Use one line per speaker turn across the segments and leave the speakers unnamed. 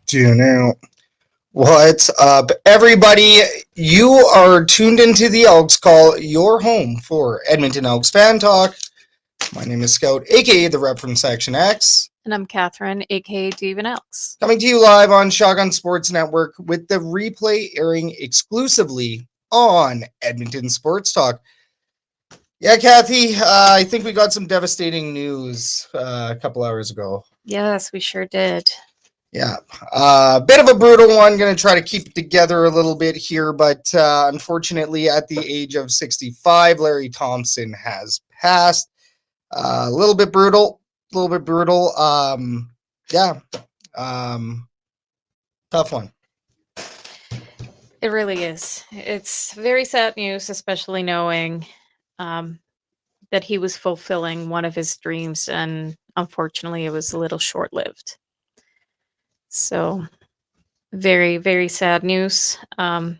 Do now. What's up, everybody? You are tuned into the Elks Call, your home for Edmonton Elks fan talk. My name is Scout, aka the rep from Section X.
And I'm Catherine, aka Devin Elks.
Coming to you live on Shotgun Sports Network with the replay airing exclusively on Edmonton Sports Talk. Yeah, Kathy, I think we got some devastating news a couple hours ago.
Yes, we sure did.
Yeah, bit of a brutal one. Going to try to keep it together a little bit here, but unfortunately, at the age of 65, Larry Thompson has passed. A little bit brutal. Yeah, tough one.
It really is. It's very sad news, especially knowing that he was fulfilling one of his dreams, and unfortunately, it was a little short-lived. So, very, very sad news. Yeah.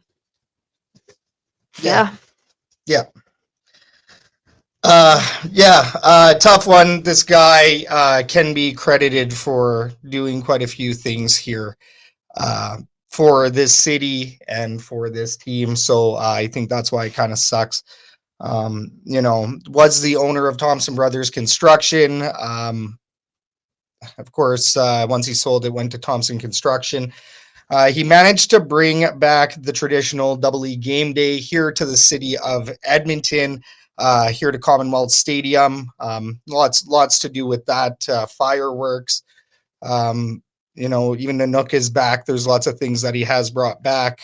Tough one. This guy can be credited for doing quite a few things here for this city and for this team. So I think that's why it kind of sucks. Was the owner of Thompson Brothers Construction. Of course, once he sold it, went to Thompson Construction. He managed to bring back the traditional Double E game day here to the city of Edmonton, here to Commonwealth Stadium. Lots to do with that. Fireworks. Even the Nook is back. There's lots of things that he has brought back.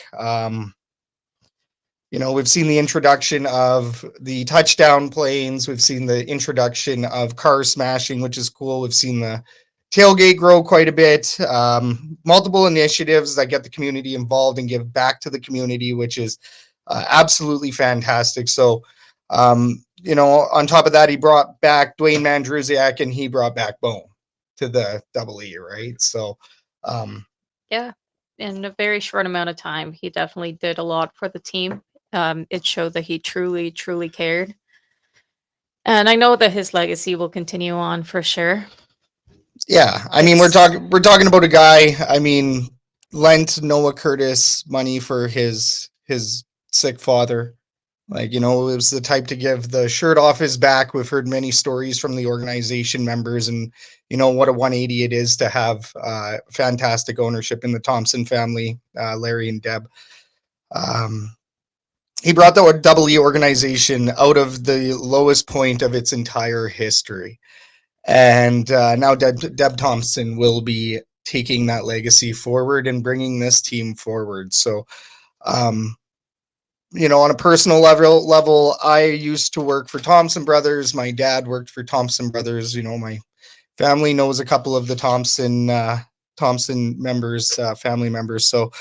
We've seen the introduction of the touchdown planes. We've seen the introduction of car smashing, which is cool. We've seen the tailgate grow quite a bit. Multiple initiatives that get the community involved and give back to the community, which is absolutely fantastic. So, on top of that, he brought back Dwayne Mandrusiak and he brought back Bone to the Double E, right? So,
yeah, in a very short amount of time, he definitely did a lot for the team. It showed that he truly, truly cared. And I know that his legacy will continue on for sure.
Yeah, I mean, we're talking about a guy. I mean, lent Noah Curtis money for his sick father. It was the type to give the shirt off his back. We've heard many stories from the organization members, and what a 180 it is to have fantastic ownership in the Thompson family, Larry and Deb. He brought the Double E organization out of the lowest point of its entire history. And now Deb Thompson will be taking that legacy forward and bringing this team forward. So, on a personal level, I used to work for Thompson Brothers. My dad worked for Thompson Brothers. My family knows a couple of the Thompson members, family members. So,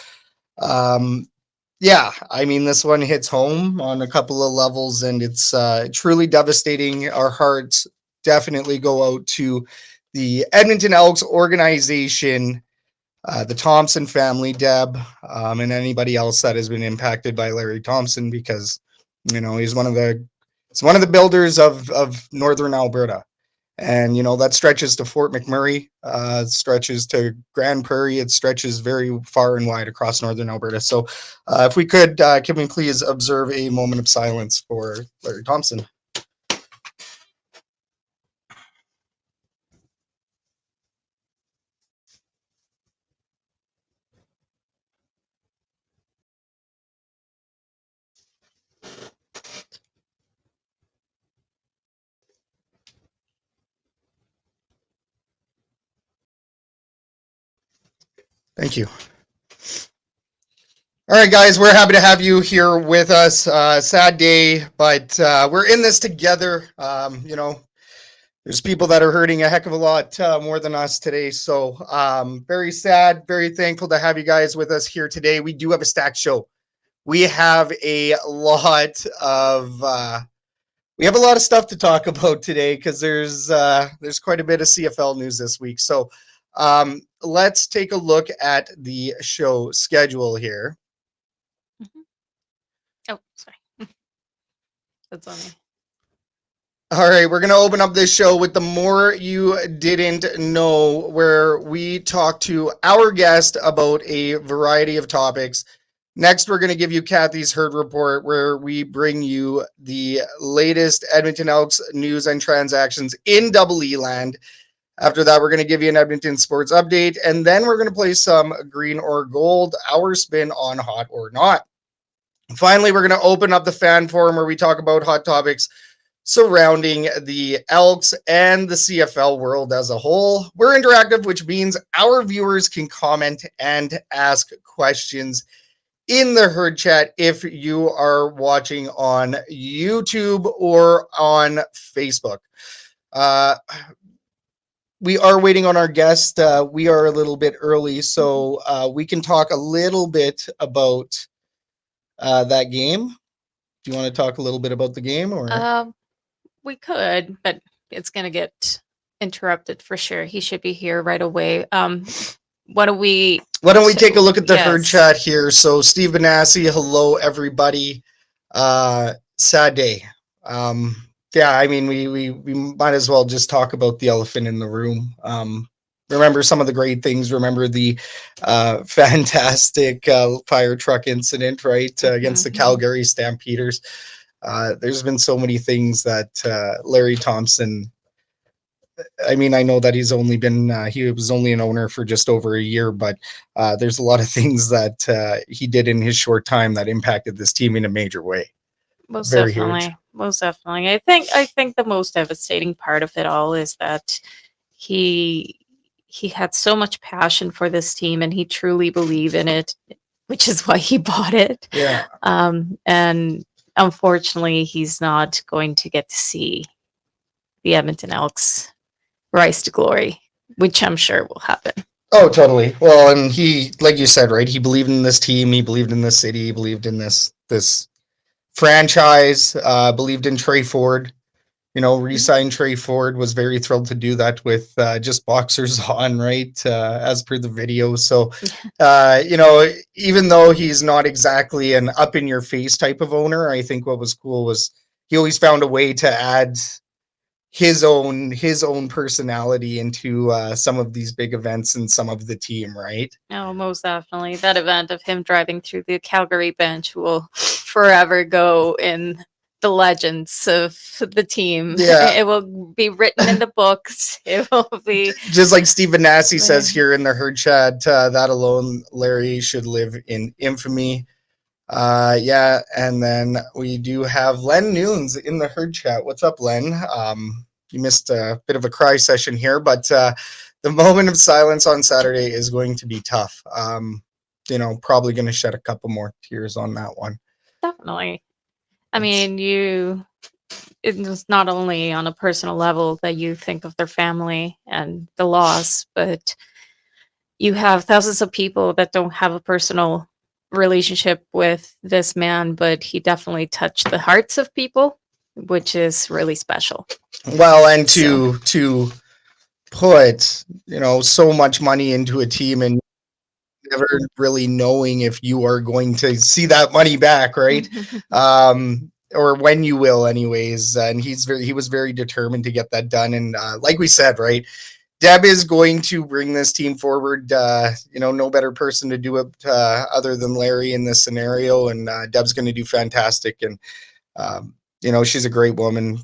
this one hits home on a couple of levels, and it's truly devastating. Our hearts definitely go out to the Edmonton Elks organization, the Thompson family, Deb, and anybody else that has been impacted by Larry Thompson, because he's one of the builders of northern Alberta, and that stretches to Fort McMurray, stretches to Grand Prairie, it stretches very far and wide across northern Alberta. So if we could, can we please observe a moment of silence for Larry Thompson? Thank you. All right, guys, we're happy to have you here with us. Sad day, but we're in this together. There's people that are hurting a heck of a lot more than us today. So very sad, very thankful to have you guys with us here today. We do have a stacked show. We have a lot of stuff to talk about today, because there's quite a bit of CFL news this week. So let's take a look at the show schedule here.
Oh, sorry. That's on me.
All right, we're going to open up this show with the More You Didn't Know, where we talk to our guest about a variety of topics. Next, we're going to give you Kathy's Herd Report, where we bring you the latest Edmonton Elks news and transactions in Double E land. After that, we're going to give you an Edmonton sports update, and then we're going to play some Green or Gold, our spin on Hot or Not. Finally, we're going to open up the fan forum where we talk about hot topics surrounding the Elks and the CFL world as a whole. We're interactive, which means our viewers can comment and ask questions in the herd chat if you are watching on YouTube or on Facebook. We are waiting on our guest. We are a little bit early, so we can talk a little bit about that game. Do you want to talk a little bit about the game, or?
We could, but it's going to get interrupted for sure. He should be here right away. Why don't we
take a look at the herd chat here? So Steve Benassi, hello everybody. Sad day. Yeah, I mean we might as well just talk about the elephant in the room. Remember some of the great things. Remember the fantastic fire truck incident, right, against the Calgary Stampeders. There's been so many things that Larry Thompson, I mean, I know that he's only been, he was only an owner for just over a year, but there's a lot of things that he did in his short time that impacted this team in a major way.
Most definitely. I think the most devastating part of it all is that he had so much passion for this team and he truly believed in it, which is why he bought it.
Yeah.
And unfortunately, he's not going to get to see the Edmonton Elks rise to glory, which I'm sure will happen.
Oh, totally. Well, and he, like you said, right, he believed in this team, he believed in this city, he believed in this franchise, believed in Trey Ford. You know, re-signed Trey Ford, was very thrilled to do that with just boxers on, right, as per the video. So, you know, even though he's not exactly an up-in-your-face type of owner, I think what was cool was he always found a way to add his own personality into some of these big events and some of the team, right?
Oh, most definitely. That event of him driving through the Calgary bench will forever go in the legends of the team.
Yeah.
It will be written in the books. It will be
just like Steve Benassi says here in the herd chat, that alone, Larry should live in infamy. Yeah, and then we do have Len Noons in the herd chat. What's up, Len? You missed a bit of a cry session here, but the moment of silence on Saturday is going to be tough. You know, probably going to shed a couple more tears on that one.
Definitely. I mean, it's not only on a personal level that you think of their family and the loss, but you have thousands of people that don't have a personal relationship with this man, but he definitely touched the hearts of people, which is really special.
Well, and to put, you know, so much money into a team and never really knowing if you are going to see that money back, right? Or when you will anyways. And he was very determined to get that done. And like we said, right, Deb is going to bring this team forward. You know, no better person to do it other than Larry in this scenario. And Deb's going to do fantastic. And, you know, she's a great woman.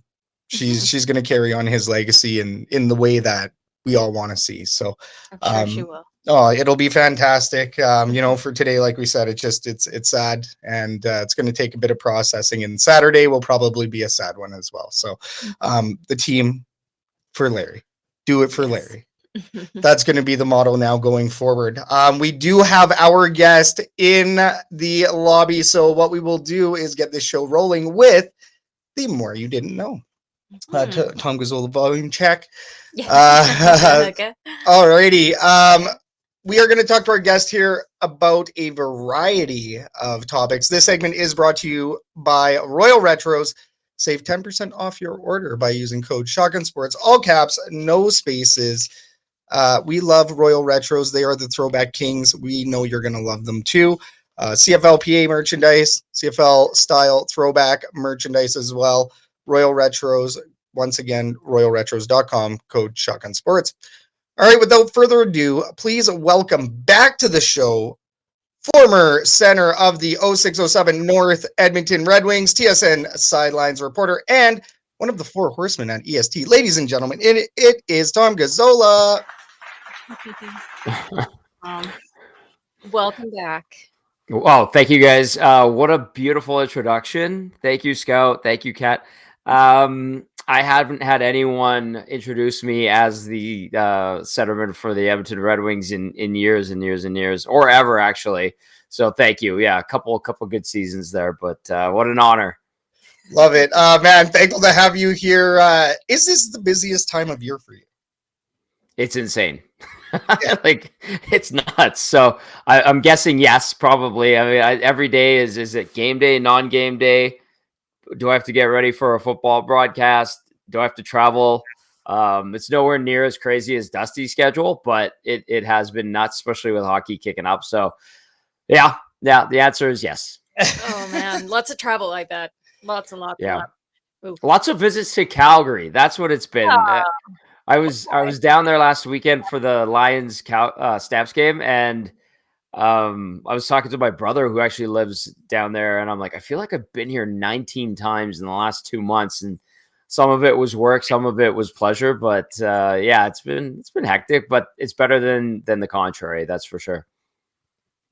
She's going to carry on his legacy in the way that we all want to see. So
I'm sure she will.
Oh, it'll be fantastic. You know, for today, like we said, it's sad, and it's going to take a bit of processing. And Saturday will probably be a sad one as well. So, the team for Larry, do it for Larry. That's going to be the motto now going forward. We do have our guest in the lobby, so what we will do is get this show rolling with the More You Didn't Know. Tom Gazzola volume check. Alrighty. We are going to talk to our guest here about a variety of topics. This segment is brought to you by Royal Retros. Save 10% off your order by using code Shotgun Sports, all caps, no spaces. We love Royal Retros. They are the throwback kings. We know you're going to love them too. CFLPA merchandise, CFL style throwback merchandise as well. Royal Retros, Once again, royalretros.com, code Shotgun Sports. All right, without further ado, please welcome back to the show former center of the 0607 North Edmonton Red Wings, TSN sidelines reporter, and one of the four horsemen at EST. Ladies and gentlemen, it is Tom Gazzola.
Welcome back.
Well, thank you guys. What a beautiful introduction. Thank you, Scout. Thank you, Kat. I haven't had anyone introduce me as the centerman for the Edmonton Red Wings in years and years and years, or ever, actually. So thank you. Yeah, a couple good seasons there, but what an honor.
Love it. Man, thankful to have you here. Is this the busiest time of year for you?
It's insane. Like, it's nuts. So I'm guessing yes, probably. I mean, every day is it game day, non-game day? Do I have to get ready for a football broadcast? Do I have to travel? It's nowhere near as crazy as Dusty's schedule, but it has been nuts, especially with hockey kicking up. So yeah, the answer is yes.
Oh man, lots of travel, I bet. Lots and lots.
Yeah.
And
lots of visits to Calgary. That's what it's been. I was down there last weekend for the Lions Stamps game, and I was talking to my brother who actually lives down there, and I'm like, I feel like I've been here 19 times in the last 2 months, and some of it was work, some of it was pleasure, but yeah, it's been hectic, but it's better than the contrary, that's for sure.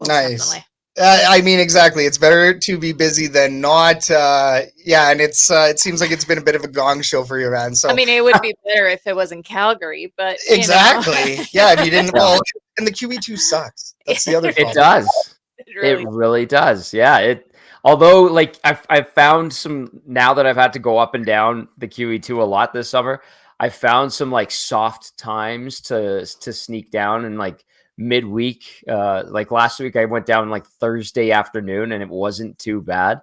Nice. Definitely. I mean, exactly. It's better to be busy than not. Yeah, and it seems like it's been a bit of a gong show for you, man. So
I mean, it would be better if it was in Calgary, but
exactly. Yeah, if you didn't. Well, and the QE2 sucks. That's the other problem.
It does. It really does. Yeah. Although, like, I've found some, now that I've had to go up and down the QE2 a lot this summer, I found some like soft times to sneak down, and like midweek, like last week I went down like Thursday afternoon and it wasn't too bad,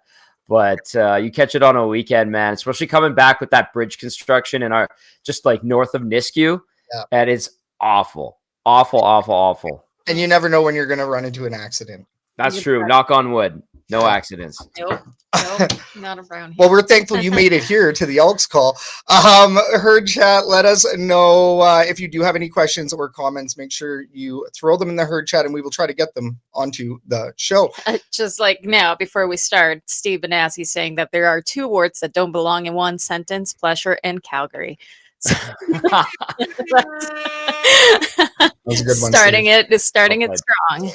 but you catch it on a weekend, man, especially coming back with that bridge construction and our just like north of Nisku. Yeah. And it's awful.
And you never know when you're going to run into an accident.
That's true. Knock on wood. No accidents.
Nope, not around here.
Well, we're thankful you made it here to the Elks Call. Herd chat, let us know if you do have any questions or comments. Make sure you throw them in the herd chat, and we will try to get them onto the show.
Just like now, before we start, Steve Benassi saying that there are two words that don't belong in one sentence: pleasure and Calgary.
That was a good one.
Starting it strong.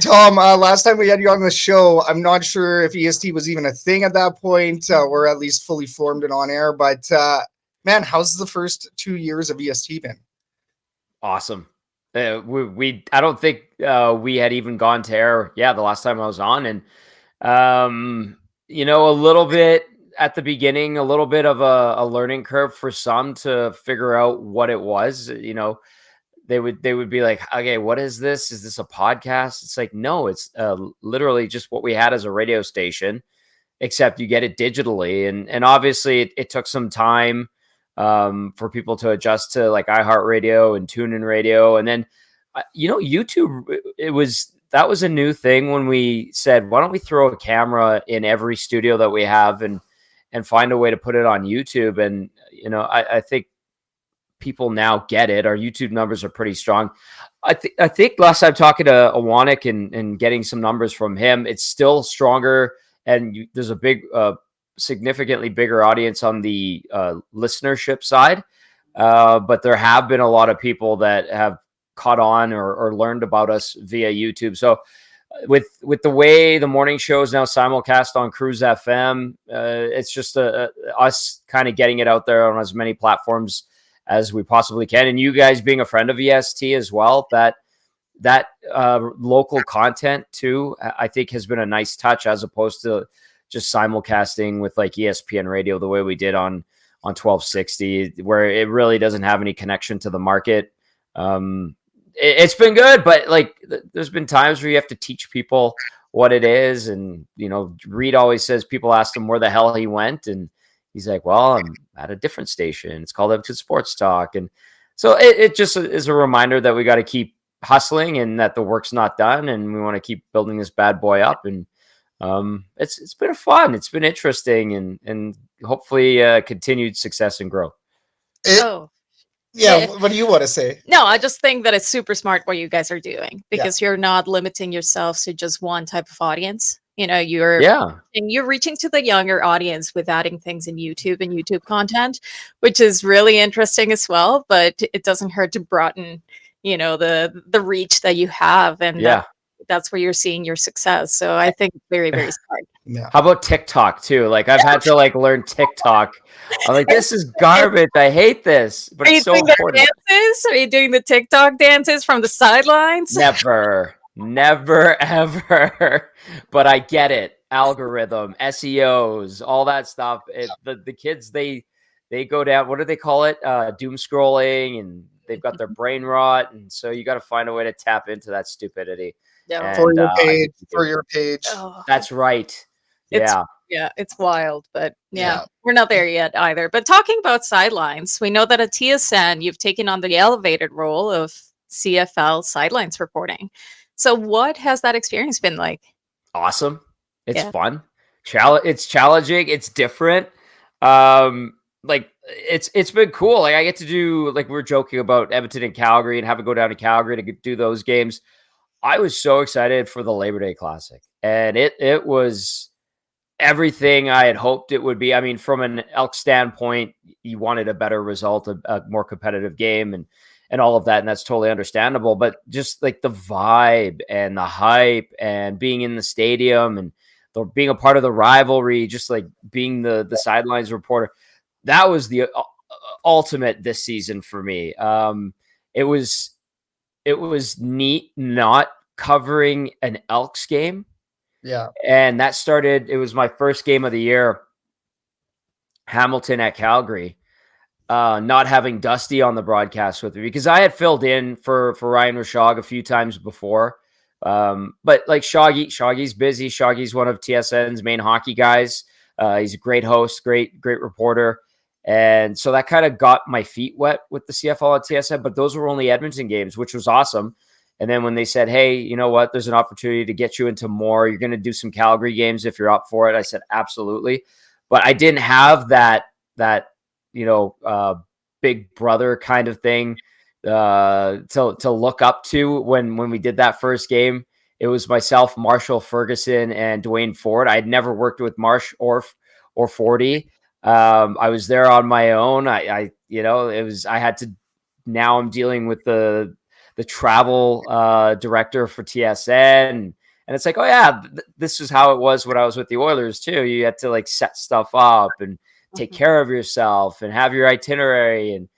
Tom, last time we had you on the show, I'm not sure if EST was even a thing at that point, or at least fully formed and on air. But man, how's the first 2 years of EST been?
Awesome. I don't think we had even gone to air. Yeah, the last time I was on, and a little bit. At the beginning, a little bit of a learning curve for some to figure out what it was. They would be like, okay, what is this? Is this a podcast? It's like, no, it's literally just what we had as a radio station, except you get it digitally. And obviously it took some time for people to adjust to like iHeartRadio and TuneIn Radio. And then, YouTube, that was a new thing when we said, why don't we throw a camera in every studio that we have and find a way to put it on YouTube. And, I think people now get it. Our YouTube numbers are pretty strong. I think last time talking to Awanik and getting some numbers from him, it's still stronger. And there's a big, significantly bigger audience on the listenership side. But there have been a lot of people that have caught on or learned about us via YouTube. So with the way the morning show is now simulcast on Cruise FM, it's just us kind of getting it out there on as many platforms as we possibly can. And you guys being a friend of EST as well, that local content too, I think has been a nice touch as opposed to just simulcasting with like ESPN radio the way we did on 1260, where it really doesn't have any connection to the market. It's been good, but like there's been times where you have to teach people what it is. And, Reed always says people ask him where the hell he went. And he's like, well, I'm at a different station. It's called Edmonton Sports Talk. And so it just is a reminder that we got to keep hustling and that the work's not done. And we want to keep building this bad boy up. And It's been fun. It's been interesting, and hopefully continued success and growth.
Oh,
Yeah, what do you want to say?
no, I just think that it's super smart what you guys are doing because you're not limiting yourselves to just one type of audience. You're reaching to the younger audience with adding things in YouTube and YouTube content, which is really interesting as well. But it doesn't hurt to broaden, the reach that you have, and that's where you're seeing your success. So I think very, very smart.
Yeah.
How about TikTok too? Like I've had to learn TikTok. I'm like, this is garbage. I hate this, but it's so important.
Dances? Are you doing the TikTok dances from the sidelines?
Never, ever. But I get it. Algorithm, SEOs, all that stuff. The kids, they go down. What do they call it? Doom scrolling, and they've got their brain rot, and so you got to find a way to tap into that stupidity.
Yeah.
For your page.
Oh,
that's right. Yeah.
It's wild, but we're not there yet either. But talking about sidelines, we know that at TSN, you've taken on the elevated role of CFL sidelines reporting. So what has that experience been like?
Awesome. It's fun. It's challenging. It's different. It's been cool. Like I get to do, we were joking about Edmonton and Calgary and have to go down to Calgary to do those games. I was so excited for the Labor Day Classic, and it was everything I had hoped it would be. I mean, from an Elks standpoint, you wanted a better result, a more competitive game, and all of that, and that's totally understandable. But just the vibe and the hype and being in the stadium and being a part of the rivalry, just being the sidelines reporter, that was the ultimate this season for me. It was neat not covering an Elks game.
Yeah.
And that started, it was my first game of the year, Hamilton at Calgary, not having Dusty on the broadcast with me because I had filled in for Ryan Rashog a few times before. But Shoggy's busy. Shoggy's one of TSN's main hockey guys. He's a great host, great reporter. And so that kind of got my feet wet with the CFL at TSN, but those were only Edmonton games, which was awesome. And then when they said, hey, you know what, there's an opportunity to get you into more, you're going to do some Calgary games if you're up for it. I said, absolutely. But I didn't have that big brother kind of thing to look up to when we did that first game. It was myself, Marshall Ferguson, and Dwayne Ford. I had never worked with Marsh or Fordy. I was there on my own. I had to, now I'm dealing with the travel director for TSN. And it's like, oh yeah, this is how it was when I was with the Oilers too. You had to set stuff up and take care of yourself and have your itinerary. And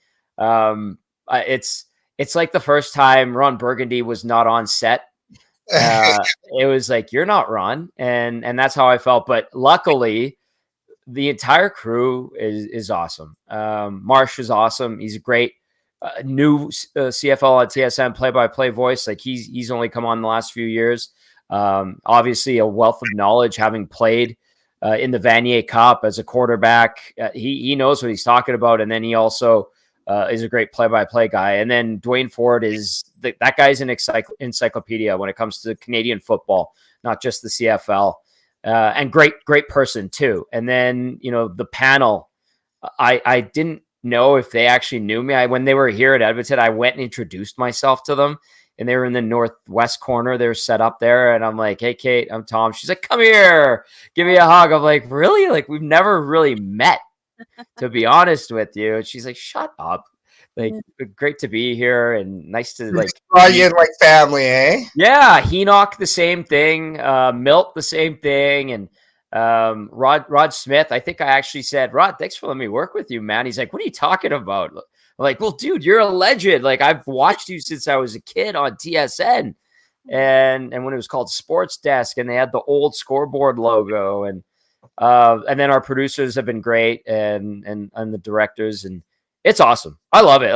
it's like the first time Ron Burgundy was not on set. It was like, you're not Ron. And that's how I felt. But luckily, the entire crew is awesome. Marsh is awesome. He's a great new CFL at TSN play-by-play voice. He's only come on the last few years. Obviously a wealth of knowledge, having played in the Vanier Cup as a quarterback. He knows what he's talking about. And then he also is a great play-by-play guy. And then Dwayne Ford is that guy's an encyclopedia when it comes to Canadian football, not just the CFL. And great person too. And then, the panel, I didn't know if they actually knew me. When they were here at Edmonton, I went and introduced myself to them, and they were in the northwest corner. They were set up there, and I'm like, hey, Kate, I'm Tom. She's like, come here, give me a hug. I'm like, really? We've never really met, to be honest with you. And she's like, shut up. Great to be here and nice to
family, eh?
Yeah, Henoch the same thing, Milt the same thing, and Rod Smith. I think I actually said, Rod, thanks for letting me work with you, man. He's like, what are you talking about? I'm like, well, dude, you're a legend. I've watched you since I was a kid on TSN, and when it was called Sports Desk, and they had the old scoreboard logo, and then our producers have been great, and the directors, and it's awesome. I love it.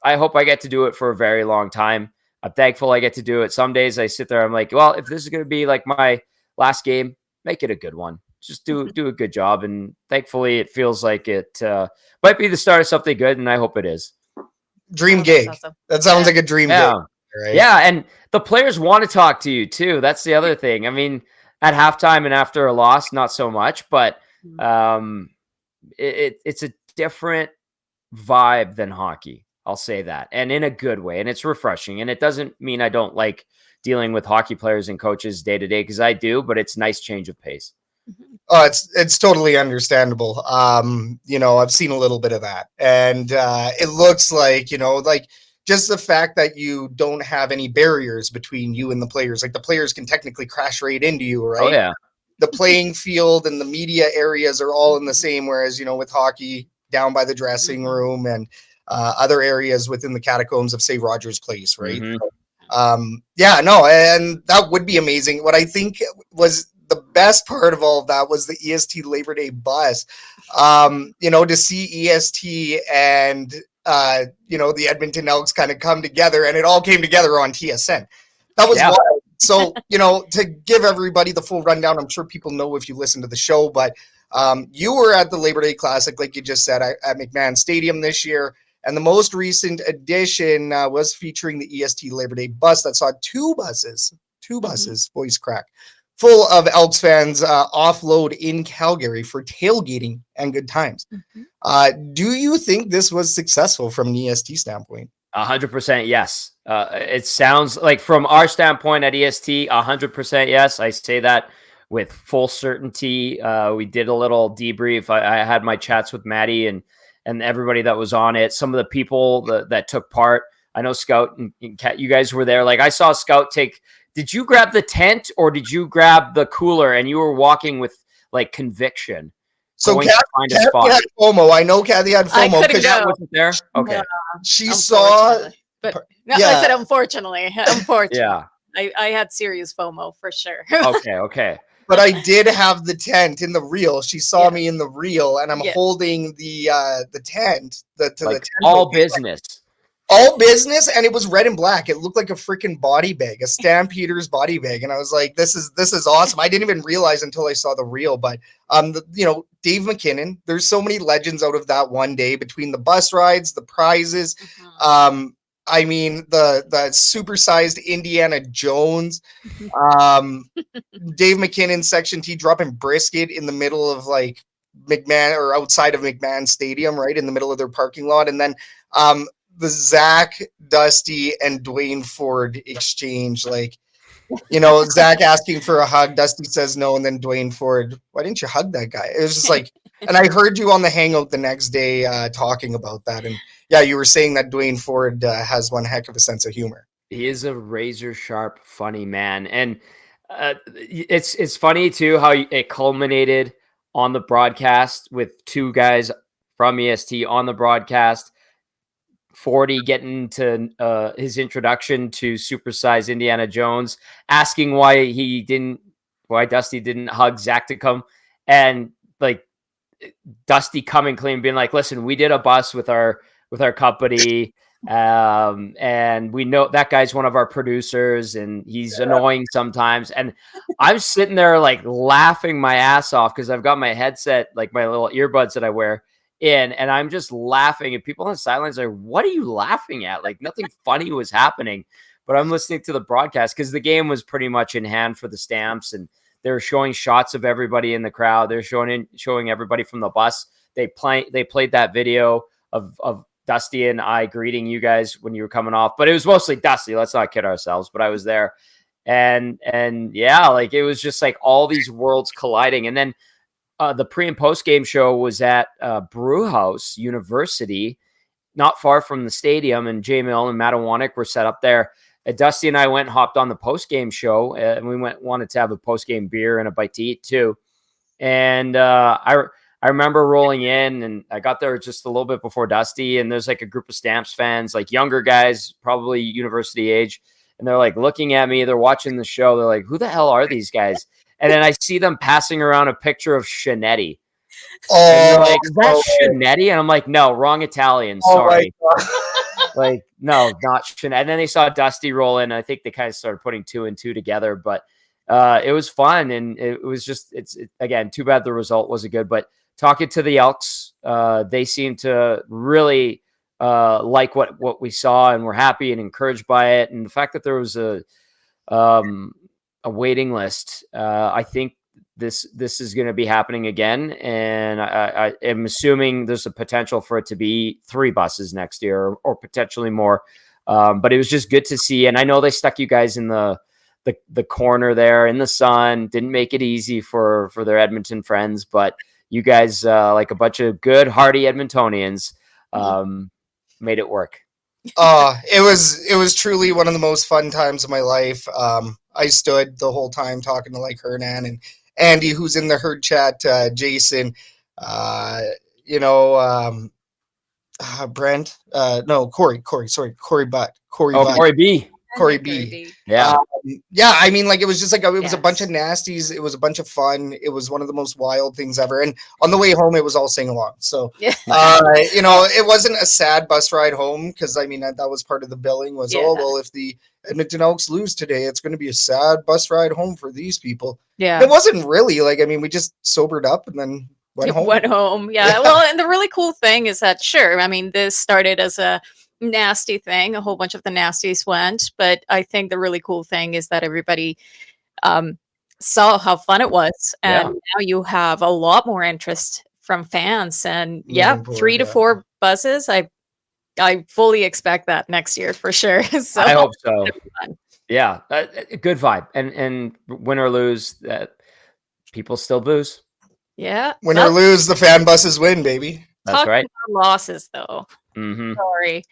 I hope I get to do it for a very long time. I'm thankful I get to do it. Some days I sit there, I'm like, well, if this is going to be my last game, make it a good one. Just do a good job. And thankfully it feels like it might be the start of something good. And I hope it is.
Dream gig. Awesome. That sounds like a dream gig.
Right? Yeah. And the players want to talk to you too. That's the other thing. I mean, At halftime and after a loss, not so much, but it's a different vibe than hockey. I'll say that, and in a good way, and it's refreshing. And it doesn't mean I don't like dealing with hockey players and coaches day to day, because I do, but it's nice change of pace.
Oh, it's totally understandable. I've seen a little bit of that, and it looks like, like just the fact that you don't have any barriers between you and the players. Like the players can technically crash right into you, right?
Oh yeah.
The playing field and the media areas are all in the same. Whereas, with hockey, down by the dressing room and other areas within the catacombs of, say, Rogers Place, right? And that would be amazing. What I think was the best part of all of that was the EST Labor Day bus. To see EST and the Edmonton Elks kind of come together, and it all came together on TSN. That was wild. So, to give everybody the full rundown, I'm sure people know if you listen to the show, but you were at the Labor Day Classic, like you just said, at McMahon Stadium this year. And the most recent edition was featuring the EST Labor Day bus that saw two buses, voice crack, full of Elks fans offload in Calgary for tailgating and good times. Do you think this was successful from an EST standpoint?
100% yes. It sounds like, from our standpoint at EST, 100% yes. I say that with full certainty. We did a little debrief. I had my chats with Maddie and everybody that was on it. Some of the people that took part. I know Scout and Kat, you guys were there. Like, I saw Scout take. Did you grab the tent or did you grab the cooler and you were walking with like conviction?
So Kathy had FOMO. I know Kathy had FOMO
because
that wasn't there. Okay,
she saw.
But I said unfortunately.
Yeah,
I had serious FOMO for sure.
Okay.
But I did have the tent in the reel. She saw me in the reel, and I'm holding the tent. The tent
all business.
All business, and it was red and black. It looked like a freaking body bag, a Stampeders body bag, and I was like, "This is awesome." I didn't even realize until I saw the reel, but Dave McKinnon. There's so many legends out of that one day, between the bus rides, the prizes. I mean, the supersized Indiana Jones, Dave McKinnon, Section T dropping brisket in the middle of like McMahon, or outside of McMahon Stadium, right in the middle of their parking lot, and then the Zach, Dusty, and Dwayne Ford exchange, like, Zach asking for a hug, Dusty says no, and then Dwayne Ford, why didn't you hug that guy? It was just like, and I heard you on the Hangout the next day talking about that, and yeah, you were saying that Dwayne Ford has one heck of a sense of humor.
He is a razor sharp, funny man, and it's funny too how it culminated on the broadcast with two guys from EST on the broadcast. 40 getting to his introduction to supersized Indiana Jones, asking why Dusty didn't hug Zach to come, and like Dusty coming clean, being like, "Listen, we did a bus with our company, and we know that guy's one of our producers, and he's annoying sometimes." And I'm sitting there like laughing my ass off because I've got my headset, like my little earbuds that I wear in, and I'm just laughing, and people on the sidelines are like, "What are you laughing at?" Like, nothing funny was happening, but I'm listening to the broadcast because the game was pretty much in hand for the Stamps, and they're showing shots of everybody in the crowd. They're showing everybody from the bus. They played that video of Dusty and I greeting you guys when you were coming off, but it was mostly Dusty. Let's not kid ourselves, but I was there, and yeah, like, it was just like all these worlds colliding. And then the pre and post game show was at Brewhouse University, not far from the stadium, and Jay Mill and Mattawanick were set up there. Dusty and I went and hopped on the post game show, and we wanted to have a post game beer and a bite to eat too. And I remember rolling in, and I got there just a little bit before Dusty, and there's like a group of Stamps fans, like younger guys, probably university age, and they're like looking at me. They're watching the show. They're like, "Who the hell are these guys?" And then I see them passing around a picture of Shinetti. And like, "Is that Shinetti?" And I'm like, "No, wrong Italian. Sorry." Like, no, not Shinetti. And then they saw Dusty roll in. I think they kind of started putting two and two together, but it was fun. And it was just, again, too bad the result wasn't good. But talking to the Elks, they seem to really like what we saw, and we're happy and encouraged by it. And the fact that there was a a waiting list. I think this is going to be happening again, and I am assuming there's a potential for it to be 3 buses next year, or potentially more. But it was just good to see, and I know they stuck you guys in the corner there in the sun. Didn't make it easy for their Edmonton friends, but you guys, like a bunch of good, hearty Edmontonians, made it work.
It was truly one of the most fun times of my life. I stood the whole time talking to like Hernan and Andy, who's in the herd chat, Jason, Brent, no, Corey Butt,
Corey B.
Corey B.
Yeah.
I mean, like, it was just like, it was a
Yes.
bunch of nasties. It was a bunch of fun. It was one of the most wild things ever. And on the way home, it was all sing along. So,
Yeah.
it wasn't a sad bus ride home, because I mean, that was part of the billing was,
Yeah.
oh, well, if the Edmonton Elks lose today, it's going to be a sad bus ride home for these people.
Yeah.
It wasn't really like, I mean, we just sobered up and then went home.
Went home. Yeah.
Yeah.
Well, and the really cool thing is that, sure, I mean, this started as a nasty thing. A whole bunch of the nasties went, but I think the really cool thing is that everybody saw how fun it was, and now you have a lot more interest from fans. And
Moving forward,
3 to 4 buses. I fully expect that next year for sure. So
I hope so.
fun.
Yeah, good vibe, and win or lose, people still booze.
Yeah.
Win or lose, the fan buses win, baby.
That's
Talking
right.
about losses, though.
Mm-hmm.
Sorry.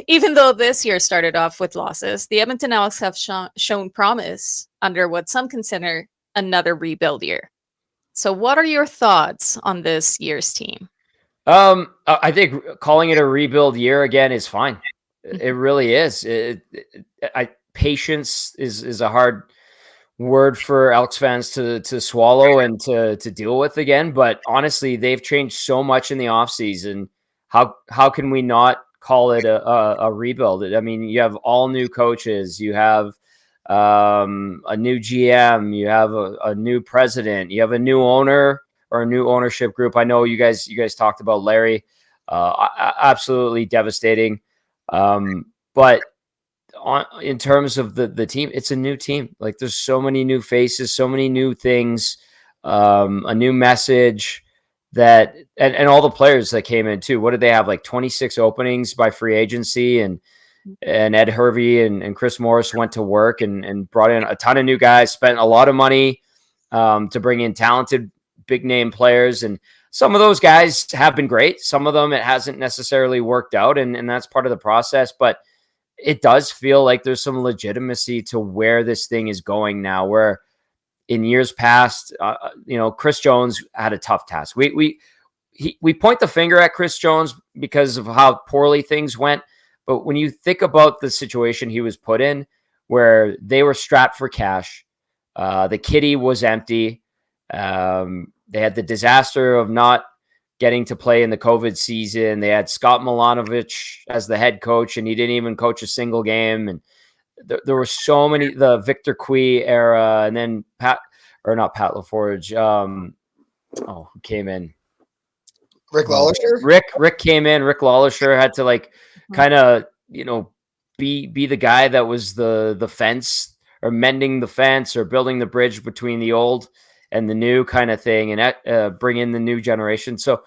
Even though this year started off with losses, the Edmonton Elks have shown promise under what some consider another rebuild year. So what are your thoughts on this year's team?
I think calling it a rebuild year again is fine. It really is. Patience is a hard word for Elks fans to swallow and to deal with again. But honestly, they've changed so much in the offseason. How can we not call it a rebuild? I mean, you have all new coaches, you have a new GM, you have a new president, you have a new owner or a new ownership group. I know you guys talked about Larry, absolutely devastating. But in terms of the team, it's a new team. Like, there's so many new faces, so many new things, a new message. That and all the players that came in too. What did they have? Like 26 openings by free agency, and Ed Hervey and Chris Morris went to work and brought in a ton of new guys, spent a lot of money to bring in talented big name players. And some of those guys have been great. Some of them, it hasn't necessarily worked out, and that's part of the process. But it does feel like there's some legitimacy to where this thing is going now, where in years past, Chris Jones had a tough task. We point the finger at Chris Jones because of how poorly things went. But when you think about the situation he was put in, where they were strapped for cash, the kitty was empty. They had the disaster of not getting to play in the COVID season. They had Scott Milanovic as the head coach, and he didn't even coach a single game. And there were so many, the Victor Cui era, and then not Pat LaForge. Who came in?
Rick Lawlisher?
Rick came in. Rick Lawlisher had to kind of, be the guy that was the fence, or mending the fence, or building the bridge between the old and the new kind of thing, and bring in the new generation. So,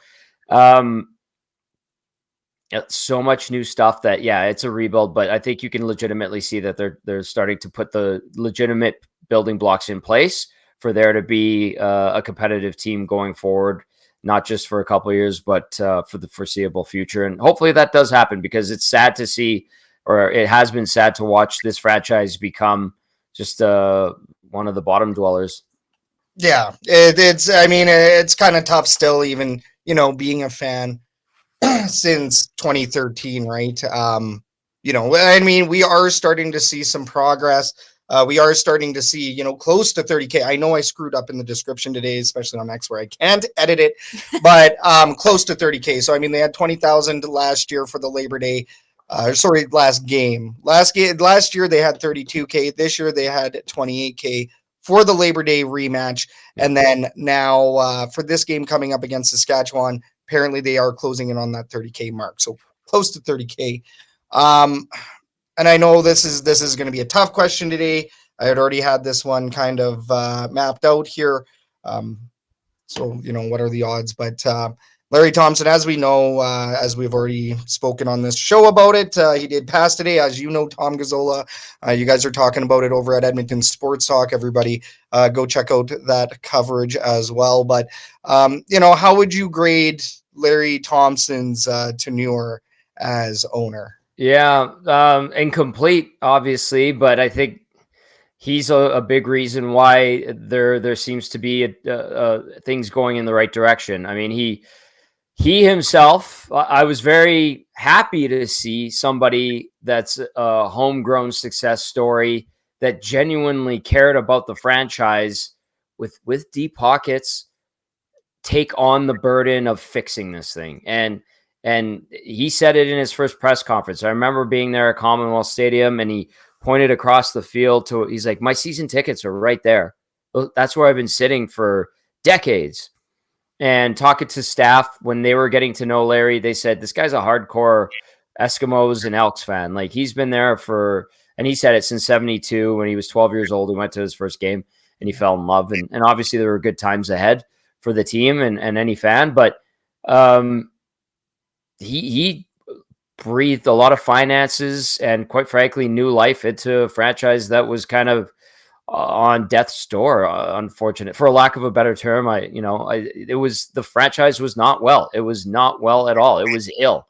so much new stuff that, it's a rebuild, but I think you can legitimately see that they're starting to put the legitimate building blocks in place for there to be a competitive team going forward, not just for a couple of years, but for the foreseeable future. And hopefully that does happen, because it's sad to see, or it has been sad to watch this franchise become just one of the bottom dwellers.
Yeah, it's kind of tough still, even, being a fan since 2013, right? We are starting to see some progress. We are starting to see, close to 30K. I know I screwed up in the description today, especially on X, where I can't edit it, but close to 30K. So, they had 20,000 last year for the Labor Day. Last game. Last year they had 32K. This year they had 28K for the Labor Day rematch. And then now for this game coming up against Saskatchewan, apparently they are closing in on that 30K mark. So close to 30K. And I know this is going to be a tough question today. I had already had this one kind of mapped out here. So, what are the odds? But Larry Thompson, as we know, as we've already spoken on this show about it, he did pass today. As you know, Tom Gazzola, you guys are talking about it over at Edmonton Sports Talk. Everybody, go check out that coverage as well. But, how would you grade Larry Thompson's tenure as owner?
Yeah, incomplete, obviously, but I think he's a big reason why there seems to be things going in the right direction. I mean, he himself, I was very happy to see somebody that's a homegrown success story that genuinely cared about the franchise with deep pockets take on the burden of fixing this thing. And he said it in his first press conference. I remember being there at Commonwealth Stadium, and he pointed across the field he's like, my season tickets are right there. That's where I've been sitting for decades. And talking to staff when they were getting to know Larry, they said, this guy's a hardcore Eskimos and Elks fan. Like, he's been there and he said it since 72 when he was 12 years old. He went to his first game and he fell in love. And obviously there were good times ahead for the team and any fan, but he breathed a lot of finances and, quite frankly, new life into a franchise that was kind of on death's door, unfortunate, for a lack of a better term. The franchise was not well. It was not well at all. It was ill,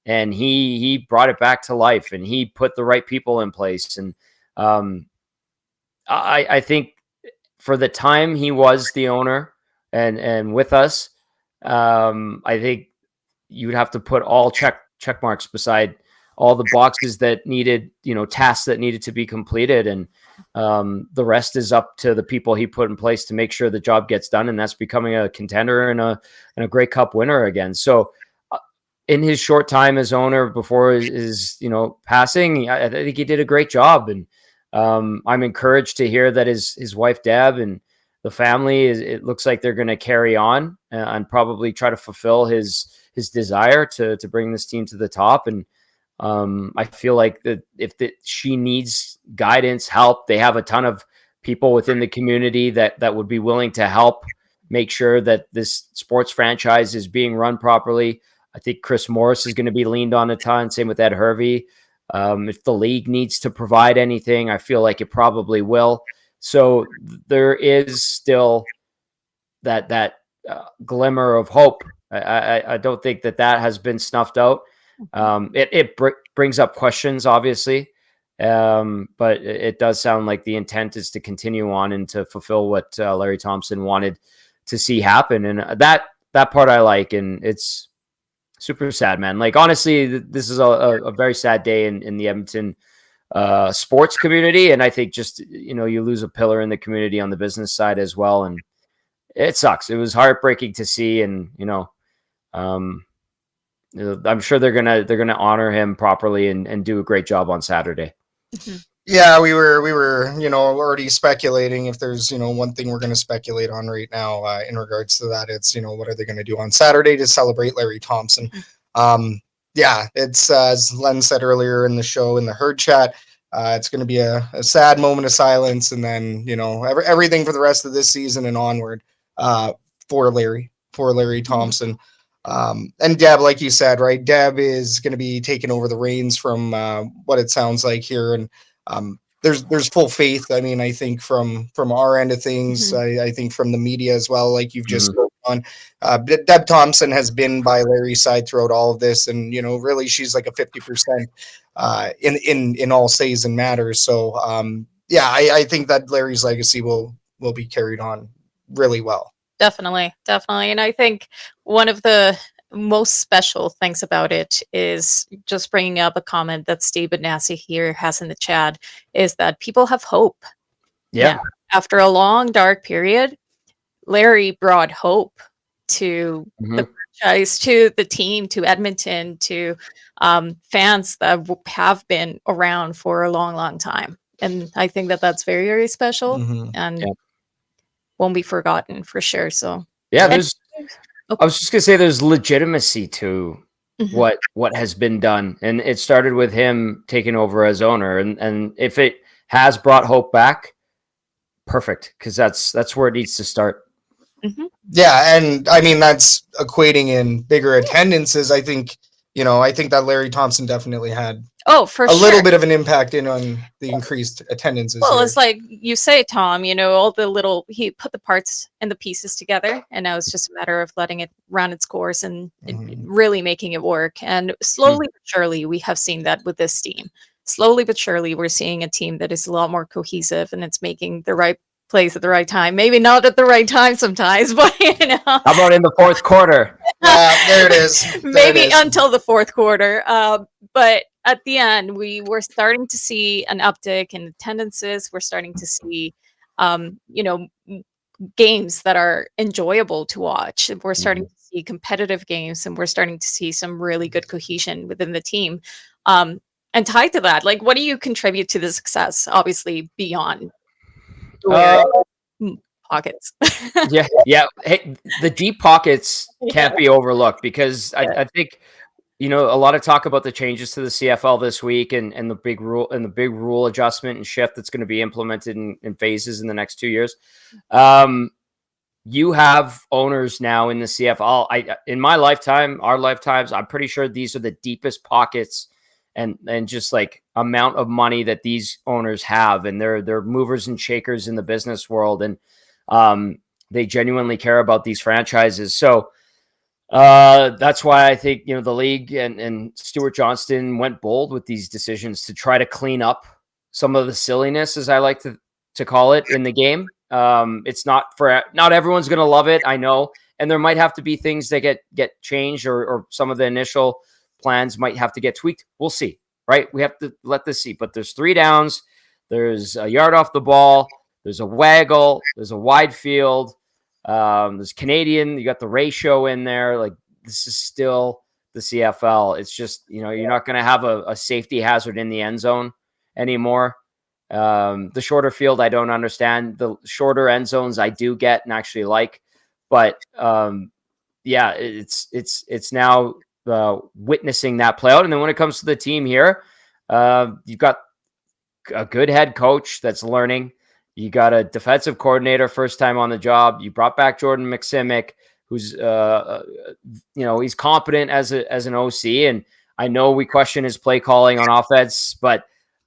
and he brought it back to life, and he put the right people in place. And I think for the time he was the owner and with us, I think you'd have to put all check marks beside all the boxes that needed, tasks that needed to be completed. And the rest is up to the people he put in place to make sure the job gets done. And that's becoming a contender and a Grey Cup winner again. So in his short time as owner before his passing, I think he did a great job. And I'm encouraged to hear that his wife, Deb, and the family, it looks like they're going to carry on and probably try to fulfill his desire to bring this team to the top. And I feel like that if she needs guidance, help, they have a ton of people within the community that would be willing to help make sure that this sports franchise is being run properly. I think Chris Morris is going to be leaned on a ton. Same with Ed Hervey. If the league needs to provide anything, I feel like it probably will. So there is still that glimmer of hope. I don't think that has been snuffed out. It brings up questions, obviously, but it does sound like the intent is to continue on and to fulfill what Larry Thompson wanted to see happen. And that part I like, and it's super sad, man. Like, honestly, this is a very sad day in the Edmonton sports community. And I think just, you lose a pillar in the community on the business side as well. And it sucks. It was heartbreaking to see. And, I'm sure they're gonna honor him properly and do a great job on Saturday.
Mm-hmm.
Yeah, we were already speculating. If there's one thing we're going to speculate on right now in regards to that, it's what are they going to do on Saturday to celebrate Larry Thompson? Yeah, it's as Len said earlier in the show in the herd chat. It's going to be a sad moment of silence, and then everything for the rest of this season and onward for Larry Thompson. And Deb, like you said, right? Deb is going to be taking over the reins from what it sounds like here, and there's full faith. I mean, I think from our end of things, I think from the media as well, like you've just spoken on. Deb Thompson has been by Larry's side throughout all of this, and really she's like a 50% in all says and matters. So yeah, I think that Larry's legacy will be carried on really well.
Definitely. And I think one of the most special things about it is just bringing up a comment that Steve Benassi here has in the chat, is that people have hope.
Yeah.
After a long, dark period, Larry brought hope to the franchise, to the team, to Edmonton, to fans that have been around for a long, long time. And I think that that's very, very special. And won't be forgotten for sure. So
yeah, I was just gonna say there's legitimacy to what has been done, and it started with him taking over as owner, and if it has brought hope back, perfect, because that's where it needs to start.
Yeah, and I mean that's equating in bigger attendances. I think that Larry Thompson definitely had
For
a little bit of an impact on the increased attendances.
Well,
here.
it's like you say, Tom, all he put the parts and the pieces together, and now it's just a matter of letting it run its course and really making it work. And slowly but surely, we have seen that with this team. Slowly but surely, we're seeing a team that is a lot more cohesive, and it's making the right plays at the right time. Maybe not at the right time sometimes, but
How about in the fourth quarter?
There it is.
Maybe until the fourth quarter. But at the end, we were starting to see an uptick in attendances. We're starting to see, games that are enjoyable to watch. We're starting to see competitive games, and we're starting to see some really good cohesion within the team. And tied to that, like, what do you contribute to the success? Obviously, beyond pockets.
Yeah. Hey, the deep pockets can't be overlooked, because I think, a lot of talk about the changes to the CFL this week and the big rule adjustment and shift that's going to be implemented in phases in the next 2 years. You have owners now in the CFL. In my lifetime, our lifetimes, I'm pretty sure these are the deepest pockets and just like amount of money that these owners have, and they're movers and shakers in the business world, and they genuinely care about these franchises. So that's why I think, the league and Stuart Johnston went bold with these decisions to try to clean up some of the silliness, as I like to call it, in the game. It's not everyone's going to love it, I know. And there might have to be things that get changed, or some of the initial plans might have to get tweaked. We'll see, right? We have to let this see. But there's 3 downs. There's a yard off the ball. There's a waggle. There's a wide field. There's Canadian. You got the ratio in there. Like, this is still the CFL. It's just, you're not going to have a safety hazard in the end zone anymore. The shorter field, I don't understand. The shorter end zones, I do get and actually like. But yeah, it's now witnessing that play out. And then when it comes to the team here, you've got a good head coach that's learning. You got a defensive coordinator, first time on the job. You brought back Jordan McSimic, who's he's competent as an OC. And I know we question his play calling on offense, but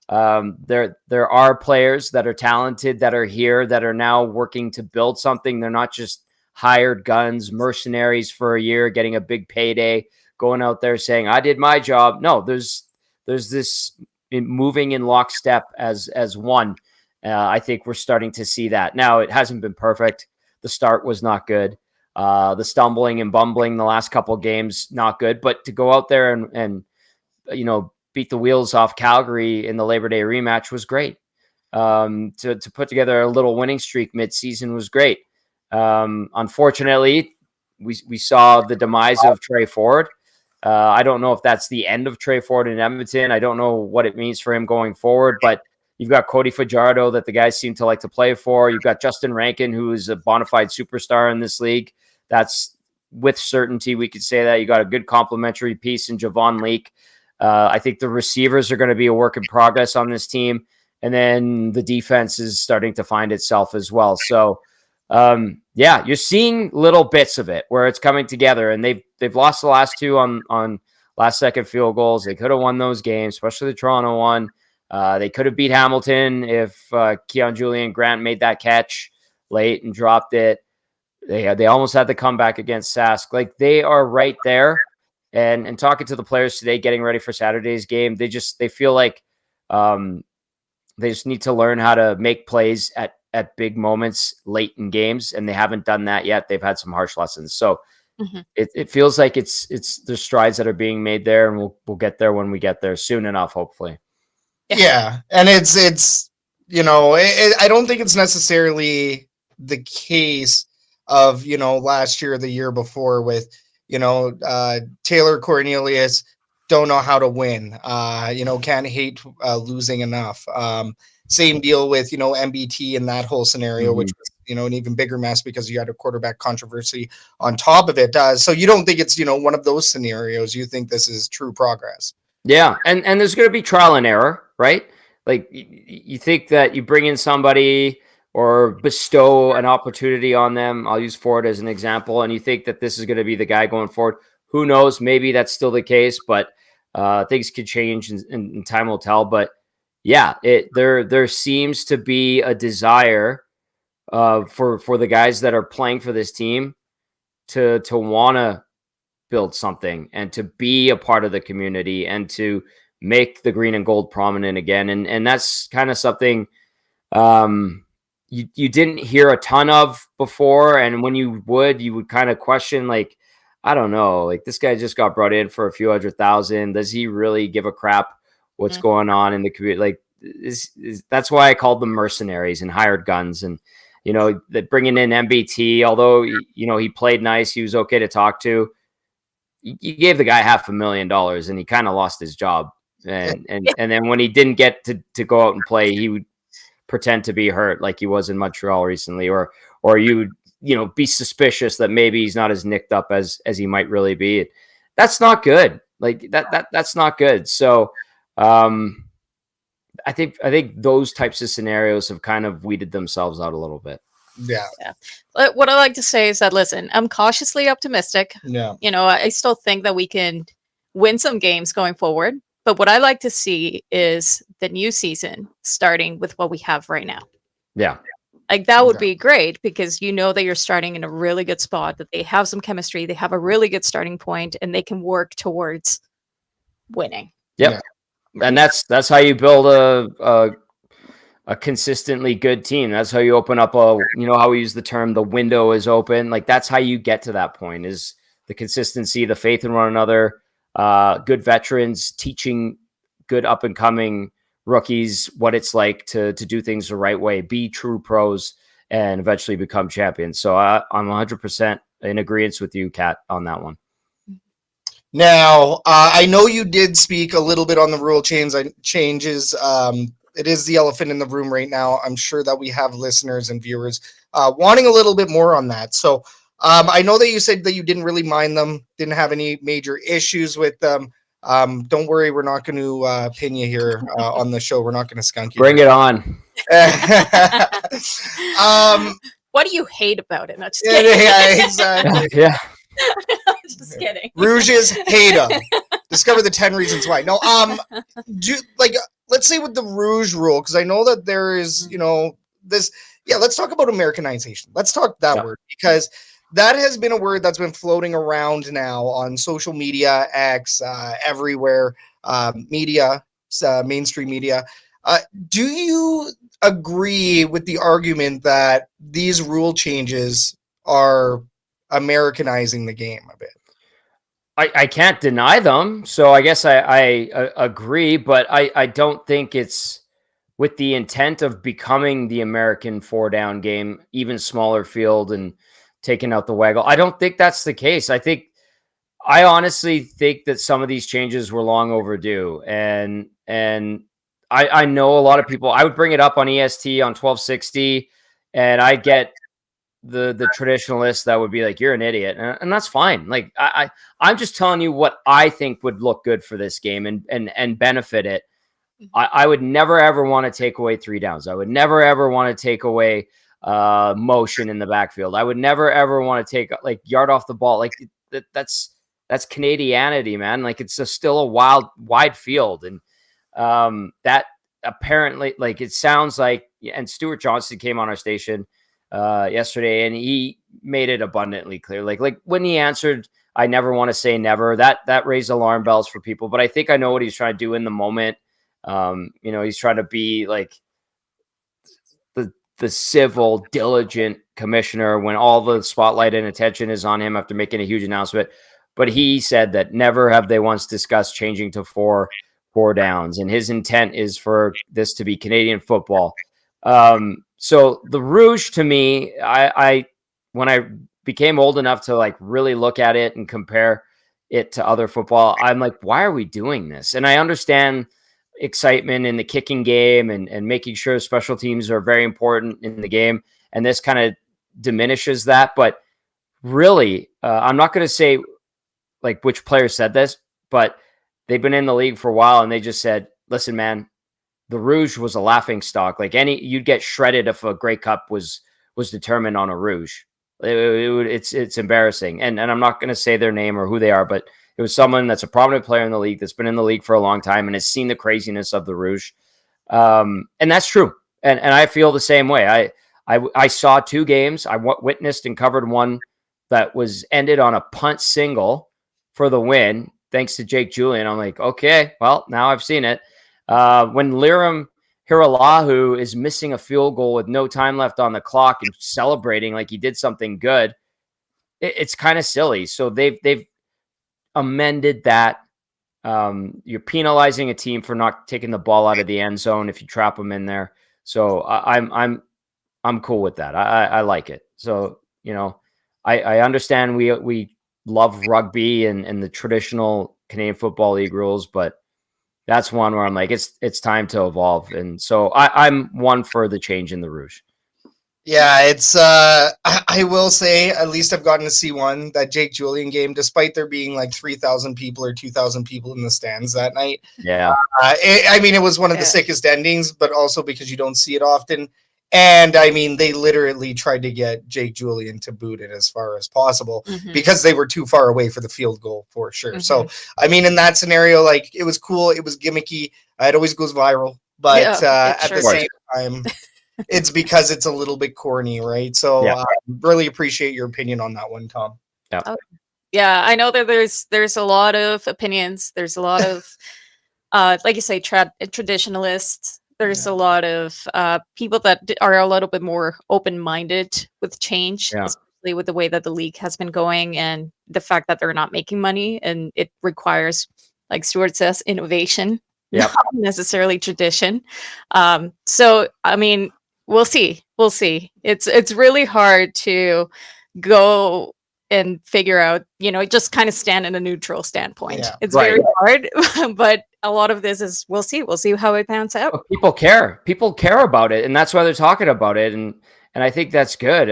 there are players that are talented that are here that are now working to build something. They're not just hired guns, mercenaries for a year, getting a big payday, going out there saying, I did my job. No, there's this moving in lockstep as one. I think we're starting to see that. Now, it hasn't been perfect. The start was not good. The stumbling and bumbling the last couple of games, not good. But to go out there and beat the wheels off Calgary in the Labor Day rematch was great. To put together a little winning streak mid-season was great. Unfortunately, we saw the demise of Trey Ford. I don't know if that's the end of Trey Ford in Edmonton. I don't know what it means for him going forward, but you've got Cody Fajardo that the guys seem to like to play for. You've got Justin Rankin, who is a bona fide superstar in this league. That's with certainty. We could say that. You got a good complementary piece in Javon Leake. I think the receivers are going to be a work in progress on this team. And then the defense is starting to find itself as well. So, yeah, you're seeing little bits of it where it's coming together, and they've lost the last 2 on last second field goals. They could have won those games, especially the Toronto one. They could have beat Hamilton if Keon Julian Grant made that catch late and dropped it. They almost had the comeback against Sask. Like, they are right there. And talking to the players today, getting ready for Saturday's game, they feel like they just need to learn how to make plays at big moments late in games, and they haven't done that yet. They've had some harsh lessons. So it feels like there's strides that are being made there, and we'll get there when we get there soon enough, hopefully.
Yeah. And it's I don't think it's necessarily the case of, last year or the year before with, Taylor Cornelius don't know how to win, can't hate losing enough. Same deal with, MBT in that whole scenario, which was, an even bigger mess because you had a quarterback controversy on top of it. So you don't think it's, one of those scenarios. You think this is true progress.
Yeah. And there's going to be trial and error, right? Like, you think that you bring in somebody or bestow an opportunity on them. I'll use Ford as an example. And you think that this is going to be the guy going forward. Who knows? Maybe that's still the case, but things could change and time will tell. But yeah, there seems to be a desire for the guys that are playing for this team to want to build something and to be a part of the community and to make the green and gold prominent again. And that's kind of something you didn't hear a ton of before. And when you would kind of question, like, I don't know, like this guy just got brought in for a few $100,000. Does he really give a crap what's going on in the community? Like that's why I called them mercenaries and hired guns. And, you know, that bringing in MBT, although, you know, he played nice, he was okay to talk to. You gave the guy $500,000 and he kind of lost his job. And then when he didn't get to go out and play, he would pretend to be hurt like he was in Montreal recently, or you would, you know, be suspicious that maybe he's not as nicked up as he might really be. That's not good. Like that's not good. So I think those types of scenarios have kind of weeded themselves out a little bit.
Yeah.
What I like to say is that, listen, I'm cautiously optimistic.
Yeah.
You know, I still think that we can win some games going forward. But what I like to see is the new season starting with what we have right now.
Yeah.
Like that would be great, because you know that you're starting in a really good spot, that they have some chemistry, they have a really good starting point, and they can work towards winning.
Yep. Yeah. And that's how you build a consistently good team. That's how you open up you know how we use the term, the window is open. Like that's how you get to that point, is the consistency, the faith in one another, good veterans teaching good up and coming rookies what it's like to do things the right way, be true pros, and eventually become champions. So I'm 100% in agreement with you, Kat, on that one.
Now, I know you did speak a little bit on the rule changes. It is the elephant in the room right now. I'm sure that we have listeners and viewers wanting a little bit more on that. So I know that you said that you didn't really mind them, didn't have any major issues with them. Don't worry, we're not going to pin you here on the show. We're not going to skunk you.
Bring it on.
What do you hate about it? Not just kidding.
Yeah, exactly.
Yeah.
Just kidding.
Rouges hate them. Discover the 10 reasons why. No, let's say with the Rouge rule, because I know that there is, you know, this. Yeah, let's talk about Americanization. Let's talk that word, because that has been a word that's been floating around now on social media, X, everywhere, media, mainstream media. Do you agree with the argument that these rule changes are Americanizing the game a bit?
I can't deny them. So I guess I agree, but I don't think it's with the intent of becoming the American 4-down game, even smaller field and taking out the waggle. I don't think that's the case. I honestly think that some of these changes were long overdue. And I know a lot of people, I would bring it up on EST on 1260, and I get the traditionalists that would be like, you're an idiot. And that's fine. Like I'm just telling you what I think would look good for this game and benefit it. I would never, ever want to take away 3 downs. I would never, ever want to take away motion in the backfield. I would never, ever want to take like yard off the ball. Like that's Canadianity, man. Like it's still a wide field. And that apparently, like, it sounds like, and Stuart Johnston came on our station yesterday, and he made it abundantly clear. Like when he answered, I never want to say never, that raised alarm bells for people. But I think I know what he's trying to do in the moment. You know, he's trying to be like the civil, diligent commissioner when all the spotlight and attention is on him after making a huge announcement. But he said that never have they once discussed changing to four downs, and his intent is for this to be Canadian football. So the Rouge, to me, I when I became old enough to like really look at it and compare it to other football, I'm like, why are we doing this? And I understand excitement in the kicking game and making sure special teams are very important in the game, and this kind of diminishes that. But really, I'm not going to say like which player said this, but they've been in the league for a while, and they just said, listen, man, the Rouge was a laughing stock. Like you'd get shredded if a Grey Cup was determined on a Rouge. It's embarrassing. And I'm not going to say their name or who they are, but it was someone that's a prominent player in the league that's been in the league for a long time and has seen the craziness of the Rouge. And that's true. And I feel the same way. I saw 2 games. I witnessed and covered one that was ended on a punt single for the win, thanks to Jake Julian. I'm like, okay, well, now I've seen it. When Liram Hiralahu is missing a field goal with no time left on the clock and celebrating like he did something good, it's kind of silly. So they've amended that. You're penalizing a team for not taking the ball out of the end zone if you trap them in there. So I'm cool with that. I like it. So, I understand we love rugby and the traditional Canadian Football League rules, but that's one where I'm like, it's time to evolve. And so I'm one for the change in the Rouge.
Yeah, it's I will say at least I've gotten to see that Jake Julian game, despite there being like 3,000 people or 2,000 people in the stands that night.
Yeah.
It was one of the sickest endings, but also because you don't see it often. And I mean, they literally tried to get Jake Julian to boot it as far as possible because they were too far away for the field goal for sure. So, I mean, in that scenario, like it was cool. It was gimmicky. It always goes viral, but at the same time, it's because it's a little bit corny, right? So really appreciate your opinion on that one, Tom.
Yeah.
Yeah, I know that there's a lot of opinions. There's a lot of, like you say, traditionalists. There's a lot of people that are a little bit more open-minded with change, especially with the way that the league has been going and the fact that they're not making money and it requires, like Stuart says, innovation, not necessarily tradition. So, I mean, we'll see. It's really hard to go and figure out, just kind of stand in a neutral standpoint. Yeah. It's very hard, but a lot of this is we'll see how it pans out.
Well, people care about it, and that's why they're talking about it, and I think that's good.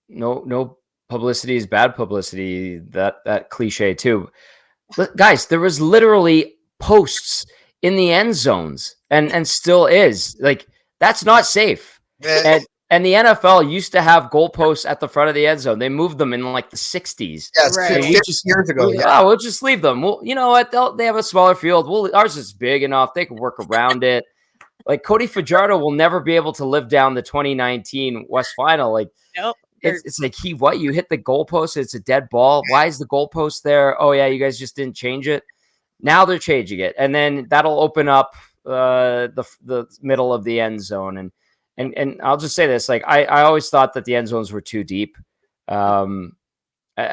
No publicity is bad publicity, that cliche too. But guys, there was literally posts in the end zones and still is. Like, that's not safe. And the NFL used to have goalposts at the front of the end zone. They moved them in like the 60s.
Yes, right. 50 years ago.
We'll just leave them. Well, you know what? They have a smaller field. Ours is big enough. They can work around it. Like, Cody Fajardo will never be able to live down the 2019 West Final. Like,
nope.
It's like, you hit the goalpost. It's a dead ball. Why is the goalpost there? Oh, yeah, you guys just didn't change it. Now they're changing it. And then that'll open up the middle of the end zone. And I'll just say this, like, I always thought that the end zones were too deep. I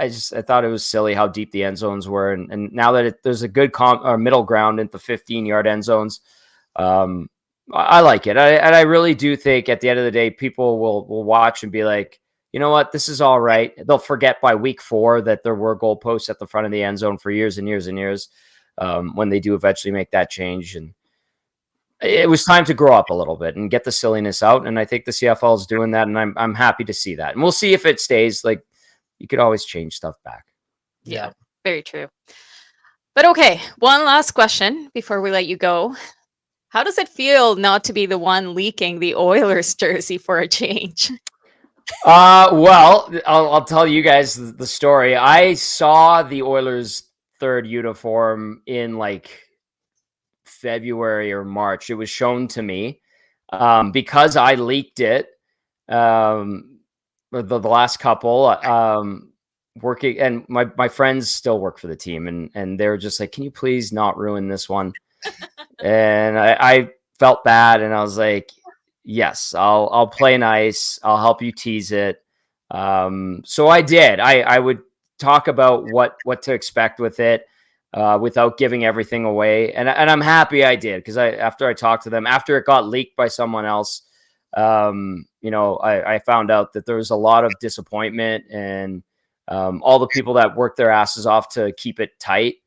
thought it was silly how deep the end zones were. And now that there's a good middle ground in the 15-yard end zones, I like it. And I really do think at the end of the day, people will watch and be like, you know what, this is all right. They'll forget by week 4 that there were goalposts at the front of the end zone for years and years and years when they do eventually make that change. And it was time to grow up a little bit and get the silliness out. And I think the CFL is doing that. And I'm happy to see that. And we'll see if it stays. Like, you could always change stuff back.
Yeah, very true. But okay, one last question before we let you go. How does it feel not to be the one leaking the Oilers jersey for a change?
Well, I'll tell you guys the story. I saw the Oilers' third uniform in like February or March. It was shown to me because I leaked it. The last couple working, and my friends still work for the team, and they were just like, "Can you please not ruin this one?" And I felt bad, and I was like, "Yes, I'll play nice. I'll help you tease it." So I did. I would talk about what to expect with it. Without giving everything away. And I'm happy I did, because after I talked to them, after it got leaked by someone else, I found out that there was a lot of disappointment, and all the people that worked their asses off to keep it tight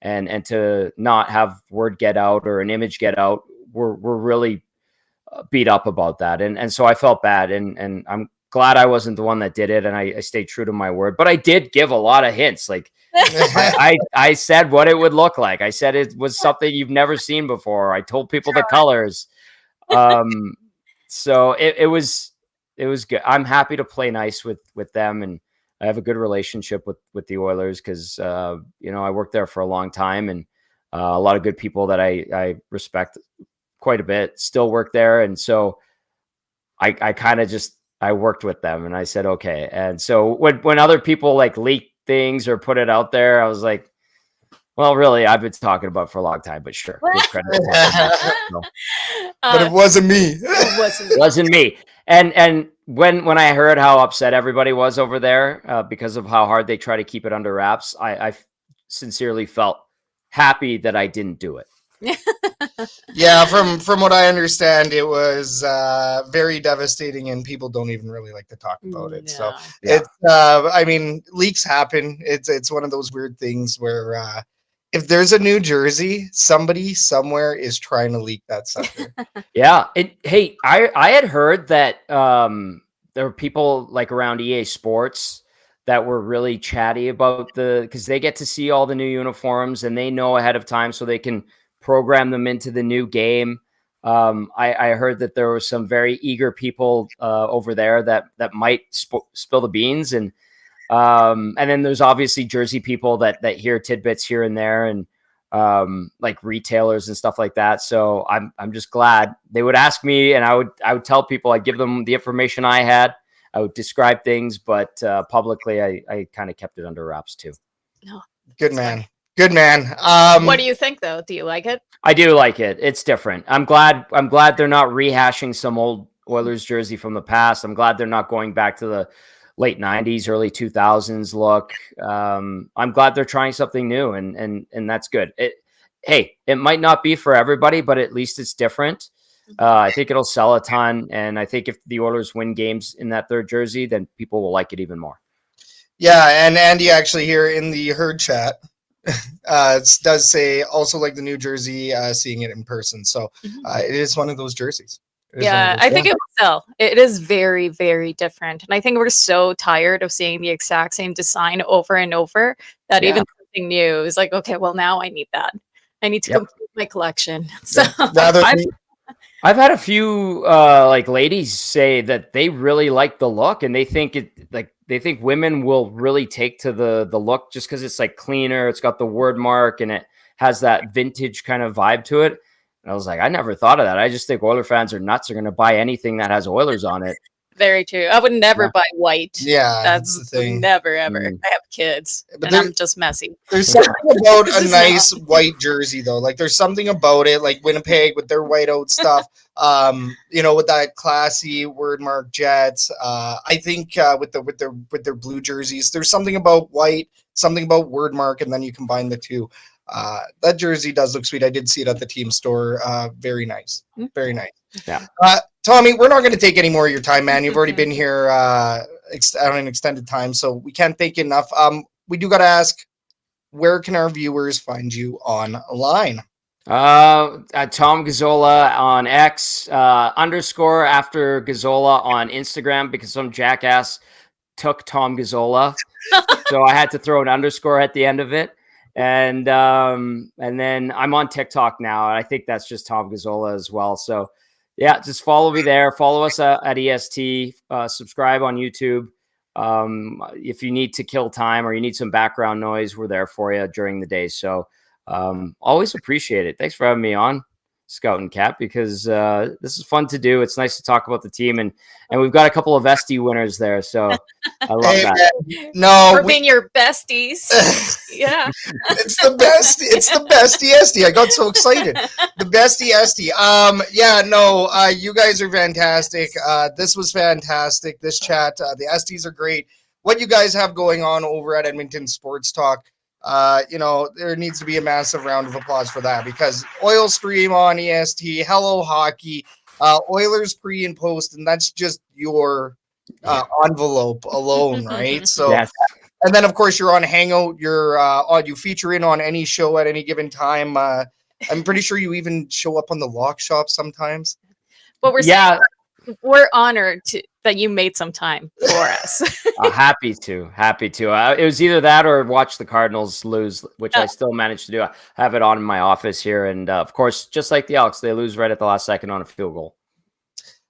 and to not have word get out or an image get out were really beat up about that. And so I felt bad, and I'm glad I wasn't the one that did it, and I stayed true to my word. But I did give a lot of hints. Like I said what it would look like. I said it was something you've never seen before. I told people the colors. So it was good. I'm happy to play nice with them, and I have a good relationship with the Oilers because you know, I worked there for a long time, and a lot of good people that I respect quite a bit still work there, and so I kind of just I worked with them, and I said okay. And so when other people like leak things or put it out there, I was like, well, really, I've been talking about it for a long time, but sure, give credit.
But it wasn't me.
It
wasn't me. And when I heard how upset everybody was over there because of how hard they try to keep it under wraps, I sincerely felt happy that I didn't do it.
Yeah, from what I understand, it was very devastating, and people don't even really like to talk about it. So it's I mean, leaks happen. It's one of those weird things where if there's a new jersey, somebody somewhere is trying to leak that sucker.
Yeah. Hey, I had heard that there were people like around EA Sports that were really chatty about because they get to see all the new uniforms and they know ahead of time so they can program them into the new game. I heard that there were some very eager people over there that might spill the beans, and then there's obviously jersey people that hear tidbits here and there, and like retailers and stuff like that. So I'm just glad they would ask me, and I would tell people, I'd give them the information I had. I would describe things, but publicly I kind of kept it under wraps too.
No,
good man. Good man.
What do you think though? Do you like it?
I do like it. It's different. I'm glad they're not rehashing some old Oilers jersey from the past. I'm glad they're not going back to the late 90s, early 2000s look. I'm glad they're trying something new, and that's good. It might not be for everybody, but at least it's different. I think it'll sell a ton, and I think if the Oilers win games in that third jersey, then people will like it even more.
Yeah, and Andy actually here in the herd chat it does say also like the new jersey, seeing it in person. So it is one of those jerseys.
Yeah, I think it will sell. It is very, very different. And I think we're so tired of seeing the exact same design over and over that even something new is like, okay, well, now I need that. I need to complete my collection. So
I've had a few like ladies say that they really like the look, and they think they think women will really take to the look just because it's like cleaner. It's got the word mark and it has that vintage kind of vibe to it. And I was like, I never thought of that. I just think Oiler fans are nuts. They're going to buy anything that has Oilers on it.
Very true. I would never buy white.
Yeah,
that's
the thing.
Never, ever. I have kids,
but
and I'm just messy.
There's something about a nice white jersey, though. Like, there's something about it, like Winnipeg with their whiteout stuff. You know, with that classy word mark Jets. I think with their blue jerseys, there's something about white, something about word mark, and then you combine the two. That jersey does look sweet. I did see it at the team store. Very nice. Very nice.
Yeah.
Tommy, we're not going to take any more of your time, man. You've already been here on an extended time, so we can't thank you enough. We do got to ask, where can our viewers find you online?
At Tom Gazzola on X, underscore after Gazzola on Instagram, because some jackass took Tom Gazzola. So I had to throw an underscore at the end of it. And then I'm on TikTok now. And I think that's just Tom Gazzola as well. So yeah, just follow me there. Follow us at EST. Subscribe on YouTube. If you need to kill time or you need some background noise, we're there for you during the day. So always appreciate it. Thanks for having me on, Scout and Cap, because this is fun to do. It's nice to talk about the team, and we've got a couple of SD winners there, so I love that.
No,
for being your besties. Yeah,
it's the best. It's the bestie SD. I got so excited. The bestie SD. You guys are fantastic. This was fantastic. This chat. The SDs are great. What you guys have going on over at Edmonton Sports Talk. There needs to be a massive round of applause for that, because Oil Stream on EST, Hello Hockey, Oilers pre and post, and that's just your envelope alone, right? So, yes. And then of course you're on Hangout. You feature in on any show at any given time. I'm pretty sure you even show up on the Lock Shop sometimes.
What we're saying, we're honored that you made some time for us.
Happy to. It was either that or watch the Cardinals lose, which I still managed to do. I have it on in my office here, and of course, just like the Elks, they lose right at the last second on a field goal.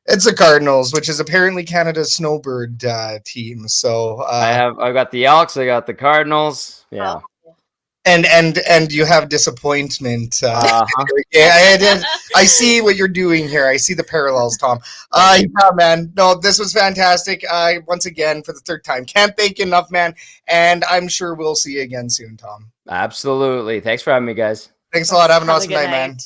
It's the Cardinals, which is apparently Canada's snowbird team. So
I've got the Elks, I got the Cardinals. Yeah.
And you have disappointment. Yeah, I see what you're doing here. I see the parallels, Tom. Yeah, man. No, this was fantastic. Once again, for the third time, can't thank you enough, man. And I'm sure we'll see you again soon, Tom.
Absolutely. Thanks for having me, guys.
Thanks a lot. Have an awesome night, man.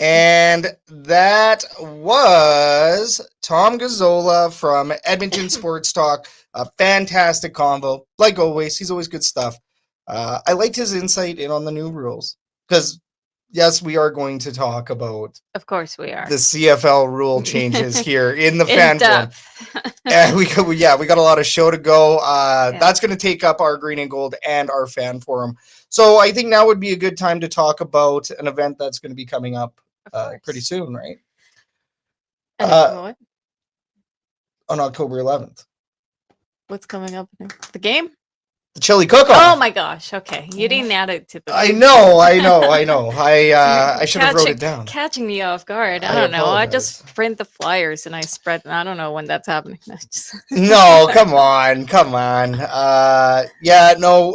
And that was Tom Gazzola from Edmonton Sports Talk. A fantastic convo. Like always, he's always good stuff. I liked his insight in on the new rules because, yes, we are going to talk about.
Of course, we are
the CFL rule changes here in the fan forum. And we got a lot of show to go. That's going to take up our green and gold and our fan forum. So I think now would be a good time to talk about an event that's going to be coming up pretty soon, right? On October 11th.
What's coming up? The game?
The chili cook-off.
Oh my gosh! Okay, you didn't add it to the.
I know. I should have wrote it down.
Catching me off guard. I don't know. I just print the flyers and I spread. I don't know when that's happening.
No, come on.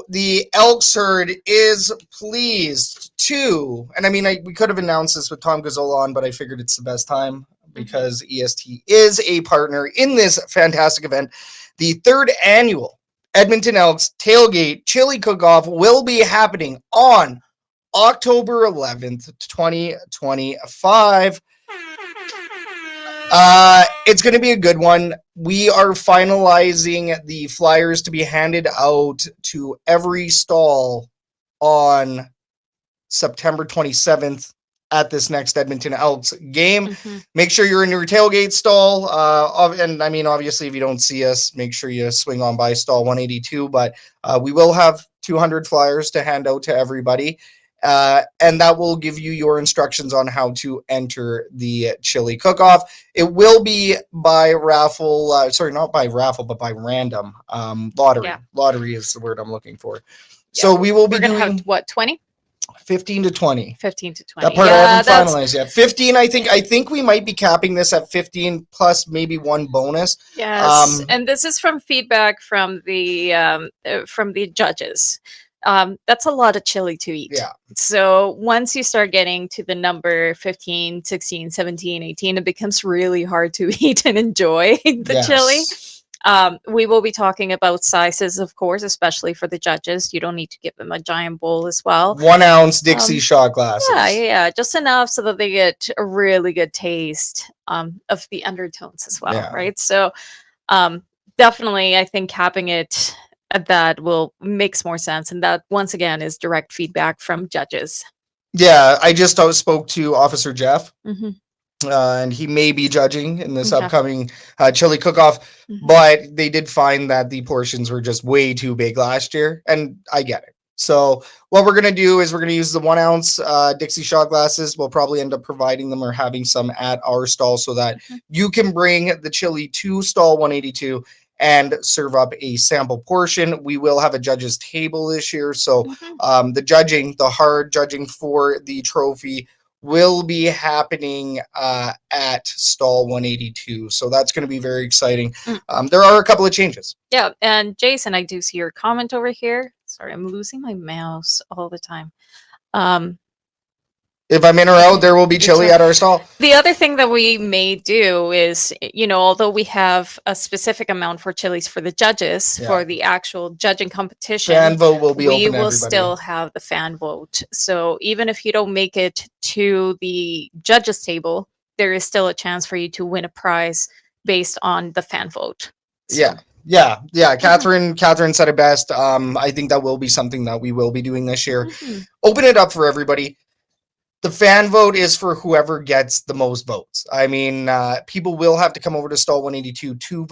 The Elks herd is pleased to, and I mean, we could have announced this with Tom Gazzola on, but I figured it's the best time because EST is a partner in this fantastic event. The third annual Edmonton Elks Tailgate Chili Cook-Off will be happening on October 11th, 2025. It's going to be a good one. We are finalizing the flyers to be handed out to every stall on September 27th at this next Edmonton Elks game. Make sure you're in your tailgate stall. And I mean, obviously, if you don't see us, make sure you swing on by stall 182. But we will have 200 flyers to hand out to everybody. And that will give you your instructions on how to enter the chili cook-off. It will be by raffle. Not by raffle, but by random lottery. Yeah. Lottery is the word I'm looking for. Yeah. So we're going
to have what, 20?
15 to 20.
15 to 20.
That part I haven't finalized yet. 15, I think we might be capping this at 15 plus maybe one bonus.
Yes, and this is from feedback from the judges. That's a lot of chili to eat.
Yeah.
So once you start getting to the number 15, 16, 17, 18, it becomes really hard to eat and enjoy the chili. We will be talking about sizes, of course, especially for the judges. You don't need to give them a giant bowl as well.
1 ounce Dixie shot glasses.
Yeah, just enough so that they get a really good taste of the undertones as well, right? So definitely, I think capping it at that makes more sense. And that, once again, is direct feedback from judges.
Yeah, I just spoke to Officer Jeff. And he may be judging in this upcoming chili cook-off, but they did find that the portions were just way too big last year, and I get it. So what we're going to do is we're going to use the 1 ounce Dixie shot glasses. We'll probably end up providing them or having some at our stall so that you can bring the chili to stall 182 and serve up a sample portion. We will have a judge's table this year, so the hard judging for the trophy will be happening at stall 182. So that's going to be very exciting. There are a couple of changes.
Yeah. And Jason, I do see your comment over here. Sorry, I'm losing my mouse all the time.
If I'm in or out, there will be chili at our stall.
The other thing that we may do is, although we have a specific amount for chilies for the judges, for the actual judging competition,
fan vote will be open
we
to
will
everybody.
still have the fan vote. So even if you don't make it to the judges table, there is still a chance for you to win a prize based on the fan vote. So.
Yeah. Catherine said it best. I think that will be something that we will be doing this year. Open it up for everybody. The fan vote is for whoever gets the most votes. I mean, people will have to come over to stall 182 to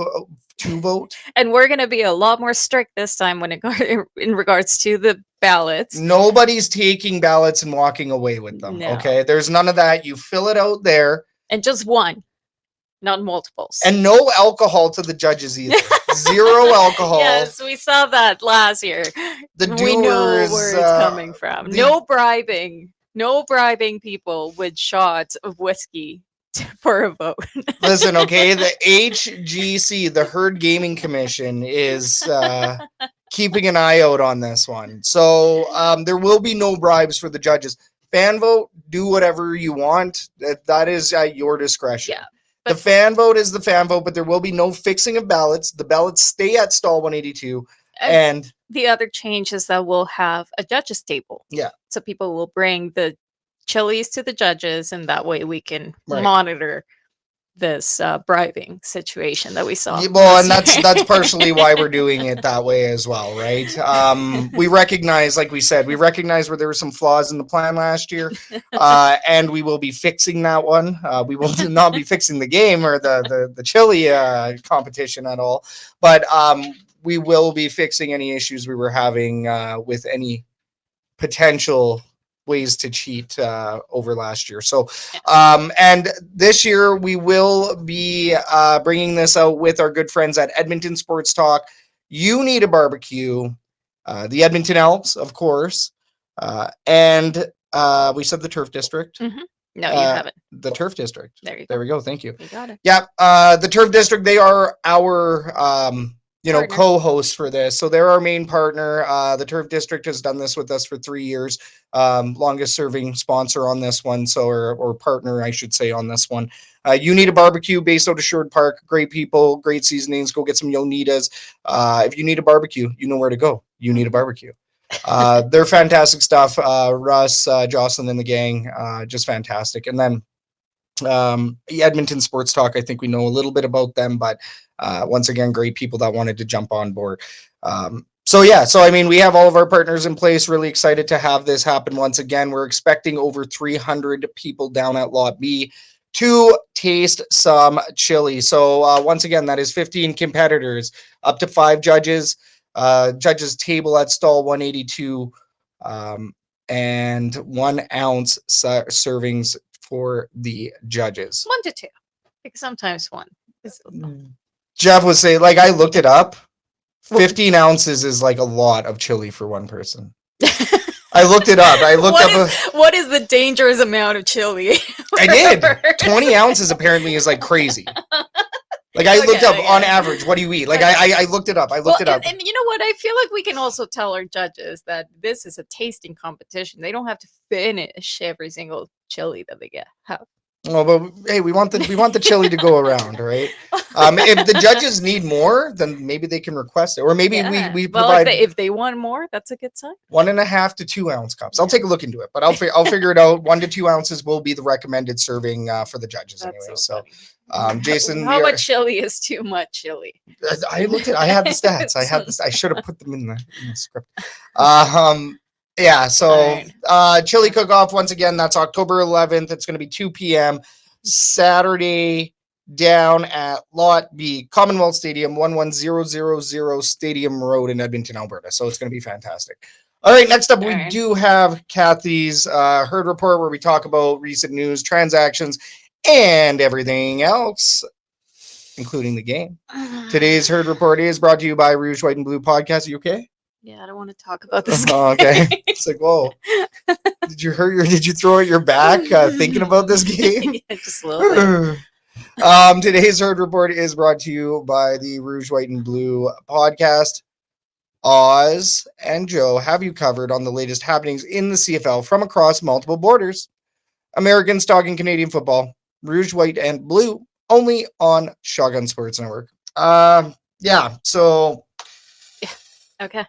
vote.
And we're going to be a lot more strict this time in regards to the ballots.
Nobody's taking ballots and walking away with them. No. Okay, there's none of that. You fill it out there.
And just one. not multiples.
And no alcohol to the judges either. Zero alcohol.
Yes, we saw that last year.
The
We know
doers,
where it's coming from. No bribing. No bribing people with shots of whiskey for a vote.
Listen, okay, the HGC, the Herd Gaming Commission, is keeping an eye out on this one. So there will be no bribes for the judges. Fan vote, do whatever you want. That is at your discretion.
Yeah.
The fan vote is the fan vote, but there will be no fixing of ballots. The ballots stay at stall 182. And
the other change is that we'll have a judges table.
Yeah.
So people will bring the chilies to the judges, and that way we can
Right.
monitor this bribing situation that we saw.
well, and
last year.
that's partially why we're doing it that way as well, right? We recognize, like we said, where there were some flaws in the plan last year, and we will be fixing that one. We will not be fixing the game or the chili competition at all, but we will be fixing any issues we were having with any potential ways to cheat over last year. So and this year we will be bringing this out with our good friends at Edmonton Sports Talk. You Need a Barbecue, the Edmonton Elks, of course, and we said the Turf District.
No, you haven't.
The Turf District.
There you go.
There we go. Thank you.
You got it.
Yeah, the Turf District, they are our
Partner.
co-host for this. So they're our main partner. The Turf District has done this with us for 3 years. Longest serving sponsor on this one. So, or partner, I should say, on this one. You Need a Barbecue based out of Sherwood Park. Great people, great seasonings. Go get some Yonitas. If you need a barbecue, you know where to go. You Need a Barbecue. They're fantastic stuff. Russ, Jocelyn and the gang, just fantastic. And then Edmonton Sports Talk, I think we know a little bit about them, but once again, great people that wanted to jump on board. So I mean, we have all of our partners in place. Really excited to have this happen once again. We're expecting over 300 people down at Lot B to taste some chili. So once again, that is 15 competitors, up to 5 judges, judges table at stall 182, and 1 ounce servings for the judges.
1 to 2, because sometimes 1 is
Jeff was saying, like, I looked it up. 15 ounces is like a lot of chili for one person. I looked it up. I looked
what is the dangerous amount of chili?
I did. 20 ounces apparently is like crazy. Like I looked up on average, what do you eat? Like I looked it up. I looked it up.
And you know what? I feel like we can also tell our judges that this is a tasting competition. They don't have to finish every single chili that they have.
Oh, but hey, we want the chili to go around, right? If the judges need more, then maybe they can request it, or maybe we provide.
If they want more, that's a good sign.
1.5 to 2 ounce cups. I'll take a look into it, but I'll figure it out. 1 to 2 ounces will be the recommended serving for the judges,
That's
anyway.
so
So, Jason,
how much chili is too much chili?
I looked at. I had the stats. I should have put them in the script. Yeah, so chili cook-off, once again, that's October 11th. It's going to be 2 p.m. Saturday down at Lot B, Commonwealth Stadium, 11000 Stadium Road in Edmonton, Alberta. So it's going to be fantastic. All right, next up, we do have Kathy's Herd Report, where we talk about recent news, transactions, and everything else, including the game. Today's Herd Report is brought to you by Rouge, White, and Blue Podcast. Are you okay?
Yeah, I don't want to talk about this.
Okay. It's like, whoa. Did you throw at your back thinking about this game?
Yeah, just a little bit.
Today's Herd Report is brought to you by the Rouge, White, and Blue Podcast. Oz and Joe have you covered on the latest happenings in the CFL from across multiple borders. Americans talking Canadian football. Rouge, White, and Blue, only on Shotgun Sports Network. Yeah, so...
Okay.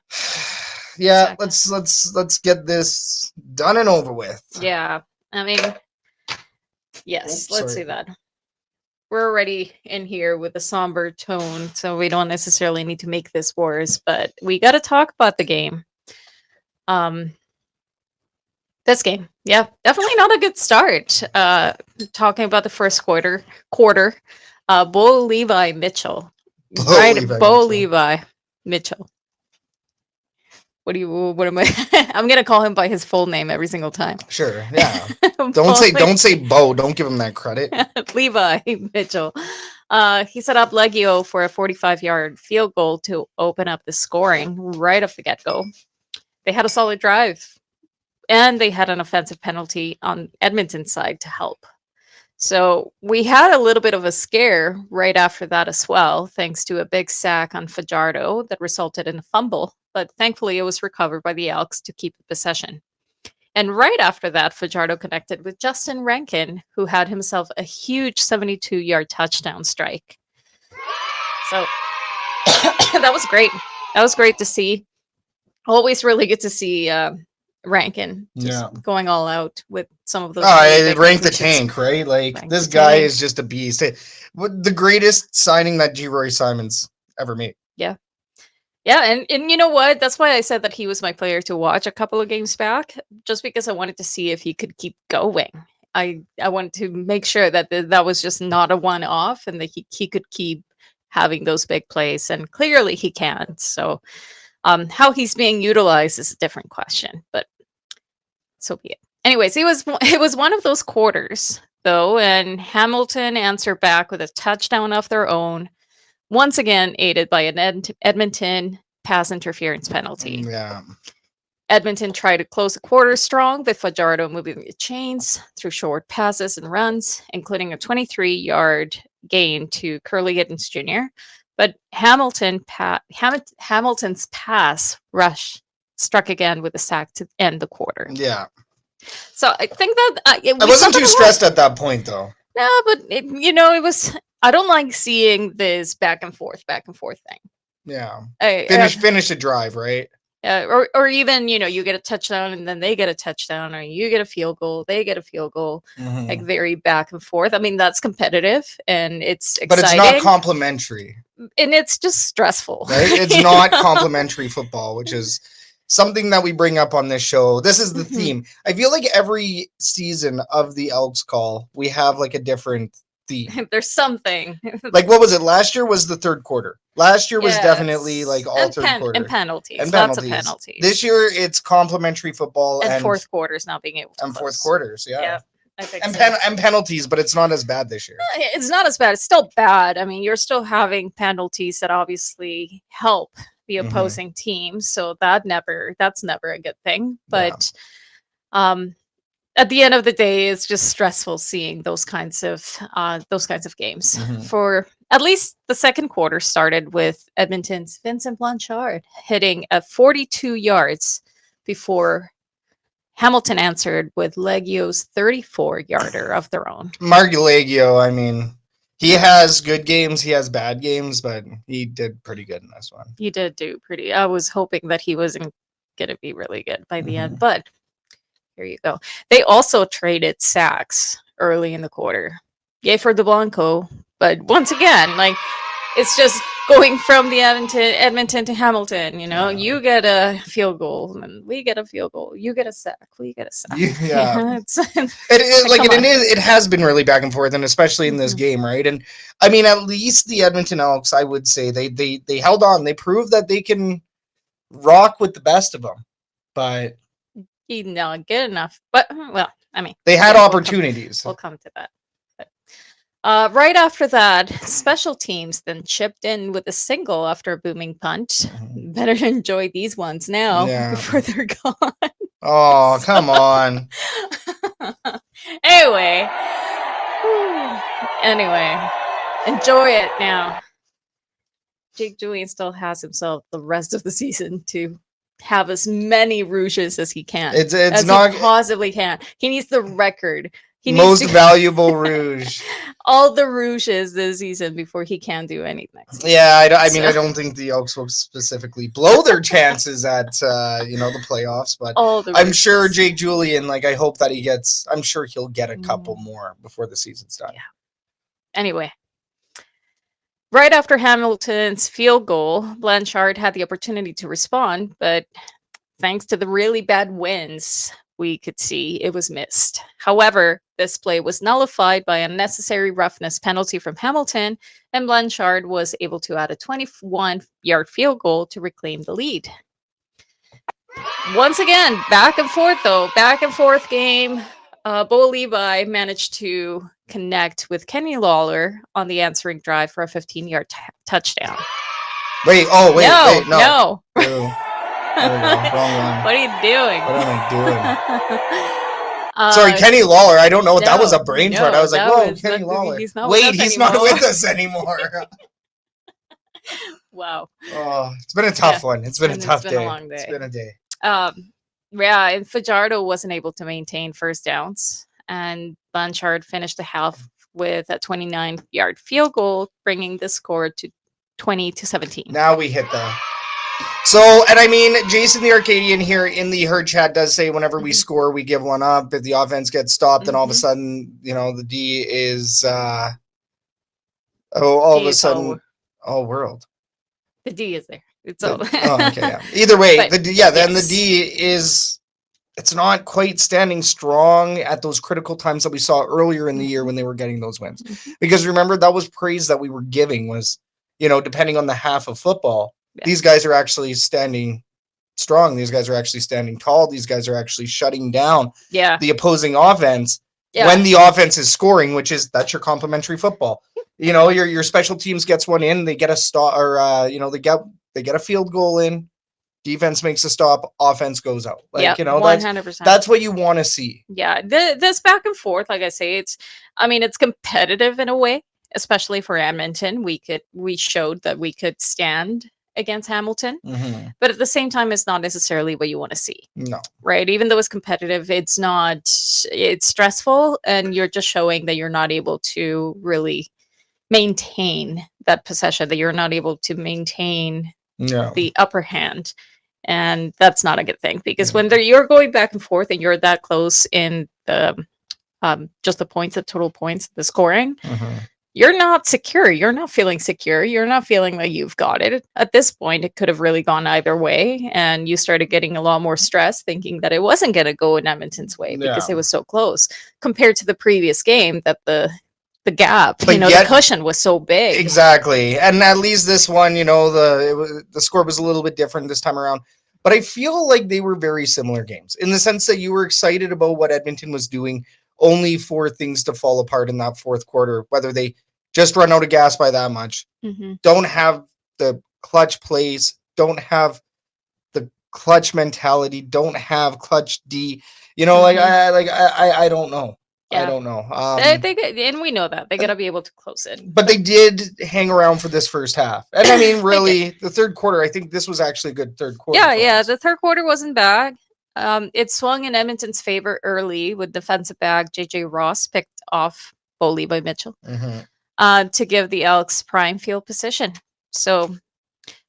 Yeah, let's get this done and over with.
Yeah, I mean, yes, let's
sorry.
do that. We're already in here with a somber tone, so we don't necessarily need to make this worse, but we got to talk about the game. This game, yeah, definitely not a good start. Talking about the first quarter, Bo Levi Mitchell. Bo Levi Mitchell. what am I? I'm going to call him by his full name every single time.
Sure. Yeah. Don't say Bo. Don't give him that credit.
Levi Mitchell. He set up Leggio for a 45-yard field goal to open up the scoring right off the get-go. They had a solid drive, and they had an offensive penalty on Edmonton's side to help. So we had a little bit of a scare right after that as well, thanks to a big sack on Fajardo that resulted in a fumble. But thankfully, it was recovered by the Elks to keep the possession. And right after that, Fajardo connected with Justin Rankin, who had himself a huge 72-yard touchdown strike. So that was great. That was great to see. Always really good to see Rankin just going all out with some of those.
Rank the tank, right? Like
Rank
this
the
guy
tank.
is just a beast. The greatest signing that G. Roy Simons ever made.
Yeah. Yeah, and you know what? That's why I said that he was my player to watch a couple of games back, just because I wanted to see if he could keep going. I wanted to make sure that that was just not a one-off and that he could keep having those big plays, and clearly he can. So how he's being utilized is a different question, but so be it. Anyways, it was one of those quarters, though, and Hamilton answered back with a touchdown of their own, once again aided by an Edmonton pass interference penalty.
Yeah.
Edmonton tried to close the quarter strong, with Fajardo moving the chains through short passes and runs, including a 23-yard gain to Curly Giddens Jr. But Hamilton's pass rush struck again with a sack to end the quarter.
Yeah.
So I think that
I wasn't too stressed at that point, though.
No, but it was. I don't like seeing this back and forth thing.
Yeah.
Finish
a drive, right?
Or even, you get a touchdown and then they get a touchdown, or you get a field goal, they get a field goal, like very back and forth. I mean, that's competitive and it's exciting. But
it's not complimentary.
And it's just stressful.
Right? It's not complimentary football, which is something that we bring up on this show. This is the theme. I feel like every season of the Elks Call, we have like a different theme.
There's something.
Like, what was it? Last year was the third quarter. Last year was definitely like all third quarter.
And penalties.
Lots
of penalties.
This year it's complimentary football.
And fourth quarters not being able to
And fourth quarters,
yeah. I think
and penalties, but it's not as bad this year.
It's not as bad. It's still bad. I mean, you're still having penalties that obviously help the opposing team. So that's never a good thing. But at the end of the day, it's just stressful seeing those kinds of games. For at least the second quarter started with Edmonton's Vincent Blanchard hitting a 42 yards before Hamilton answered with Leggio's 34-yarder of their own.
Mark Leggio, I mean, he has good games, he has bad games, but he did pretty good in this one.
He did do pretty. I was hoping that he wasn't going to be really good by the end, but here you go. They also traded sacks early in the quarter. Yay for the Blanco, but once again, like, it's just going from the Edmonton to Hamilton. You get a field goal, and we get a field goal. You get a sack, we get a sack.
Yeah, it has been really back and forth, and especially in this game, right? And I mean, at least the Edmonton Elks, I would say they held on. They proved that they can rock with the best of them, but
not good enough. But I mean,
they had opportunities.
We'll come to that. Right after that, special teams then chipped in with a single after a booming punt. Better enjoy these ones now before they're gone.
Oh, come on.
Anyway, enjoy it now. Jake Julian still has himself the rest of the season to have as many rouges as he can.
It's not
he possibly can. He needs the record.
Most valuable rouge.
All the rouges this season before he can do anything.
Yeah, I don't think the Elks will specifically blow their chances at the playoffs, but I'm sure Jake Julian, I hope that I'm sure he'll get a couple more before the season's done.
Yeah. Anyway, right after Hamilton's field goal, Blanchard had the opportunity to respond, but thanks to the really bad winds, we could see it was missed. However, this play was nullified by a unnecessary roughness penalty from Hamilton, and Blanchard was able to add a 21-yard field goal to reclaim the lead. Once again, back and forth though. Back and forth game. Bo Levi managed to connect with Kenny Lawler on the answering drive for a 15-yard touchdown.
Wait,
No.
wait, no.
No.
Ew. There we go. Wrong one.
What are you doing?
What am I doing? Sorry, Kenny Lawler. I don't know what that was a brain fart. I was like, whoa, Kenny Lawler.
He's not
Wait, he's not with us anymore.
Wow.
Oh, it's been a tough one. It's been a tough day.
A long day.
It's been a day.
Yeah, and Fajardo wasn't able to maintain first downs, and Blanchard finished the half with a 29-yard field goal, bringing the score to 20-17.
Now we hit that. So, and I mean, Jason the Arcadian here in the herd chat does say whenever we score, we give one up. If the offense gets stopped, then all of a sudden, the D is, all of a sudden, all world.
The D is there. It's all.
Okay, yeah. Either way,
But,
then the D is, it's not quite standing strong at those critical times that we saw earlier in the year when they were getting those wins. Because remember, that was praise that we were giving was, depending on the half of football, these guys are actually standing strong. These guys are actually standing tall. These guys are actually shutting down the opposing offense when the offense is scoring, that's your complimentary football. Your special teams gets one in, they get a stop, or they get a field goal in, defense makes a stop, offense goes out.
100%.
That's what you want to see.
Yeah, this back and forth, like I say, it's competitive in a way, especially for Edmonton. We showed that we could stand against Hamilton, but at the same time, it's not necessarily what you want to see.
No,
right? Even though it's competitive, it's stressful, and you're just showing that you're not able to really maintain that possession, that you're not able to maintain the upper hand, and that's not a good thing, because when you're going back and forth and you're that close in the just the points, the total points, the scoring, you're not secure. You're not feeling secure. You're not feeling like you've got it. At this point, it could have really gone either way, and you started getting a lot more stress, thinking that it wasn't going to go in Edmonton's way because it was so close compared to the previous game, that the gap, the cushion was so big.
Exactly. And at least this one, the score was a little bit different this time around. But I feel like they were very similar games in the sense that you were excited about what Edmonton was doing, only for things to fall apart in that fourth quarter, whether they just run out of gas by that much, don't have the clutch plays, don't have the clutch mentality, don't have clutch D. I don't know.
Yeah.
I don't know.
And we know that they got to be able to close it.
But they did hang around for this first half. And I mean, really, the third quarter, I think this was actually a good third quarter.
Yeah. The third quarter wasn't bad. It swung in Edmonton's favor early with defensive back JJ Ross picked off Bo Levi Mitchell to give the Elks prime field position. So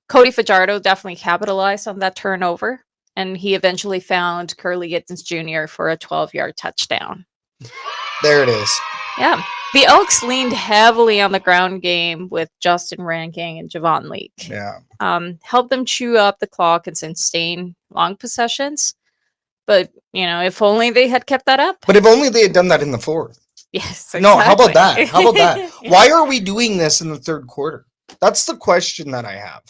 Cody Fajardo definitely capitalized on that turnover, and he eventually found Curly Gittens Jr. for a 12-yard touchdown.
There it is.
Yeah. The Elks leaned heavily on the ground game with Justin Ranking and Javon Leake.
Yeah.
Helped them chew up the clock and sustain long possessions. But, if only they had kept that up.
But if only they had done that in the fourth.
Yes, exactly.
No, how about that? Yeah. Why are we doing this in the third quarter? That's the question that I have.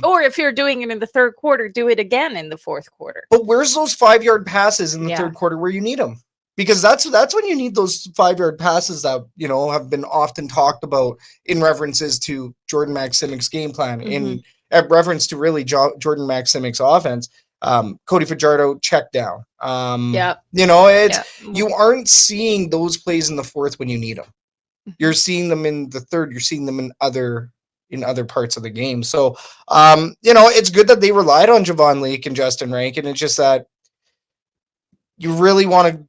Or if you're doing it in the third quarter, do it again in the fourth quarter.
But where's those 5-yard passes in the third quarter where you need them? Because that's when you need those 5-yard passes that, have been often talked about in references to Jordan Maximic's game plan, in reference to really Jordan Maximic's offense. Cody Fajardo check down. You aren't seeing those plays in the fourth when you need them. You're seeing them in the third. You're seeing them in other parts of the game. So, it's good that they relied on Javon Leake and Justin Rankin. It's just that you really want to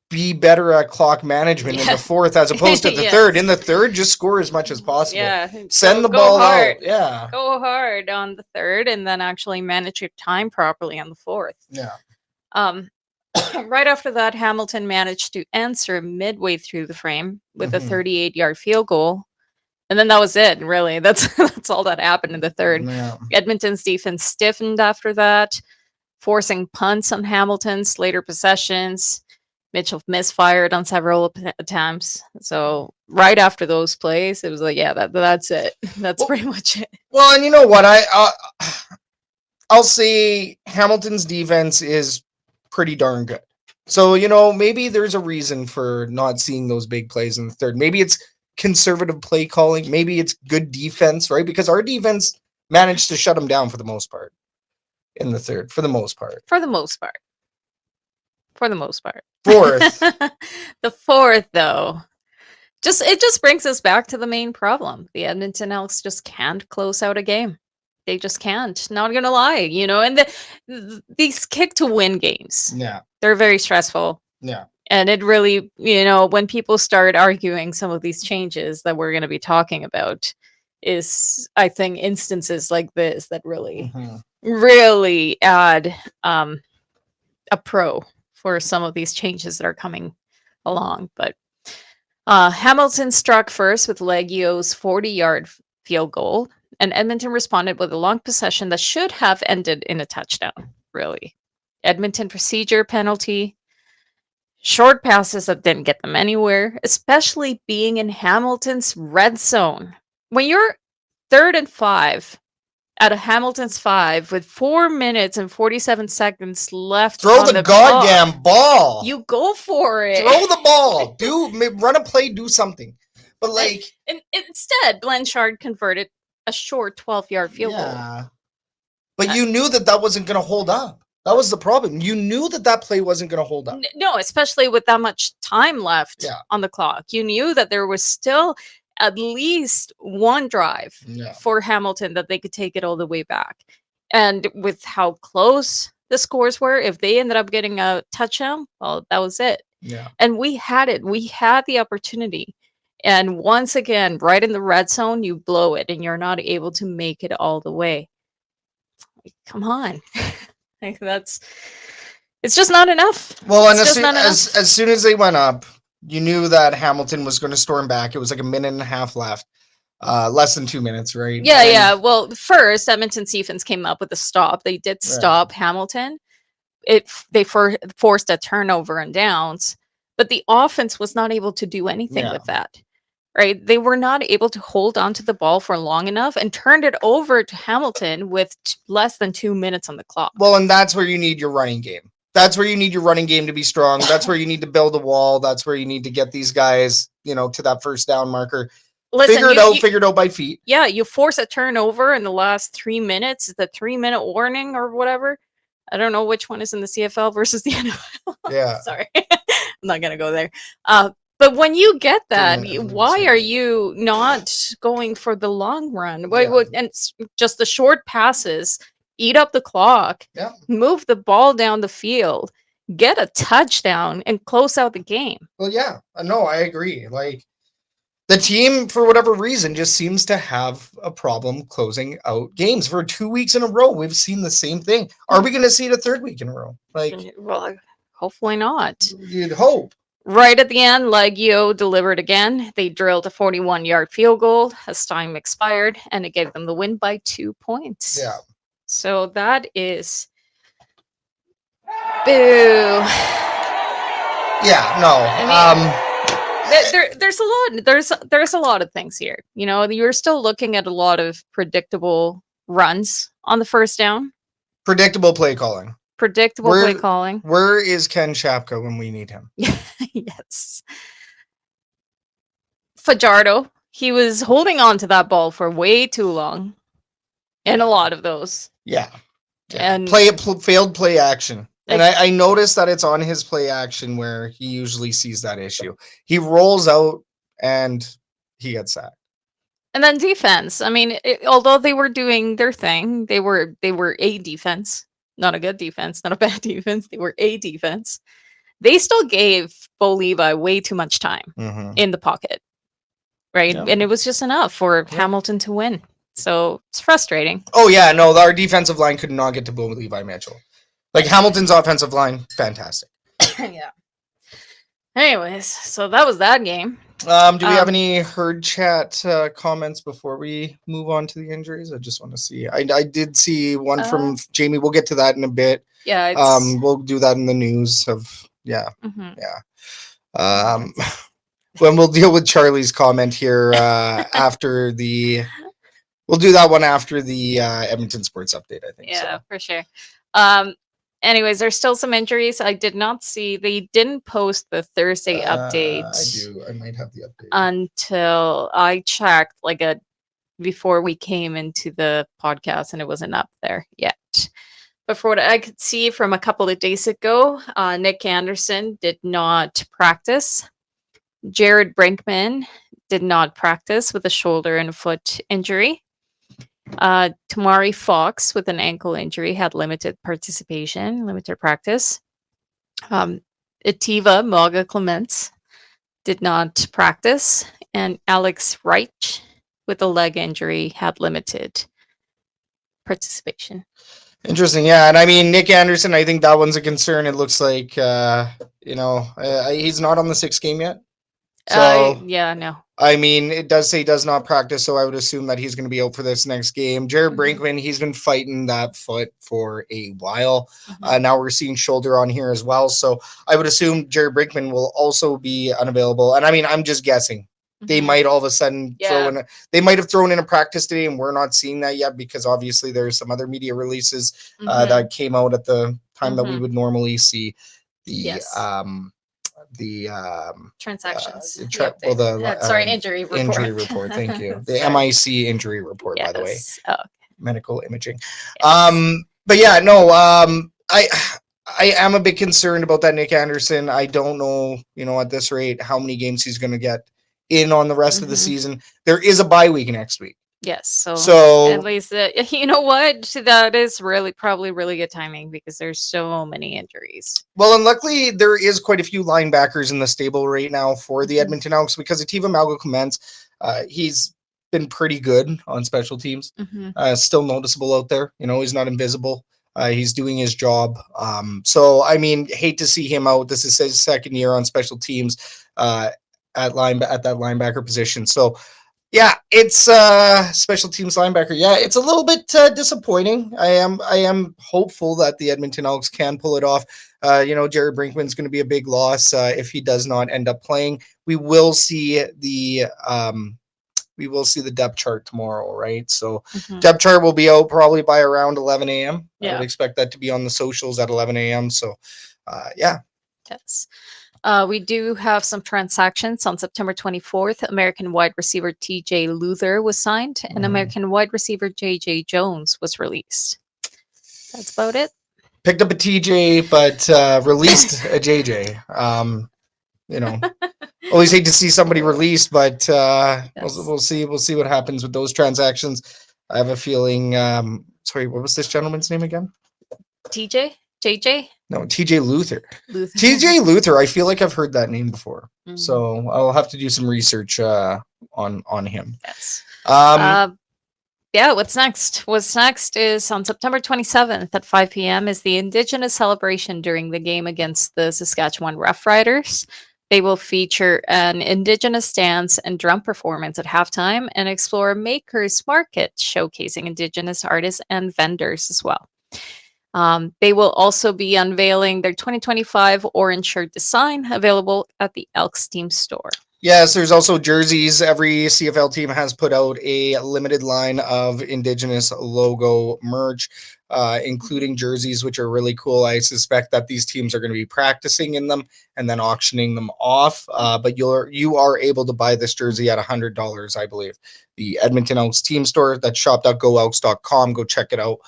be better at clock management in the fourth as opposed to the third. In the third, just score as much as possible.
Yeah.
Send the ball
hard.
out. Yeah.
Go hard on the third and then actually manage your time properly on the fourth.
Yeah.
Right after that, Hamilton managed to answer midway through the frame with a 38-yard field goal. And then that was it, really. That's all that happened in the third.
Yeah.
Edmonton's defense stiffened after that, forcing punts on Hamilton's later possessions. Mitchell misfired on several attempts. So right after those plays, it was like, that's it. That's pretty much it.
Well, and you know what? I'll say Hamilton's defense is pretty darn good. So, maybe there's a reason for not seeing those big plays in the third. Maybe it's conservative play calling. Maybe it's good defense, right? Because our defense managed to shut them down for the most part in the third, for the most part.
For the most part.
Fourth.
The fourth, though. It just brings us back to the main problem. The Edmonton Elks just can't close out a game. They just can't. Not gonna lie, and these kick to win games.
Yeah.
They're very stressful.
Yeah.
And it really, when people start arguing some of these changes that we're going to be talking about, is, I think, instances like this that really, really add a pro for some of these changes that are coming along. But Hamilton struck first with Leggio's 40-yard field goal, and Edmonton responded with a long possession that should have ended in a touchdown, really. Edmonton procedure penalty, short passes that didn't get them anywhere, especially being in Hamilton's red zone. When you're 3rd and 5 at a Hamilton's 5 with 4 minutes and 47 seconds left,
throw
on
the
clock,
goddamn ball.
You go for it.
Throw the ball. Run a play, do something. But
and instead, Blanchard converted a short 12-yard field goal.
But you knew that wasn't going to hold up. That was the problem. You knew that play wasn't going to hold up.
No, especially with that much time left on the clock. You knew that there was still at least one drive for Hamilton that they could take it all the way back. And with how close the scores were, if they ended up getting a touchdown, well, that was it.
Yeah.
And we had it. We had the opportunity. And once again, right in the red zone, you blow it and you're not able to make it all the way. Come on. It's just not enough.
Well, and as soon as they went up, you knew that Hamilton was going to storm back. It was like a minute and a half left. Less than 2 minutes, right?
Yeah. Well, first, Edmonton's defense came up with a stop. They did stop Hamilton. They forced a turnover and downs, but the offense was not able to do anything with that. Right? They were not able to hold on to the ball for long enough and turned it over to Hamilton with less than 2 minutes on the clock.
Well, and that's where you need your running game. That's where you need your running game to be strong. That's where you need to build a wall. That's where you need to get these guys, to that first down marker. Figure it out by feet.
Yeah, you force a turnover in the last 3 minutes, the 3-minute warning or whatever. I don't know which one is in the CFL versus the NFL.
Yeah.
Sorry. I'm not going to go there. But when you get that, why are you not going for the long run? And just the short passes, eat up the clock, move the ball down the field, get a touchdown, and close out the game.
Well, yeah. No, I agree. The team, for whatever reason, just seems to have a problem closing out games. For 2 weeks in a row, we've seen the same thing. Are we going to see it a third week in a row?
Well, hopefully not.
You'd hope.
Right at the end, Leggio delivered again. They drilled a 41-yard field goal as time expired, and it gave them the win by 2 points.
Yeah.
So that is boo.
Yeah, no.
There's a lot of things here. You're still looking at a lot of predictable runs on the first down.
Predictable play calling.
Play calling.
Where is Ken Chapka when we need him?
Yes. Fajardo, he was holding on to that ball for way too long. And a lot of those.
Yeah.
And
failed play action. And I noticed that it's on his play action where he usually sees that issue. He rolls out and he gets sacked.
And then defense. I mean, although they were doing their thing, they were a defense. Not a good defense, not a bad defense. They were a defense. They still gave Bo Levi way too much time in the pocket. Right? Yeah. And it was just enough for Hamilton to win. So it's frustrating.
Oh, yeah. No, our defensive line could not get to Bo Levi Mitchell. Hamilton's offensive line, fantastic.
Yeah. Anyways, so that was that game.
Do we have any herd chat comments before we move on to the injuries? I just want to see. I did see one from Jamie. We'll get to that in a bit.
Yeah.
We'll do that in the news of when we'll deal with Charlie's comment here after the We'll do that one after the Edmonton Sports Update, I think.
Yeah,
So.
for sure. Anyways, there's still some injuries. I did not see. They didn't post the Thursday update.
I do. I might have the update
until I checked, before we came into the podcast, and it wasn't up there yet. But for what I could see from a couple of days ago, Nick Anderson did not practice. Jared Brinkman did not practice with a shoulder and foot injury. Tamari Fox with an ankle injury had limited participation, limited practice. Ativa Maga Clements did not practice, and Alex Reich with a leg injury had limited participation.
Interesting, yeah, and I mean Nick Anderson, I think that one's a concern. It looks like he's not on the 6th game yet. So
yeah, no.
I mean, it does say does not practice, so I would assume that he's going to be out for this next game. Jared Brinkman, he's been fighting that foot for a while. Now we're seeing shoulder on here as well, so I would assume Jared Brinkman will also be unavailable. And I mean, I'm just guessing. They might all of a sudden they might have thrown in a practice today, and we're not seeing that yet because obviously there's some other media releases that came out at the time that we would normally see the
transactions.
Injury report. Injury report. Thank you. The MIC injury report, by the way.
Oh.
Medical imaging.
Yes.
But yeah, no. I am a bit concerned about that Nick Anderson. I don't know, at this rate, how many games he's going to get in on the rest of the season. There is a bye week next week.
Yes.
So
at least you know what? That is probably really good timing because there's so many injuries.
Well, and luckily there is quite a few linebackers in the stable right now for the Edmonton Elks because Ativa Malgo Clements, he's been pretty good on special teams. Still noticeable out there. He's not invisible. He's doing his job. So I mean, hate to see him out. This is his 2nd year on special teams at that linebacker position. So yeah, it's special teams linebacker. Yeah, it's a little bit disappointing. I am hopeful that the Edmonton Elks can pull it off. Jared Brinkman's going to be a big loss if he does not end up playing. We will see the depth chart tomorrow, right? So depth chart will be out probably by around 11 a.m. I would expect that to be on the socials at 11 a.m. So yeah.
Yes. We do have some transactions on September 24th. American wide receiver TJ Luther was signed, and American wide receiver JJ Jones was released. That's about it.
Picked up a TJ, but released a JJ. Always hate to see somebody released, but we'll see. We'll see what happens with those transactions. I have a feeling. Sorry, what was this gentleman's name again?
JJ?
No, TJ Luther. TJ Luther. I feel like I've heard that name before, so I'll have to do some research on him.
Yes. What's next? What's next is on September 27th at 5 p.m. is the Indigenous celebration during the game against the Saskatchewan Roughriders. They will feature an Indigenous dance and drum performance at halftime and explore a Makers Market showcasing Indigenous artists and vendors as well. They will also be unveiling their 2025 orange shirt design available at the Elks team store.
Yes, there's also jerseys. Every CFL team has put out a limited line of Indigenous logo merch, including jerseys, which are really cool. I suspect that these teams are going to be practicing in them and then auctioning them off. But you are able to buy this jersey at $100, I believe. The Edmonton Elks team store, that's shop.goelks.com. Go check it out.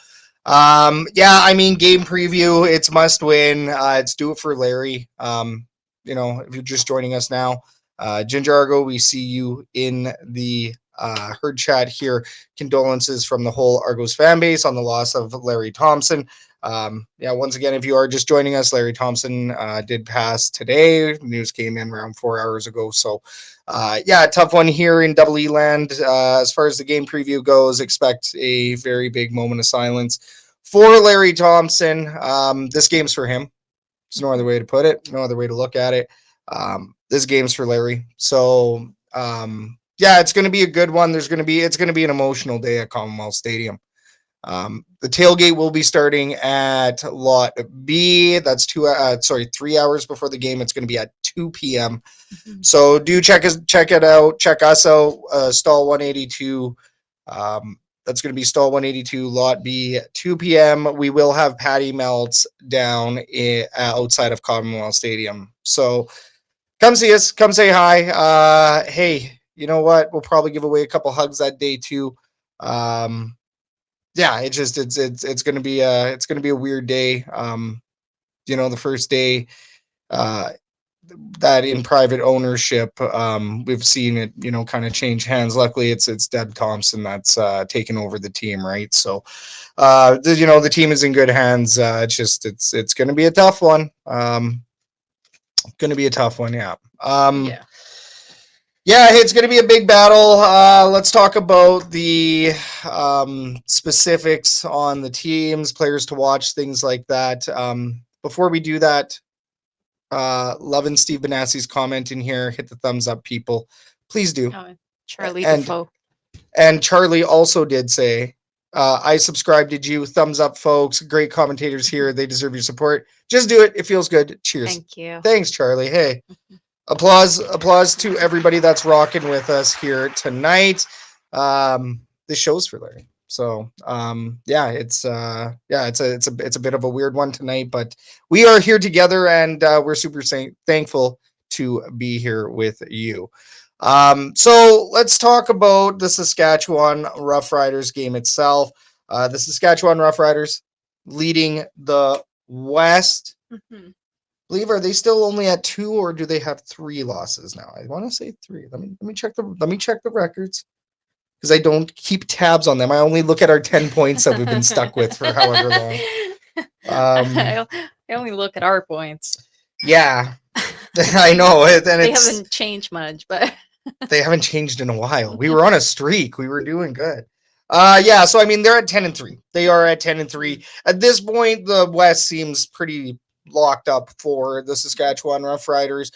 Game preview, it's must win. It's do it for Larry. If you're just joining us now, Ginger Argo, we see you in the herd chat here. Condolences from the whole Argos fan base on the loss of Larry Thompson. Once again, if you are just joining us, Larry Thompson did pass today. News came in around 4 hours ago. So, tough one here in Double E land. As far as the game preview goes, expect a very big moment of silence for Larry Thompson. This game's for him. There's no other way to put it. No other way to look at it. This game's for Larry. So, it's going to be a good one. It's going to be an emotional day at Commonwealth Stadium. The tailgate will be starting at Lot B. That's 3 hours before the game. It's going to be at 2 p.m. So do check it out. Check us out. Stall 182. That's going to be stall 182, lot B, 2 p.m. We will have patty melts down outside of Commonwealth Stadium. So come see us, come say hi. Hey, you know what? We'll probably give away a couple hugs that day too. Yeah, it's going to be a weird day. The first day that in private ownership, we've seen it, kind of change hands. Luckily, it's Deb Thompson that's taken over the team, right? So, the team is in good hands. It's going to be a tough one. Going to be a tough one, yeah.
Yeah.
Yeah, it's going to be a big battle. Let's talk about the specifics on the teams, players to watch, things like that. Before we do that, loving Steve Benassi's comment in here. Hit the thumbs up, people. Please do.
Oh, Charlie Defoe.
And Charlie also did say, I subscribe. Did you? Thumbs up, folks. Great commentators here. They deserve your support. Just do it. It feels good. Cheers.
Thank you.
Thanks, Charlie. Hey. Applause to everybody that's rocking with us here tonight. This show's for Larry. So it's a bit of a weird one tonight, but we are here together and we're super thankful to be here with you. So let's talk about the Saskatchewan Roughriders game itself. The Saskatchewan Roughriders leading the West.
Mm-hmm.
Are they still only at 2 or do they have 3 losses now? I want to say 3. Let me check the records because I don't keep tabs on them. I only look at our 10 points that we've been stuck with for however long.
I only look at our points.
Yeah, I know. And
they haven't changed much, but
they haven't changed in a while. We were on a streak. We were doing good. Yeah. So I mean, they're at 10-3. They are at 10-3 at this point. The West seems pretty locked up for the Saskatchewan Roughriders.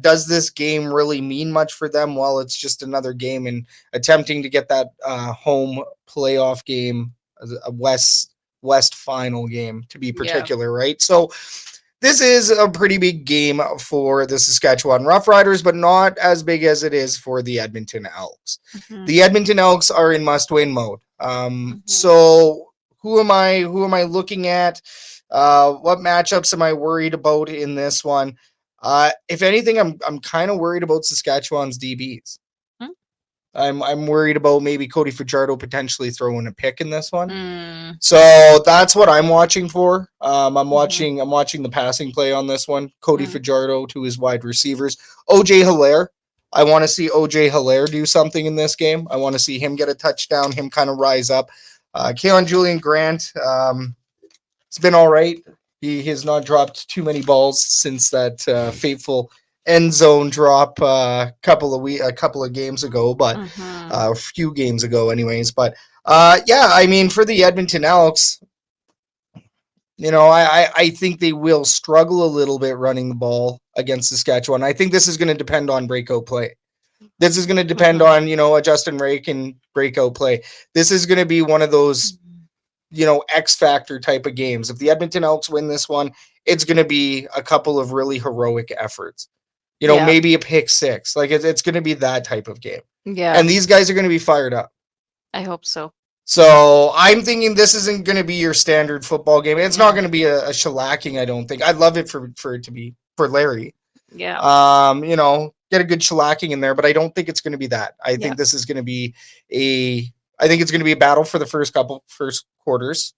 Does this game really mean much for them? Well, it's just another game and attempting to get that home playoff game, a West final game to be particular, right? So this is a pretty big game for the Saskatchewan Roughriders, but not as big as it is for the Edmonton Elks. Mm-hmm. The Edmonton Elks are in must-win mode. So who am I looking at? What matchups am I worried about in this one? If anything, I'm kind of worried about Saskatchewan's DBs. I'm worried about maybe Cody Fajardo potentially throwing a pick in this one. So that's what I'm watching for. I'm watching the passing play on this one. Cody Fajardo to his wide receivers. OJ Hilaire. I want to see OJ Hilaire do something in this game. I want to see him get a touchdown, him kind of rise up. Keon Julian Grant, it's been all right. He has not dropped too many balls since that fateful end zone drop a couple of games ago, but a few games ago anyways. But I mean, for the Edmonton Elks, I think they will struggle a little bit running the ball against Saskatchewan. I think this is going to depend on breakout play. This is going to depend on, a Justin Rake and breakout play. This is going to be one of those, X factor type of games. If the Edmonton Elks win this one, it's going to be a couple of really heroic efforts. Maybe a pick six. Like it's going to be that type of game.
Yeah.
And these guys are going to be fired up.
I hope so.
So I'm thinking this isn't going to be your standard football game. It's not going to be a shellacking, I don't think. I'd love it for it to be for Larry.
Yeah.
Get a good shellacking in there, but I don't think it's going to be that. I think this is going to be a battle for the first quarters.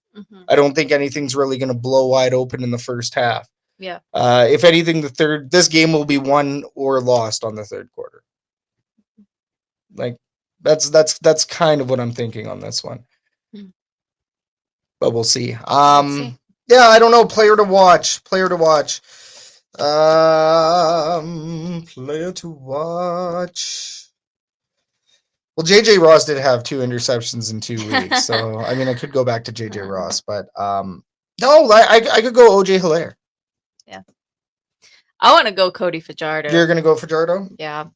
I don't think anything's really going to blow wide open in the first half.
Yeah.
If anything, this game will be won or lost on the third quarter. Like that's kind of what I'm thinking on this one. But we'll see. Yeah, I don't know. Player to watch. Player to watch. Well, JJ Ross did have 2 interceptions in 2 weeks, so I mean I could go back to JJ Ross, but no, I could go OJ Hilaire.
Yeah. I want to go Cody Fajardo.
You're gonna go Fajardo?
Yeah.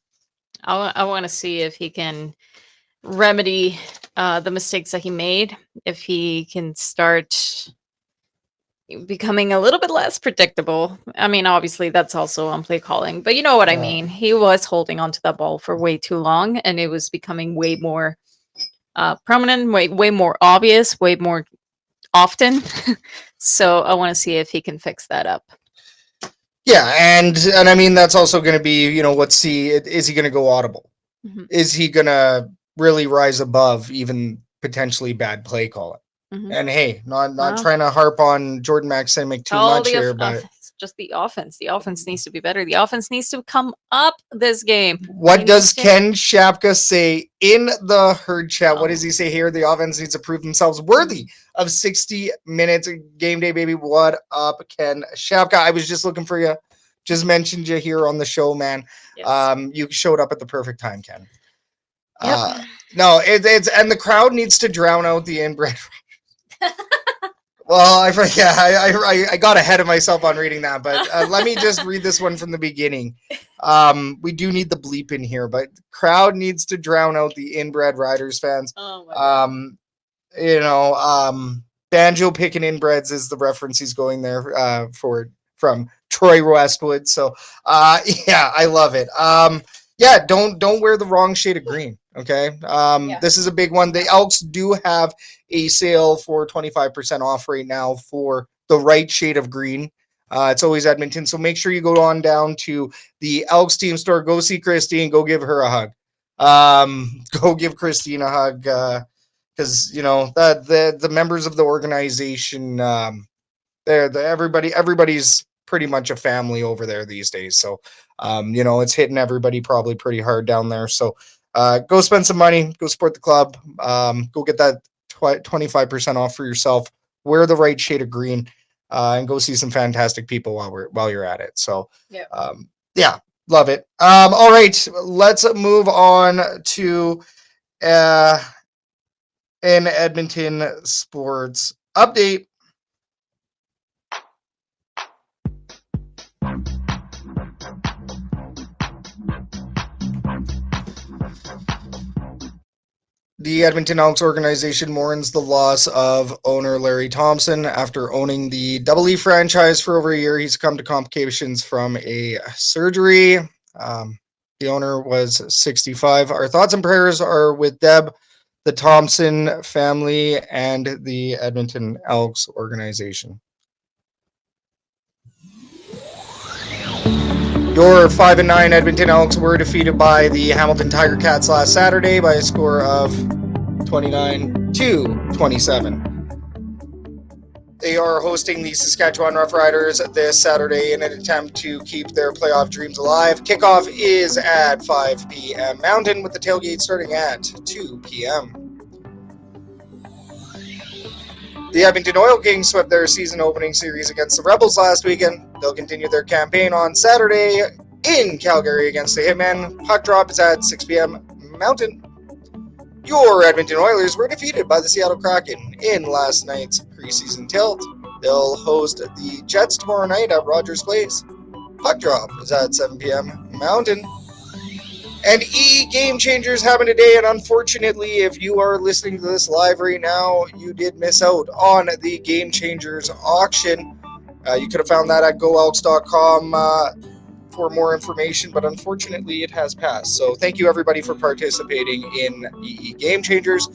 I want to see if he can remedy the mistakes that he made, if he can start becoming a little bit less predictable. I mean, obviously that's also on play calling, but you know what I mean. He was holding onto that ball for way too long, and it was becoming way more prominent, way more obvious, way more often. So I want to see if he can fix that up.
Yeah, and I mean that's also going to be, is he going to go audible?
Mhm.
Is he going to really rise above even potentially bad play calling?
Mhm.
And hey, not
Wow.
trying to harp on Jordan Maksimic too much here, but
just the offense. The offense needs to be better. The offense needs to come up this game.
what does Ken Shapka say in the herd chat? What does he say here? The offense needs to prove themselves worthy of 60 minutes game day, baby. What up, Ken Shapka? I was just looking for you. Just mentioned you here on the show, man.
Yes.
You showed up at the perfect time, Ken.
Yep.
No, it's and the crowd needs to drown out the inbred. Well, I got ahead of myself on reading that, but let me just read this one from the beginning. We do need the bleep in here, but crowd needs to drown out the inbred Riders fans.
Oh my God.
Banjo picking inbreds is the reference he's going there from Troy Westwood. So yeah, I love it. Yeah, don't wear the wrong shade of green. Okay. This is a big one. The Elks do have a sale for 25% off right now for the right shade of green. It's always Edmonton. So make sure you go on down to the Elks team store, go see Christine, go give her a hug. Go give Christine a hug. Because the members of the organization, everybody's pretty much a family over there these days. So it's hitting everybody probably pretty hard down there. So go spend some money, go support the club, go get that 25% off for yourself, wear the right shade of green, and go see some fantastic people while you're at it. So yeah, love it. All right, let's move on to an Edmonton sports update. The Edmonton Elks organization mourns the loss of owner Larry Thompson. After owning the Double E franchise for over a year, he's come to complications from a surgery. The owner was 65. Our thoughts and prayers are with Deb, the Thompson family, and the Edmonton Elks organization. Your 5-9 Edmonton Elks were defeated by the Hamilton Tiger Cats last Saturday by a score of 29-27. They are hosting the Saskatchewan Roughriders this Saturday in an attempt to keep their playoff dreams alive. Kickoff is at 5 p.m. Mountain, with the tailgate starting at 2 p.m. The Edmonton Oil Kings swept their season opening series against the Rebels last weekend. They'll continue their campaign on Saturday in Calgary against the Hitmen. Puck drop is at 6 p.m. Mountain. Your Edmonton Oilers were defeated by the Seattle Kraken in last night's preseason tilt. They'll host the Jets tomorrow night at Rogers Place. Puck drop is at 7 p.m. Mountain. And Game Changers happen today, and unfortunately, if you are listening to this live right now, you did miss out on the Game Changers auction. You could have found that at goelks.com for more information, but unfortunately, it has passed. So thank you, everybody, for participating in Game Changers.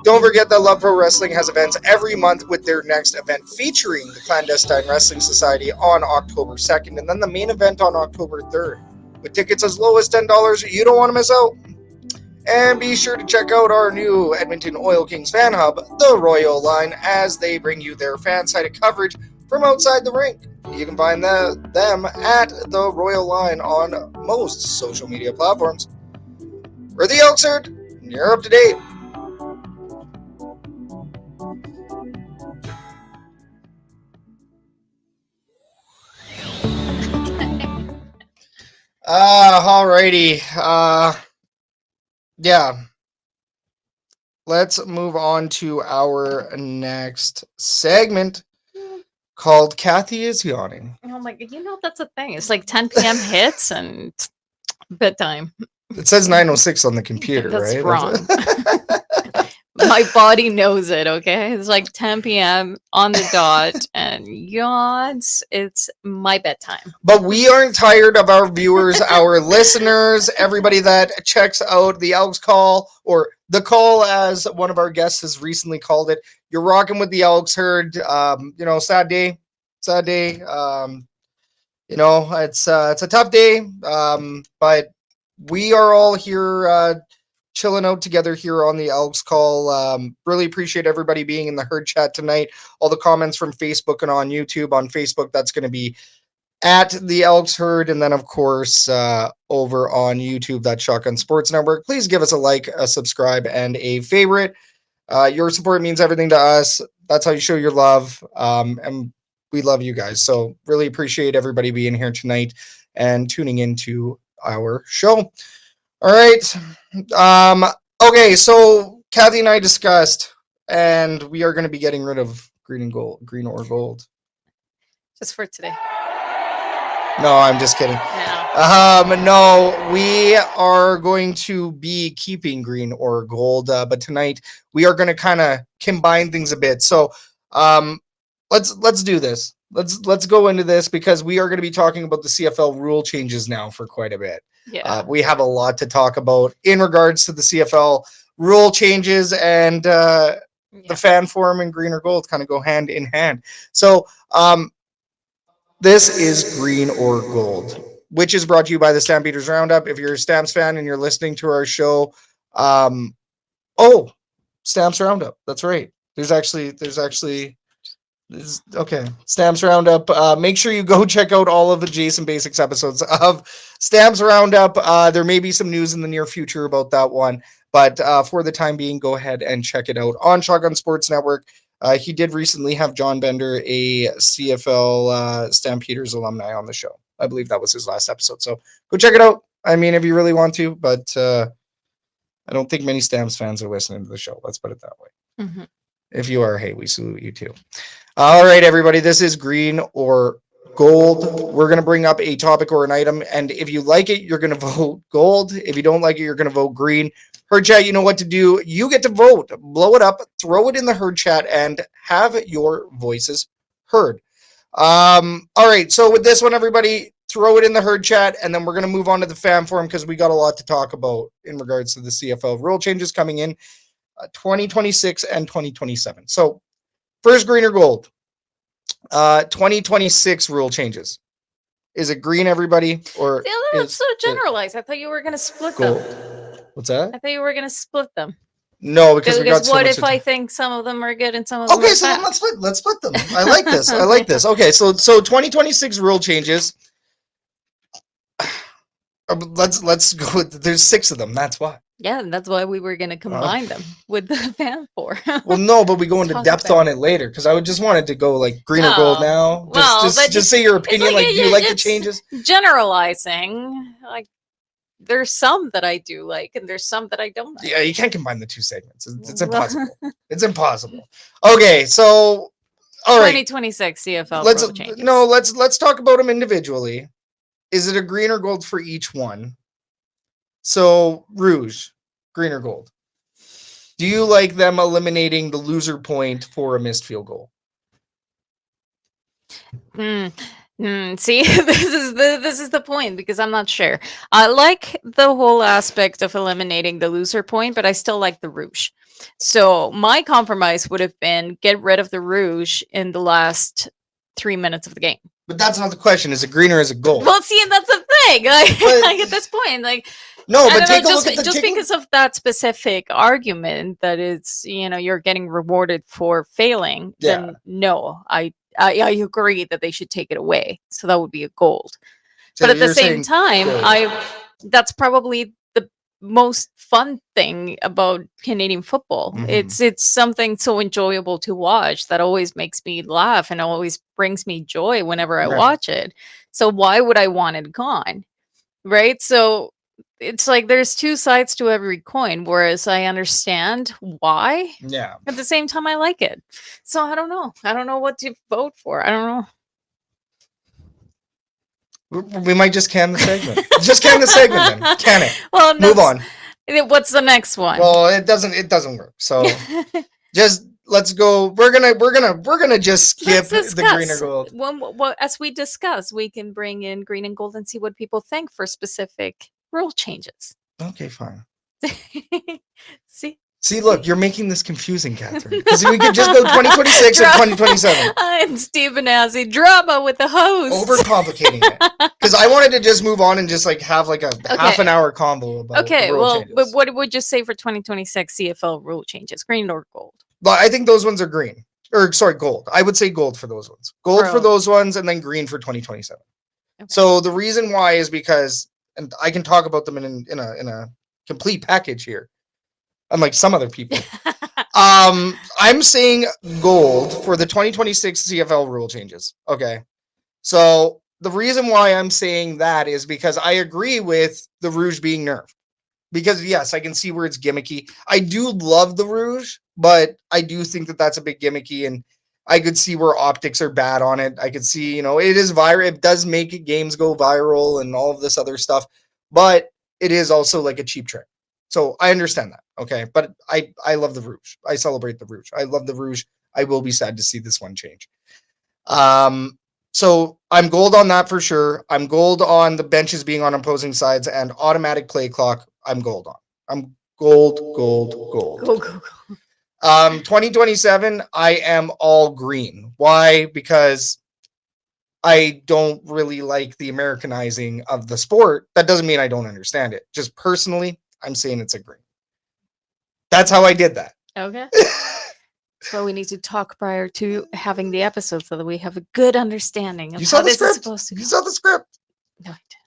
Don't forget that Love Pro Wrestling has events every month, with their next event featuring the Clandestine Wrestling Society on October 2nd, and then the main event on October 3rd. With tickets as low as $10, you don't want to miss out. And be sure to check out our new Edmonton Oil Kings fan hub, the Royal Line, as they bring you their fan-sided coverage from outside the rink. You can find them at the Royal Line on most social media platforms. We're the Elks Herd, and you're up to date. Alrighty. Yeah. Let's move on to our next segment called Kathy is Yawning.
Oh my God, that's a thing. It's like 10 p.m. hits and bedtime.
It says 9:06 on the computer,
that's
right?
Wrong. My body knows it, okay? It's like 10 p.m. on the dot, and yawns, it's my bedtime.
But we aren't tired of our viewers, our listeners, everybody that checks out the Elks Call or the call, as one of our guests has recently called it. You're rocking with the Elks herd. Sad day. It's a tough day. But we are all here chilling out together here on the Elks Call. Really appreciate everybody being in the herd chat tonight. All the comments from Facebook and on YouTube. On Facebook, that's going to be at the Elks Herd, and then of course over on YouTube, that Shotgun Sports Network. Please give us a like, a subscribe, and a favorite. Your support means everything to us. That's how you show your love, and we love you guys. So really appreciate everybody being here tonight and tuning into our show. All right. Okay, so Kathy and I discussed, and we are going to be getting rid of green or gold.
Just for today.
No, I'm just kidding. No, we are going to be keeping green or gold, but tonight we are going to kind of combine things a bit. So, let's do this. Let's go into this because we are going to be talking about the CFL rule changes now for quite a bit.
Yeah.
We have a lot to talk about in regards to the CFL rule changes, and the fan forum and green or gold kind of go hand in hand. So, this is green or gold, which is brought to you by the Stampeders Roundup. If you're a Stamps fan and you're listening to our show, Stamps Roundup. That's right. There's actually okay. Stamps Roundup. Make sure you go check out all of the Jason Basics episodes of Stamps Roundup. There may be some news in the near future about that one, but for the time being, go ahead and check it out on Shotgun Sports Network. He did recently have John Bender, a CFL Stampeders alumni, on the show. I believe that was his last episode. So go check it out. I mean, if you really want to, but I don't think many Stamps fans are listening to the show. Let's put it that way.
Mm-hmm.
If you are, hey, we salute you too. All right, everybody. This is green or gold. We're going to bring up a topic or an item, and if you like it, you're going to vote gold. If you don't like it, you're going to vote green. Herd chat, you know what to do. You get to vote. Blow it up, throw it in the herd chat, and have your voices heard. All right, so with this one, everybody, throw it in the herd chat, and then we're going to move on to the fan forum because we got a lot to talk about in regards to the CFL rule changes coming in 2026 and 2027. So first, green or gold? 2026 rule changes. Is it green, everybody? Or
that's so generalized. I thought you were going to split
gold?
them.
What's that?
I thought you were going to split them.
No, because we got so
what
much
if I think some of them are good and some of them are
so
bad?
then let's split them. I like this. I like this. Okay, so 2026 rule changes. Let's go with, there's 6 of them. That's why.
Yeah, and that's why we were going to combine them with the fan four.
Well, no, but we go into depth on it later because I would just wanted to go like green or gold now. Just say your opinion. Like, do you like the changes? Generalizing.
Like, there's some that I do like, and there's some that I don't like.
Yeah, you can't combine the two segments. It's impossible. It's impossible. Okay, so all right.
2026 CFL rule changes.
Let's talk about them individually. Is it a green or gold for each one? So, Rouge, green or gold? Do you like them eliminating the loser point for a missed field goal?
See, this is the point, because I'm not sure. I like the whole aspect of eliminating the loser point, but I still like the Rouge. So my compromise would have been get rid of the Rouge in the last 3 minutes of the game.
But that's not the question. Is it green or is it gold?
Well, see, that's the thing. Like at this point, like,
no, but take a look at
just because of that specific argument that it's, you're getting rewarded for failing.
Yeah.
Then no, I agree that they should take it away. So that would be a gold.
So
but at the same time,
gold.
That's probably the most fun thing about Canadian football.
Mm-hmm.
It's something so enjoyable to watch that always makes me laugh and always brings me joy whenever I watch it. So why would I want it gone? Right? So it's like there's two sides to every coin, whereas I understand why.
Yeah.
At the same time, I like it. So I don't know. I don't know what to vote for. I don't
know. We might just can the segment. Just can the segment then. Can it.
Well,
move on.
What's the next one?
Well, it doesn't work. So just let's go. We're gonna just skip the green or gold.
Well, as we discuss, we can bring in green and gold and see what people think for specific rule changes.
Okay, fine.
See,
See, look, you're making this confusing, Catherine. Because we could just go 2026 or 2027.
And Steve Benassi, drama with the host.
Overcomplicating it. Because I wanted to just move on and just like have like a half an hour combo about
Okay,
rule
well,
changes.
but what would you say for 2026 CFL rule changes? Green or gold?
But I think those ones are green. Or sorry, gold. I would say gold for those ones. Gold for those ones, and then green for 2027. Okay. So the reason why is because, and I can talk about them in a complete package here, unlike some other people. I'm saying gold for the 2026 CFL rule changes. Okay. So the reason why I'm saying that is because I agree with the Rouge being nerfed. Because yes, I can see where it's gimmicky. I do love the Rouge, but I do think that that's a bit gimmicky, and I could see where optics are bad on it. I could see, it is viral. It does make games go viral and all of this other stuff, but it is also like a cheap trick. So I understand that. Okay. But I love the Rouge. I celebrate the Rouge. I love the Rouge. I will be sad to see this one change. So I'm gold on that for sure. I'm gold on the benches being on opposing sides and automatic play clock. I'm gold on. I'm gold.
Go.
2027, I am all green. Why? Because I don't really like the Americanizing of the sport. That doesn't mean I don't understand it. Just personally, I'm saying it's a green. That's how I did that.
Okay. So we need to talk prior to having the episode so that we have a good understanding of how this is supposed to go.
You saw the script.
No, I didn't.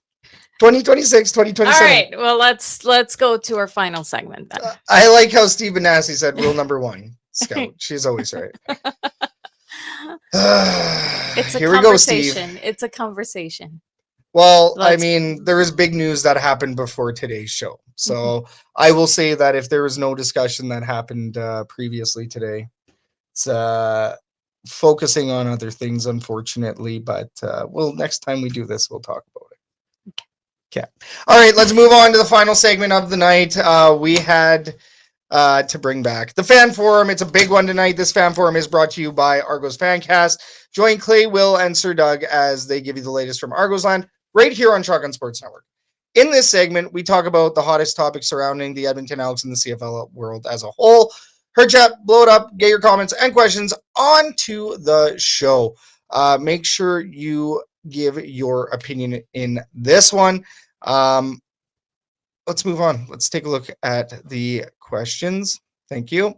2026, 2027.
All right. Well, let's go to our final segment then.
I like how Steve Benassi said rule number 1. Scout. She's always right.
It's a
Here we go, Steve.
It's a conversation.
Well, there is big news that happened before today's show. So I will say that if there was no discussion that happened previously today, it's focusing on other things, unfortunately. But next time we do this, we'll talk about it. Okay. All right, let's move on to the final segment of the night. We had to bring back the fan forum. It's a big one tonight. This fan forum is brought to you by Argos Fancast. Join Clay, Will, and Sir Doug as they give you the latest from Argos Land right here on Shotgun Sports Network. In this segment, we talk about the hottest topics surrounding the Edmonton Elks and the CFL world as a whole. Herd chat, blow it up, get your comments and questions onto the show. Make sure you give your opinion in this one. Let's move on. Let's take a look at the questions. Thank you.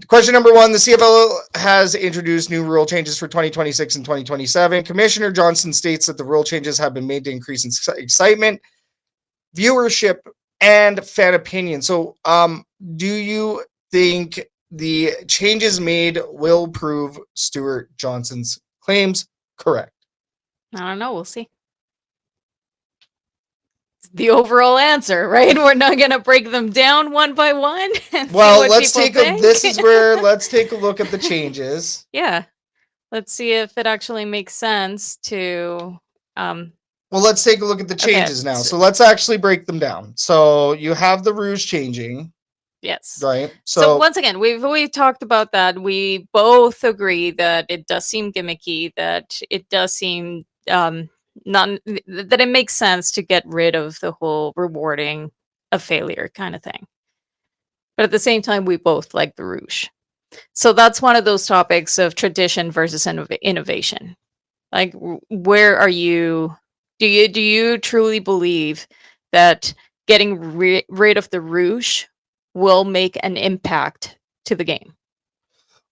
Question number 1, the CFL has introduced new rule changes for 2026 and 2027. Commissioner Johnson states that the rule changes have been made to increase excitement, viewership, and fan opinion. So do you think the changes made will prove Stuart Johnson's claims correct?
I don't know. We'll see. The overall answer, right? We're not going to break them down one by one.
Well, let's take a look at the changes.
Yeah. Let's see if it actually makes sense to
well, let's take a look at the changes now. So let's actually break them down. So you have the Rouge changing.
Yes.
Right.
So once again, we've talked about that. We both agree that it does seem gimmicky, that it does seem that it makes sense to get rid of the whole rewarding a failure kind of thing. But at the same time, we both like the Rouge. So that's one of those topics of tradition versus innovation. Like, where are you? Do you truly believe that getting rid of the Rouge will make an impact to the game?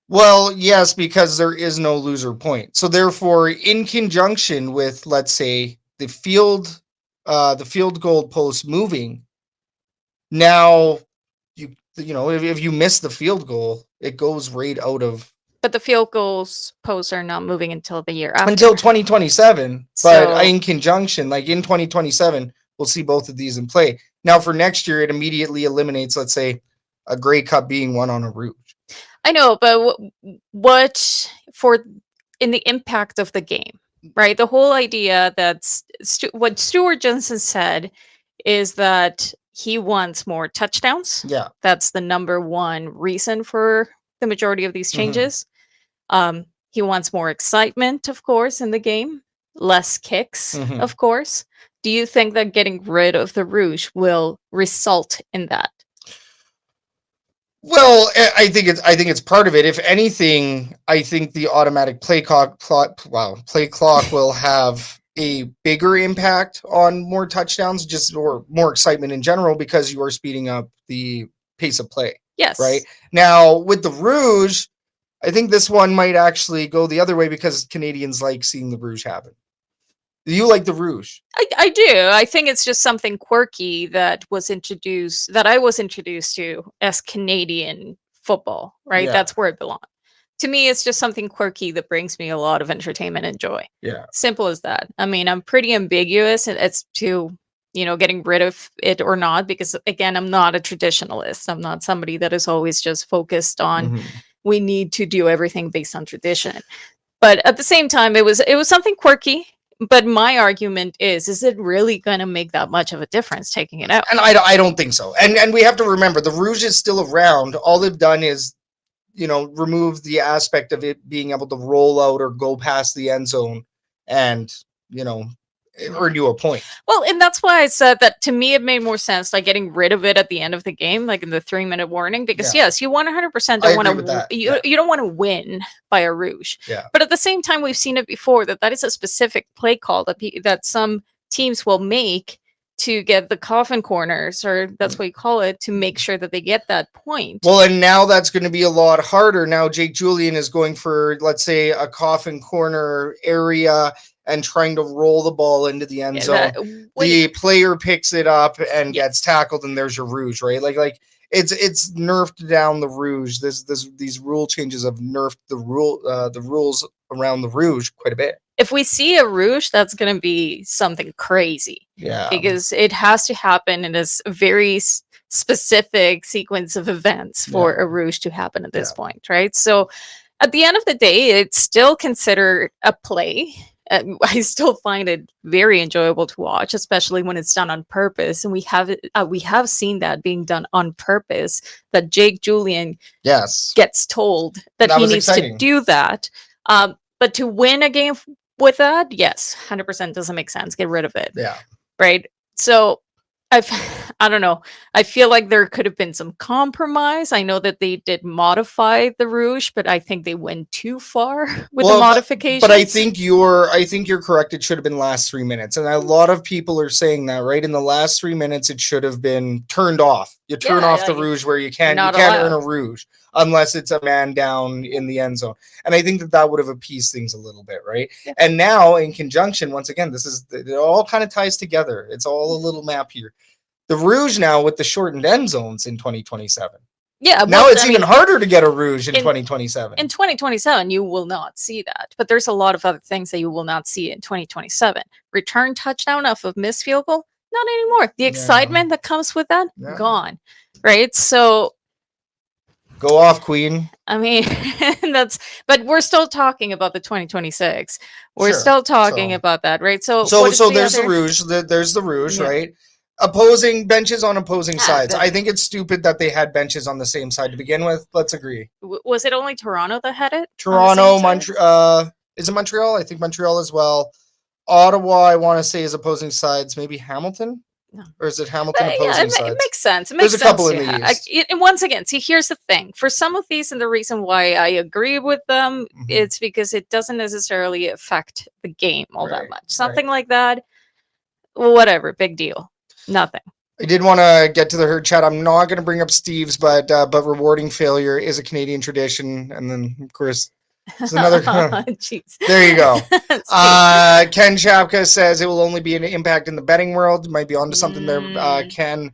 Well, yes, because there is no loser point. So therefore, in conjunction with, let's say, the field goal post moving, now if you miss the field goal, it goes right out of.
But the field goals posts are not moving until the year after.
Until 2027. But in conjunction, like in 2027, we'll see both of these in play. Now for next year, it immediately eliminates, let's say, a Grey Cup being won on a Rouge.
I know, but what for in the impact of the game, right? The whole idea that what Stuart Johnson said is that he wants more touchdowns.
Yeah.
That's the number one reason for the majority of these changes. He wants more excitement, of course, in the game, less kicks, of course. Do you think that getting rid of the Rouge will result in that?
Well, I think it's part of it. If anything, I think the automatic play clock will have a bigger impact on more touchdowns, or more excitement in general, because you are speeding up the pace of play.
Yes.
Right now with the Rouge, I think this one might actually go the other way because Canadians like seeing the Rouge happen. Do you like the Rouge?
I do. I think it's just something quirky that I was introduced to as Canadian football, right?
Yeah.
That's where it belongs. To me, it's just something quirky that brings me a lot of entertainment and joy.
Yeah.
Simple as that. I mean, I'm pretty ambiguous as to, getting rid of it or not, because again, I'm not a traditionalist. I'm not somebody that is always just focused on we need to do everything based on tradition. But at the same time, it was something quirky. But my argument is it really going to make that much of a difference taking it out?
And I don't think so. And we have to remember the Rouge is still around. All they've done is, remove the aspect of it being able to roll out or go past the end zone and, earn you a point.
Well, and that's why I said that to me it made more sense like getting rid of it at the end of the game, like in the 3-minute warning, because yes, you 100% don't want to you don't want to win by a Rouge.
Yeah.
But at the same time, we've seen it before that is a specific play call that some teams will make to get the coffin corners, or that's what you call it, to make sure that they get that point.
Well, and now that's going to be a lot harder. Now Jake Julian is going for, let's say, a coffin corner area and trying to roll the ball into the end zone. The player picks it up and gets tackled, and there's your Rouge, right? Like it's nerfed down the Rouge. These rule changes have nerfed the rules around the Rouge quite a bit.
If we see a Rouge, that's going to be something crazy.
Yeah.
Because it has to happen in a very specific sequence of events for a Rouge to happen at this point, right? So at the end of the day, it's still considered a play. I still find it very enjoyable to watch, especially when it's done on purpose. And we have seen that being done on purpose, that Jake Julian gets told that he needs to do that. But to win a game with that, yes, 100% doesn't make sense. Get rid of it.
Yeah.
Right. So I don't know. I feel like there could have been some compromise. I know that they did modify the Rouge, but I think they went too far with the modifications.
But I think you're correct. It should have been last 3 minutes. And a lot of people are saying that, right? In the last 3 minutes, it should have been turned off. You turn off the Rouge where you can't earn a Rouge unless it's a man down in the end zone. And I think that would have appeased things a little bit, right? Yeah. And now in conjunction, once again, it all kind of ties together. It's all a little map here. The Rouge now with the shortened end zones in 2027.
Yeah.
Now it's even harder to get a Rouge in 2027.
In 2027, you will not see that. But there's a lot of other things that you will not see in 2027. Return touchdown off of missed field goal? Not anymore. The excitement that comes with that, gone. Right? So
go off, Queen.
I mean, but we're still talking about the 2026. We're still talking about that, right? So
there's the Rouge. There's the Rouge, right? Opposing benches on opposing sides. I think it's stupid that they had benches on the same side to begin with. Let's agree.
Was it only Toronto that had it?
Toronto, Montreal. Is it Montreal? I think Montreal as well. Ottawa, I want to say, is opposing sides. Maybe Hamilton? No. Or is it Hamilton opposing sides?
It makes sense.
There's a couple in the East.
And once again, see, here's the thing. For some of these, and the reason why I agree with them, it's because it doesn't necessarily affect the game all that much. Something like that, whatever, big deal. Nothing.
I did want to get to the herd chat. I'm not going to bring up Steve's, but rewarding failure is a Canadian tradition. And then, of course, there's another. There you go. Ken Chapka says it will only be an impact in the betting world. Might be onto something there, Ken.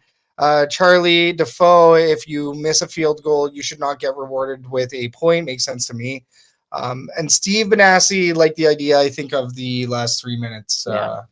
Charlie Defoe, if you miss a field goal, you should not get rewarded with a point. Makes sense to me. And Steve Benassi liked the idea, I think, of the last 3 minutes,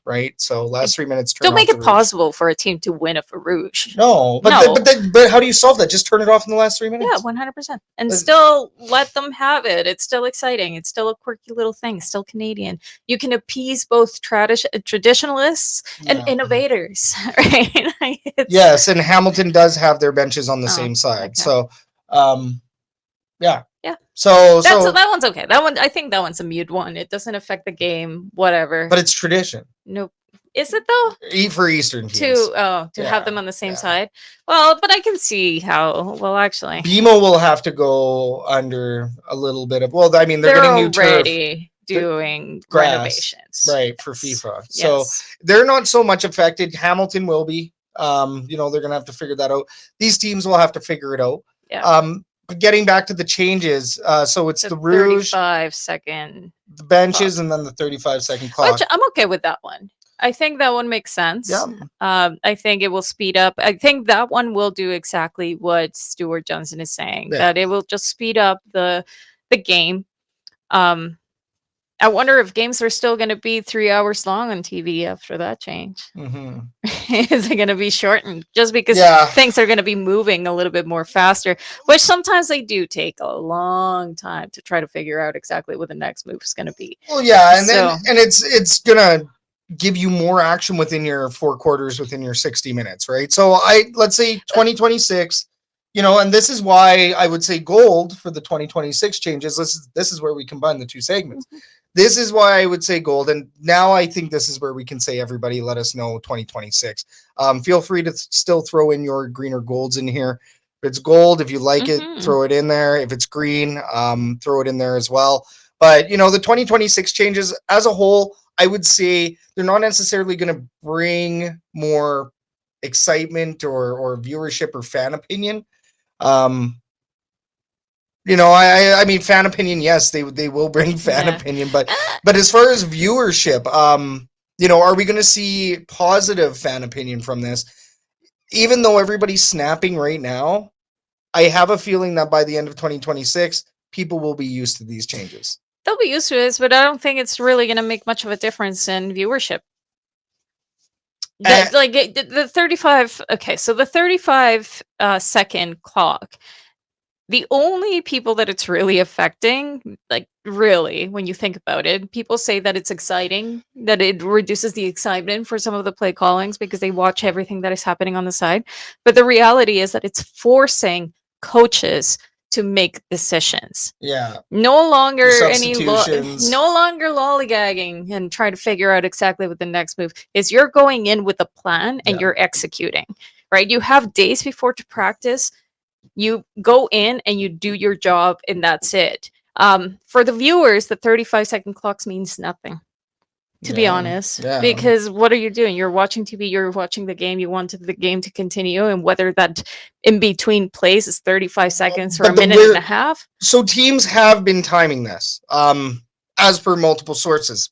right? So last 3 minutes.
Don't make it possible for a team to win a Rouge.
No, but how do you solve that? Just turn it off in the last 3 minutes.
Yeah, 100%, and still let them have it. It's still exciting. It's still a quirky little thing. It's still Canadian. You can appease both traditionalists and innovators, right?
Yes, and Hamilton does have their benches on the same side. Okay. So, yeah.
Yeah.
So
that one's okay. That one, I think that one's a mute one. It doesn't affect the game, whatever.
But it's tradition.
Nope. Is it though?
For Eastern teams.
To have them on the same side. Well, but I can see how. Well, actually,
BMO will have to go under a little bit of. Well, I mean, they're getting new turf.
already doing
Grass,
renovations,
right, for FIFA.
Yes.
So they're not so much affected. Hamilton will be. They're gonna have to figure that out. These teams will have to figure it out.
Yeah.
But getting back to the changes, so it's the Rouge,
35-second,
the benches, and then the 35-second clock.
which I'm okay with that one. I think that one makes sense.
Yeah.
I think it will speed up. I think that one will do exactly what Stuart Johnson is saying.
Yeah.
That it will just speed up the game. I wonder if games are still going to be 3 hours long on TV after that change.
Mm-hmm.
Is it going to be shortened just because things are going to be moving a little bit more faster, which sometimes they do take a long time to try to figure out exactly what the next move is going to be.
Well, yeah, and it's gonna give you more action within your 4 quarters within your 60 minutes, right? So let's say 2026, and this is why I would say gold for the 2026 changes. This is where we combine the 2 segments. This is why I would say gold. And now I think this is where we can say, everybody, let us know 2026. Feel free to still throw in your green or golds in here. If it's gold, if you like it, throw it in there. If it's green, throw it in there as well. But, the 2026 changes as a whole, I would say they're not necessarily going to bring more excitement or viewership or fan opinion. I mean, fan opinion, yes, they will bring fan opinion, but as far as viewership, are we going to see positive fan opinion from this? Even though everybody's snapping right now, I have a feeling that by the end of 2026, people will be used to these changes.
They'll be used to this, but I don't think it's really going to make much of a difference in viewership. The 35. Okay, so the 35-second clock. The only people that it's really affecting, really, when you think about it, people say that it's exciting, that it reduces the excitement for some of the play callings because they watch everything that is happening on the side. But the reality is that it's forcing coaches to make decisions.
Yeah.
No longer
substitutions.
no longer lollygagging and trying to figure out exactly what the next move is. You're going in with a plan and you're executing, right? You have days before to practice. You go in and you do your job and that's it. For the viewers, the 35-second clocks means nothing, to be honest, because what are you doing? You're watching TV, you're watching the game, you wanted the game to continue, and whether that in between plays is 35 seconds or a minute and a half.
So teams have been timing this, as per multiple sources.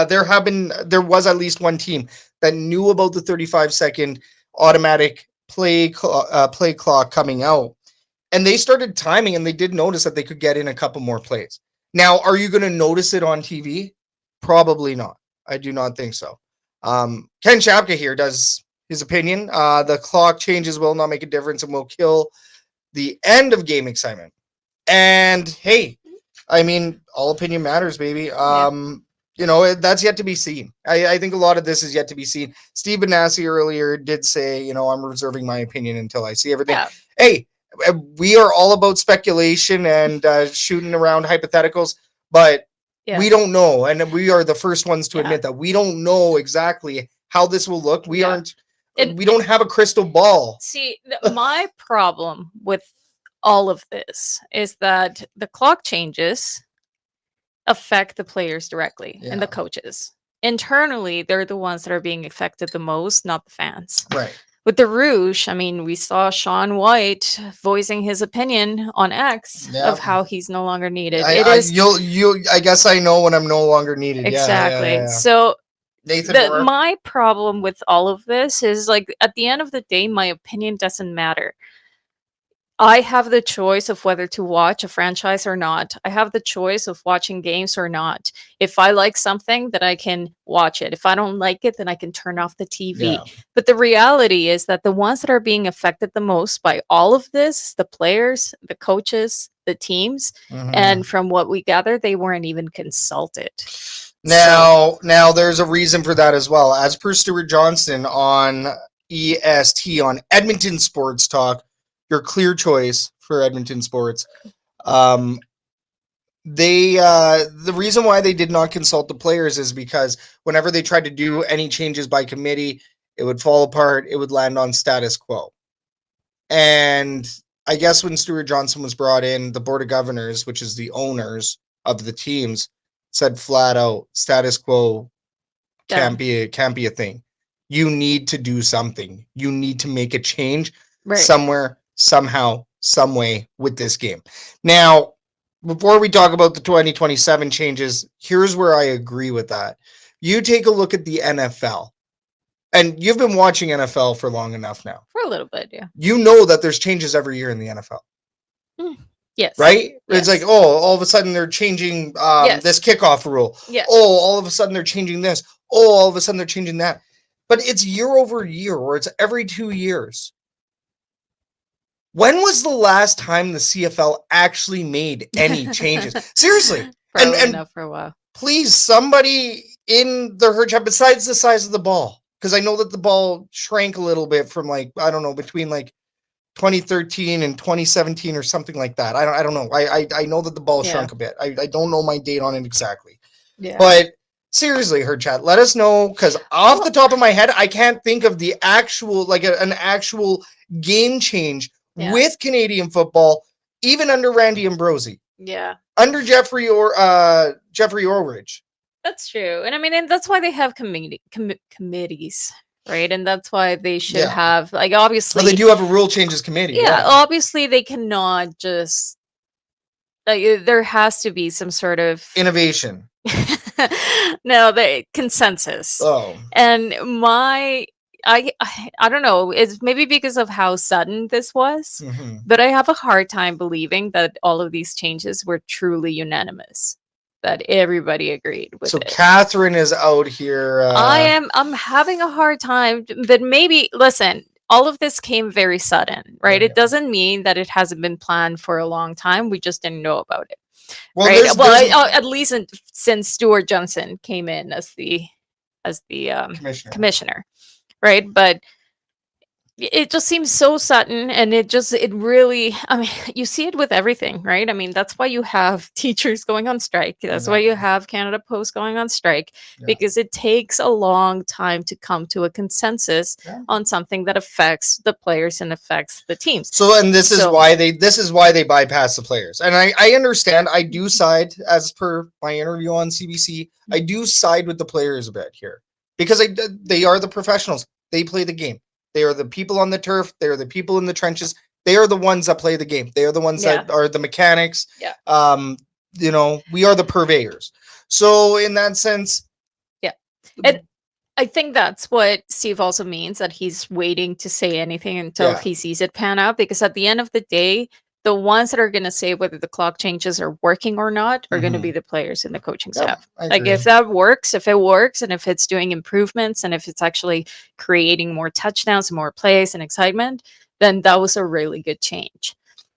There was at least one team that knew about the 35-second automatic play clock coming out, and they started timing, and they did notice that they could get in a couple more plays. Now, are you going to notice it on TV? Probably not. I do not think so. Ken Chapka here does his opinion. The clock changes will not make a difference and will kill the end of game excitement. And hey, I mean, all opinion matters, baby. That's yet to be seen. I think a lot of this is yet to be seen. Steve Benassi earlier did say, I'm reserving my opinion until I see everything. Yeah. Hey, we are all about speculation and shooting around hypotheticals, but we don't know. And we are the first ones to admit that we don't know exactly how this will look. We don't have a crystal ball.
See, my problem with all of this is that the clock changes affect the players directly and the coaches. Internally, they're the ones that are being affected the most, not the fans.
Right.
With the Rouge, I mean, we saw Sean White voicing his opinion on X of how he's no longer needed.
I guess I know when I'm no longer needed.
Exactly.
Yeah.
So
Nathan,
my problem with all of this is at the end of the day, my opinion doesn't matter. I have the choice of whether to watch a franchise or not. I have the choice of watching games or not. If I like something, then I can watch it. If I don't like it, then I can turn off the TV. Yeah. But the reality is that the ones that are being affected the most by all of this, the players, the coaches, the teams, and from what we gather, they weren't even consulted.
Now there's a reason for that as well. As per Stuart Johnson on EST, on Edmonton Sports Talk, your clear choice for Edmonton sports. the reason why they did not consult the players is because whenever they tried to do any changes by committee, it would fall apart. It would land on status quo. And I guess when Stuart Johnson was brought in, the board of governors, which is the owners of the teams, said flat out, status quo can't be a thing. You need to do something. You need to make a change somewhere, somehow, some way with this game. Now, before we talk about the 2027 changes, here's where I agree with that. You take a look at the NFL. And you've been watching NFL for long enough now.
For a little bit, yeah.
You know that there's changes every year in the NFL.
Yes.
Right?
Yes.
It's like, oh, all of a sudden they're changing this kickoff rule.
Yes.
Oh, all of a sudden they're changing this. Oh, all of a sudden they're changing that. But it's year over year, or it's every 2 years. When was the last time the CFL actually made any changes? Seriously.
Probably not for a while.
Please, somebody in the herd chat, besides the size of the ball, because I know that the ball shrank a little bit from between 2013 and 2017 or something like that. I don't know. I know that the ball shrunk a bit. I don't know my date on it exactly. Yeah. But seriously, herd chat, let us know, because off the top of my head, I can't think of the actual an actual game change with Canadian football, even under Randy Ambrosie.
Yeah.
Under Jeffrey Orridge.
That's true. And I mean, and that's why they have committees, right? And that's why they should have, obviously.
Well, they do have a rule changes committee.
Yeah, obviously they cannot just, there has to be some sort of
innovation.
No, the consensus.
Oh.
And I don't know, it's maybe because of how sudden this was, but I have a hard time believing that all of these changes were truly unanimous, that everybody agreed with it.
So Catherine is out here.
I'm having a hard time, but maybe, listen, all of this came very sudden, right? It doesn't mean that it hasn't been planned for a long time. We just didn't know about it. Well, right? At least since Stuart Johnson came in as the commissioner. Right. But it just seems so sudden, and it really, I mean, you see it with everything, right? I mean, that's why you have teachers going on strike. That's why you have Canada Post going on strike, because it takes a long time to come to a consensus on something that affects the players and affects the teams.
So, and this is why they bypass the players. And I understand. I do side, as per my interview on CBC, I do side with the players a bit here, because they are the professionals. They play the game. They are the people on the turf. They are the people in the trenches. They are the ones that play the game. They are the ones that are the mechanics.
Yeah.
We are the purveyors. So in that sense.
Yeah. And I think that's what Steve also means, that he's waiting to say anything until he sees it pan out, because at the end of the day, the ones that are going to say whether the clock changes are working or not are going to be the players and the coaching staff. If that works, if it works, and if it's doing improvements, and if it's actually creating more touchdowns, more plays and excitement, then that was a really good change.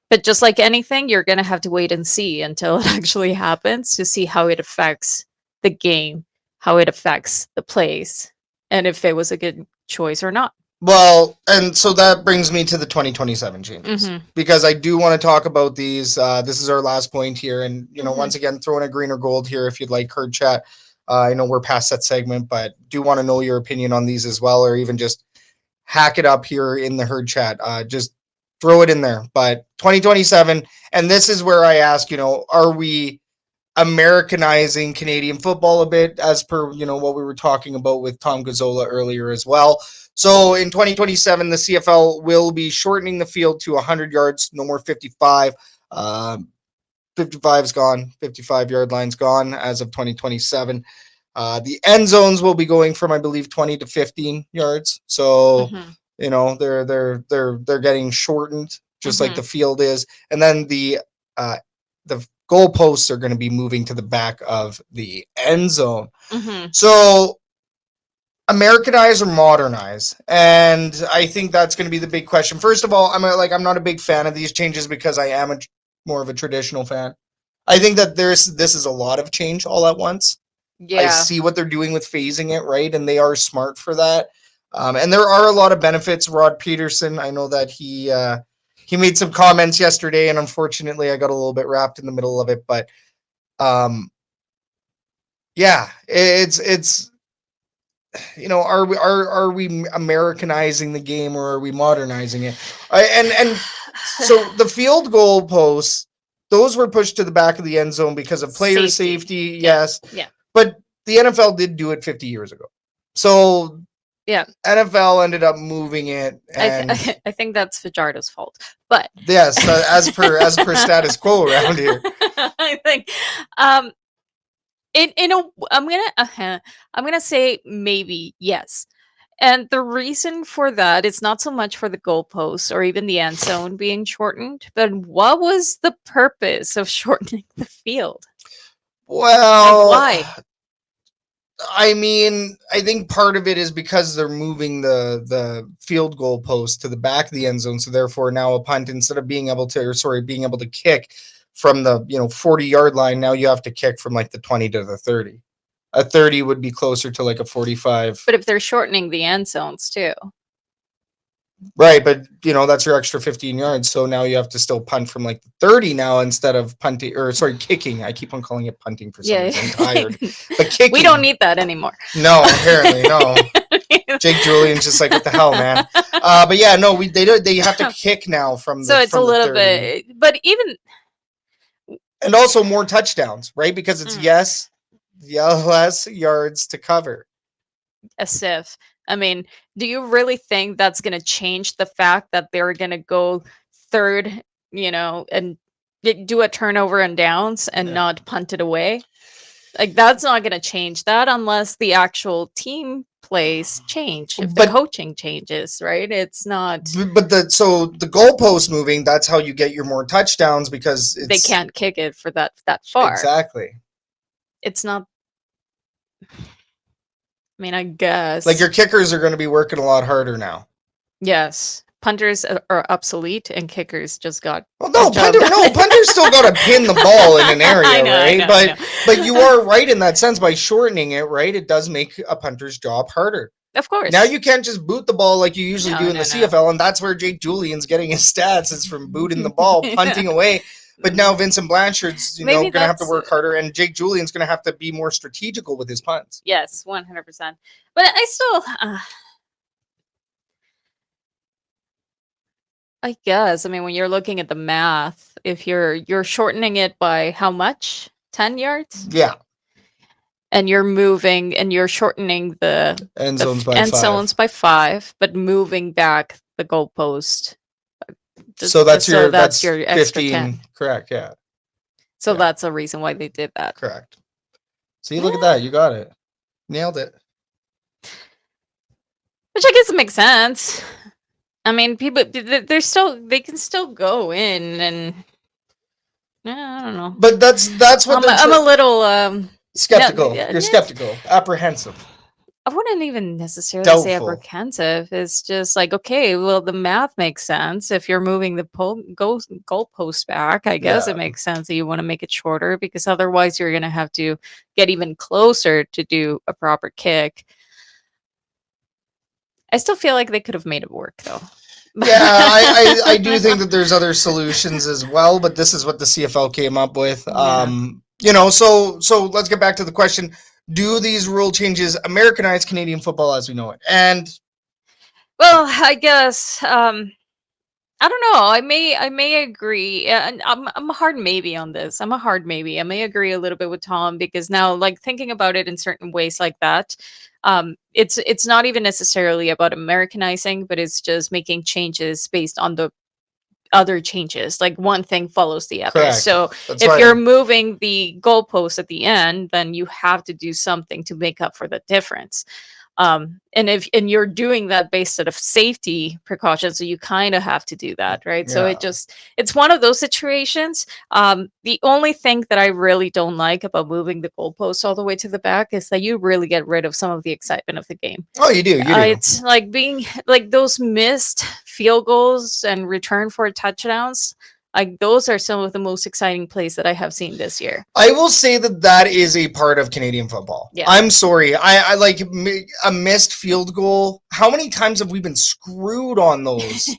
But just like anything, you're going to have to wait and see until it actually happens to see how it affects the game, how it affects the plays, and if it was a good choice or not.
Well, and so that brings me to the 2027 changes, because I do want to talk about these. This is our last point here. And, once again, throw in a green or gold here if you'd like, herd chat. I know we're past that segment, but do want to know your opinion on these as well, or even just hack it up here in the herd chat. Just throw it in there. But 2027, and this is where I ask, are we Americanizing Canadian football a bit, as per, what we were talking about with Tom Gazzola earlier as well. So in 2027, the CFL will be shortening the field to 100 yards, no more 55. 55 is gone, 55-yard line's gone as of 2027. The end zones will be going from, I believe, 20 to 15 yards. So, they're getting shortened, just like the field is. And then the goalposts are going to be moving to the back of the end zone. So Americanize or modernize? And I think that's going to be the big question. First of all, I'm not a big fan of these changes, because I am more of a traditional fan. I think that this is a lot of change all at once. Yeah. I see what they're doing with phasing it, right? And they are smart for that. And there are a lot of benefits. Rod Peterson, I know that he made some comments yesterday, and unfortunately I got a little bit wrapped in the middle of it, but Yeah, it's are we Americanizing the game or are we modernizing it? And so the field goal posts, those were pushed to the back of the end zone because of player safety. Yes.
Yeah.
But the NFL did do it 50 years ago. So
yeah,
NFL ended up moving it, and
I think that's Fajardo's fault. But
yes, as per status quo around here.
I think I'm gonna say maybe yes. And the reason for that is not so much for the goalposts or even the end zone being shortened, but what was the purpose of shortening the field?
Well,
Like, why?
I mean, I think part of it is because they're moving the field goal post to the back of the end zone, so therefore now a punt, instead of being able to kick from the 40-yard line, now you have to kick from like the 20 to the 30. A 30 would be closer to like a 45.
But if they're shortening the end zones too.
Right, but that's your extra 15 yards. So now you have to still punt from like 30 now instead of kicking. I keep on calling it punting for some reason. I'm tired. But kicking.
We don't need that anymore.
No, apparently, no. Jake Julian's just like, what the hell, man? But yeah, no, they have to kick now from the
So it's
from
a
the
little
30.
bit, but even
and also more touchdowns, right? Because it's less yards to cover.
As if, I mean, do you really think that's going to change the fact that they're going to go third, and do a turnover and downs and not punt it away? Like, that's not going to change that unless the actual team plays change. If the coaching changes, right? It's not.
But the goalpost moving, that's how you get your more touchdowns, because
they can't kick it for that far.
Exactly.
It's not. I mean, I guess.
Like, your kickers are going to be working a lot harder now.
Yes. Punters are obsolete and kickers just got.
Well, punters still got to pin the ball in an area, right? But you are right in that sense. By shortening it, right, it does make a punter's job harder.
Of course.
Now you can't just boot the ball like you usually do in the CFL, and that's where Jake Julian's getting his stats. It's from booting the ball, punting away. But now Vincent Blanchard's, going to have to work harder, and Jake Julian's going to have to be more strategical with his punts.
Yes, 100%. But I still, I guess, I mean, when you're looking at the math, if you're shortening it by how much? 10 yards?
Yeah.
And you're moving and you're shortening the
end zones
by 5, but moving back the goalpost.
So that's your
15, extra 10.
Correct, yeah.
So that's a reason why they did that.
Correct. See, look at that. You got it. Nailed it.
Which I guess it makes sense. I mean, people, they can still go in, and I don't know.
But that's what
I'm a little
skeptical. You're skeptical, apprehensive.
I wouldn't even necessarily say apprehensive. It's just like, okay, well, the math makes sense. If you're moving the goalpost back, I guess it makes sense that you want to make it shorter, because otherwise you're going to have to get even closer to do a proper kick. I still feel like they could have made it work, though.
Yeah, I do think that there's other solutions as well, but this is what the CFL came up with. Yeah. So let's get back to the question. Do these rule changes Americanize Canadian football as we know it? And
well, I guess I don't know. I may agree. And I'm a hard maybe on this. I'm a hard maybe. I may agree a little bit with Tom, because now, like, thinking about it in certain ways like that, it's not even necessarily about Americanizing, but it's just making changes based on the other changes. Like, one thing follows the other.
Correct.
So if you're moving the goalpost at the end, then you have to do something to make up for the difference. And you're doing that based out of safety precautions, so you kind of have to do that, right? Yeah. So it's one of those situations. The only thing that I really don't like about moving the goalposts all the way to the back is that you really get rid of some of the excitement of the game.
Oh, you do.
It's like being like those missed field goals and return for touchdowns. Like those are some of the most exciting plays that I have seen this year.
I will say that is a part of Canadian football.
Yeah.
I'm sorry. I like a missed field goal. How many times have we been screwed on those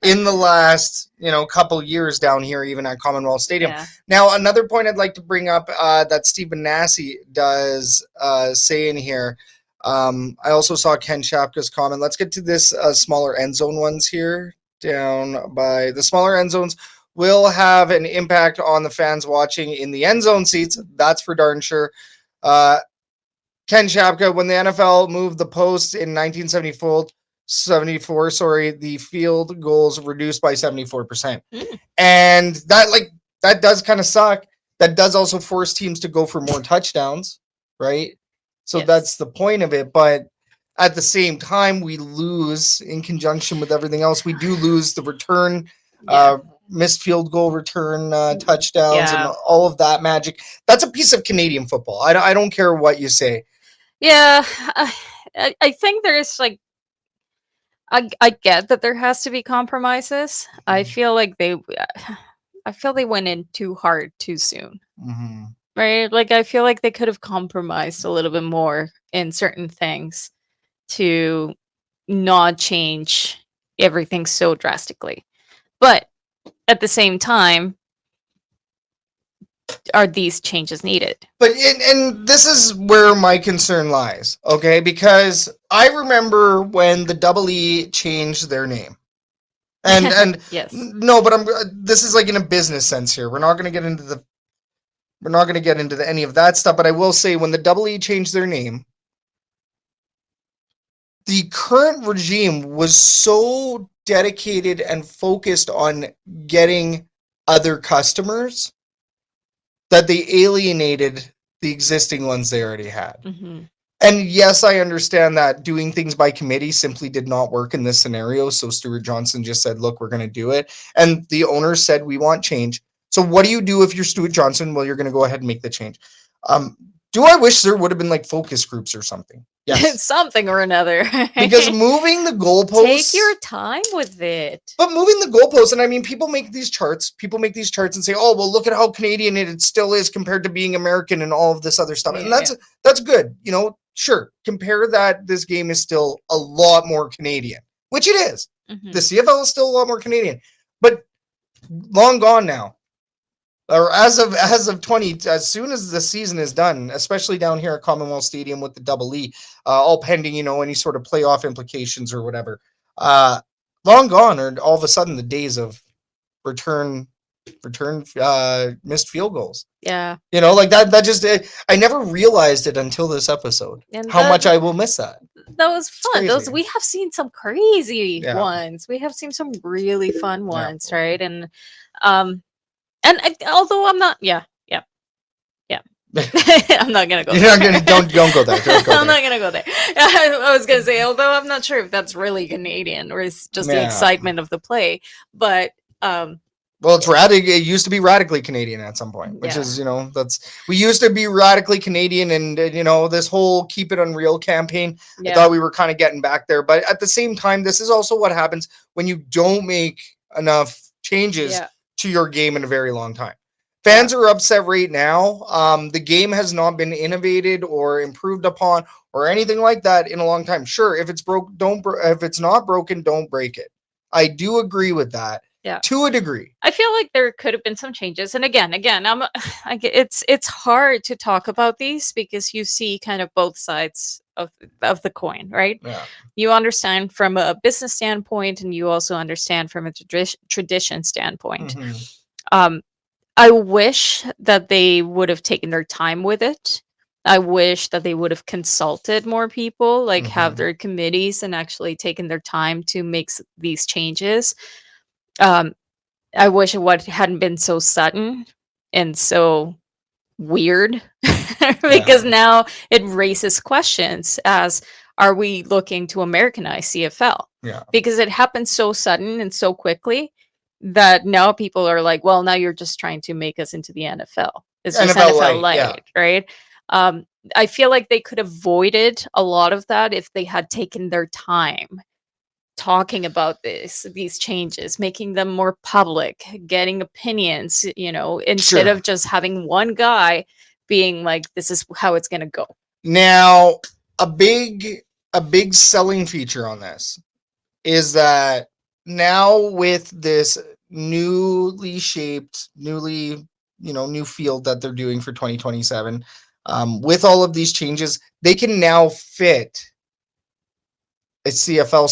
in the last, couple years down here, even at Commonwealth Stadium?
Yeah.
Now, another point I'd like to bring up that Stephen Nassy does say in here. I also saw Ken Shapka's comment. Let's get to this smaller end zone ones here. Down by the smaller end zones will have an impact on the fans watching in the end zone seats. That's for darn sure. Ken Shapka, when the NFL moved the posts in 1974, the field goals reduced by 74%. And that does kind of suck. That does also force teams to go for more touchdowns, right? So that's the point of it. But at the same time, we lose in conjunction with everything else. We do lose the return, missed field goal return touchdowns and all of that magic. That's a piece of Canadian football. I don't care what you say.
Yeah, I think there's I get that there has to be compromises. I feel like they went in too hard too soon.
Mm-hmm.
Right? Like I feel like they could have compromised a little bit more in certain things to not change everything so drastically. But at the same time, are these changes needed?
But and this is where my concern lies, okay? Because I remember when the Double E changed their name. And
yes.
No, but this is like in a business sense here. We're not going to get into any of that stuff, but I will say when the Double E changed their name, the current regime was so dedicated and focused on getting other customers that they alienated the existing ones they already had.
Mm-hmm.
And yes, I understand that doing things by committee simply did not work in this scenario. So Stuart Johnson just said, look, we're going to do it. And the owners said, we want change. So what do you do if you're Stuart Johnson? Well, you're going to go ahead and make the change. Do I wish there would have been like focus groups or something? Yes.
Something or another.
Because moving the goalposts.
Take your time with it.
But moving the goalposts, and I mean, people make these charts and say, oh, well, look at how Canadian it still is compared to being American and all of this other stuff. And that's good. Sure. Compare that. This game is still a lot more Canadian, which it is.
Mm-hmm.
The CFL is still a lot more Canadian, but long gone now. Or as of as soon as the season is done, especially down here at Commonwealth Stadium with the Double E, all pending, any sort of playoff implications or whatever, long gone are all of a sudden the days of return missed field goals.
Yeah.
Like that just, I never realized it until this episode, how much I will miss that.
That was fun. We have seen some crazy ones. We have seen some really fun ones, right? And, although I'm not, I'm not gonna go.
You're not gonna don't go there.
I'm not gonna go there. I was gonna say, although I'm not sure if that's really Canadian or it's just the excitement of the play, but
well, it used to be radically Canadian at some point, which is we used to be radically Canadian, and this whole Keep It Unreal campaign. I thought we were kind of getting back there, but at the same time, this is also what happens when you don't make enough changes to your game in a very long time. Fans are upset right now. The game has not been innovated or improved upon or anything like that in a long time. Sure, if it's broke, if it's not broken, don't break it. I do agree with that.
Yeah.
To a degree.
I feel like there could have been some changes. And again, it's hard to talk about these because you see kind of both sides of the coin, right?
Yeah.
You understand from a business standpoint, and you also understand from a tradition standpoint.
Mm-hmm.
I wish that they would have taken their time with it. I wish that they would have consulted more people, like have their committees and actually taken their time to make these changes. I wish it hadn't been so sudden and so weird because now it raises questions as, are we looking to Americanize CFL?
Yeah. Because
it happened so sudden and so quickly that now people are like, well, now you're just trying to make us into the NFL. It's just NFL light, right? I feel like they could have avoided a lot of that if they had taken their time talking about these changes, making them more public, getting opinions, instead
Sure.
of just having one guy being like, this is how it's going to go.
Now, a big selling feature on this is that now with this newly shaped, new field that they're doing for 2027, with all of these changes, they can now fit a CFL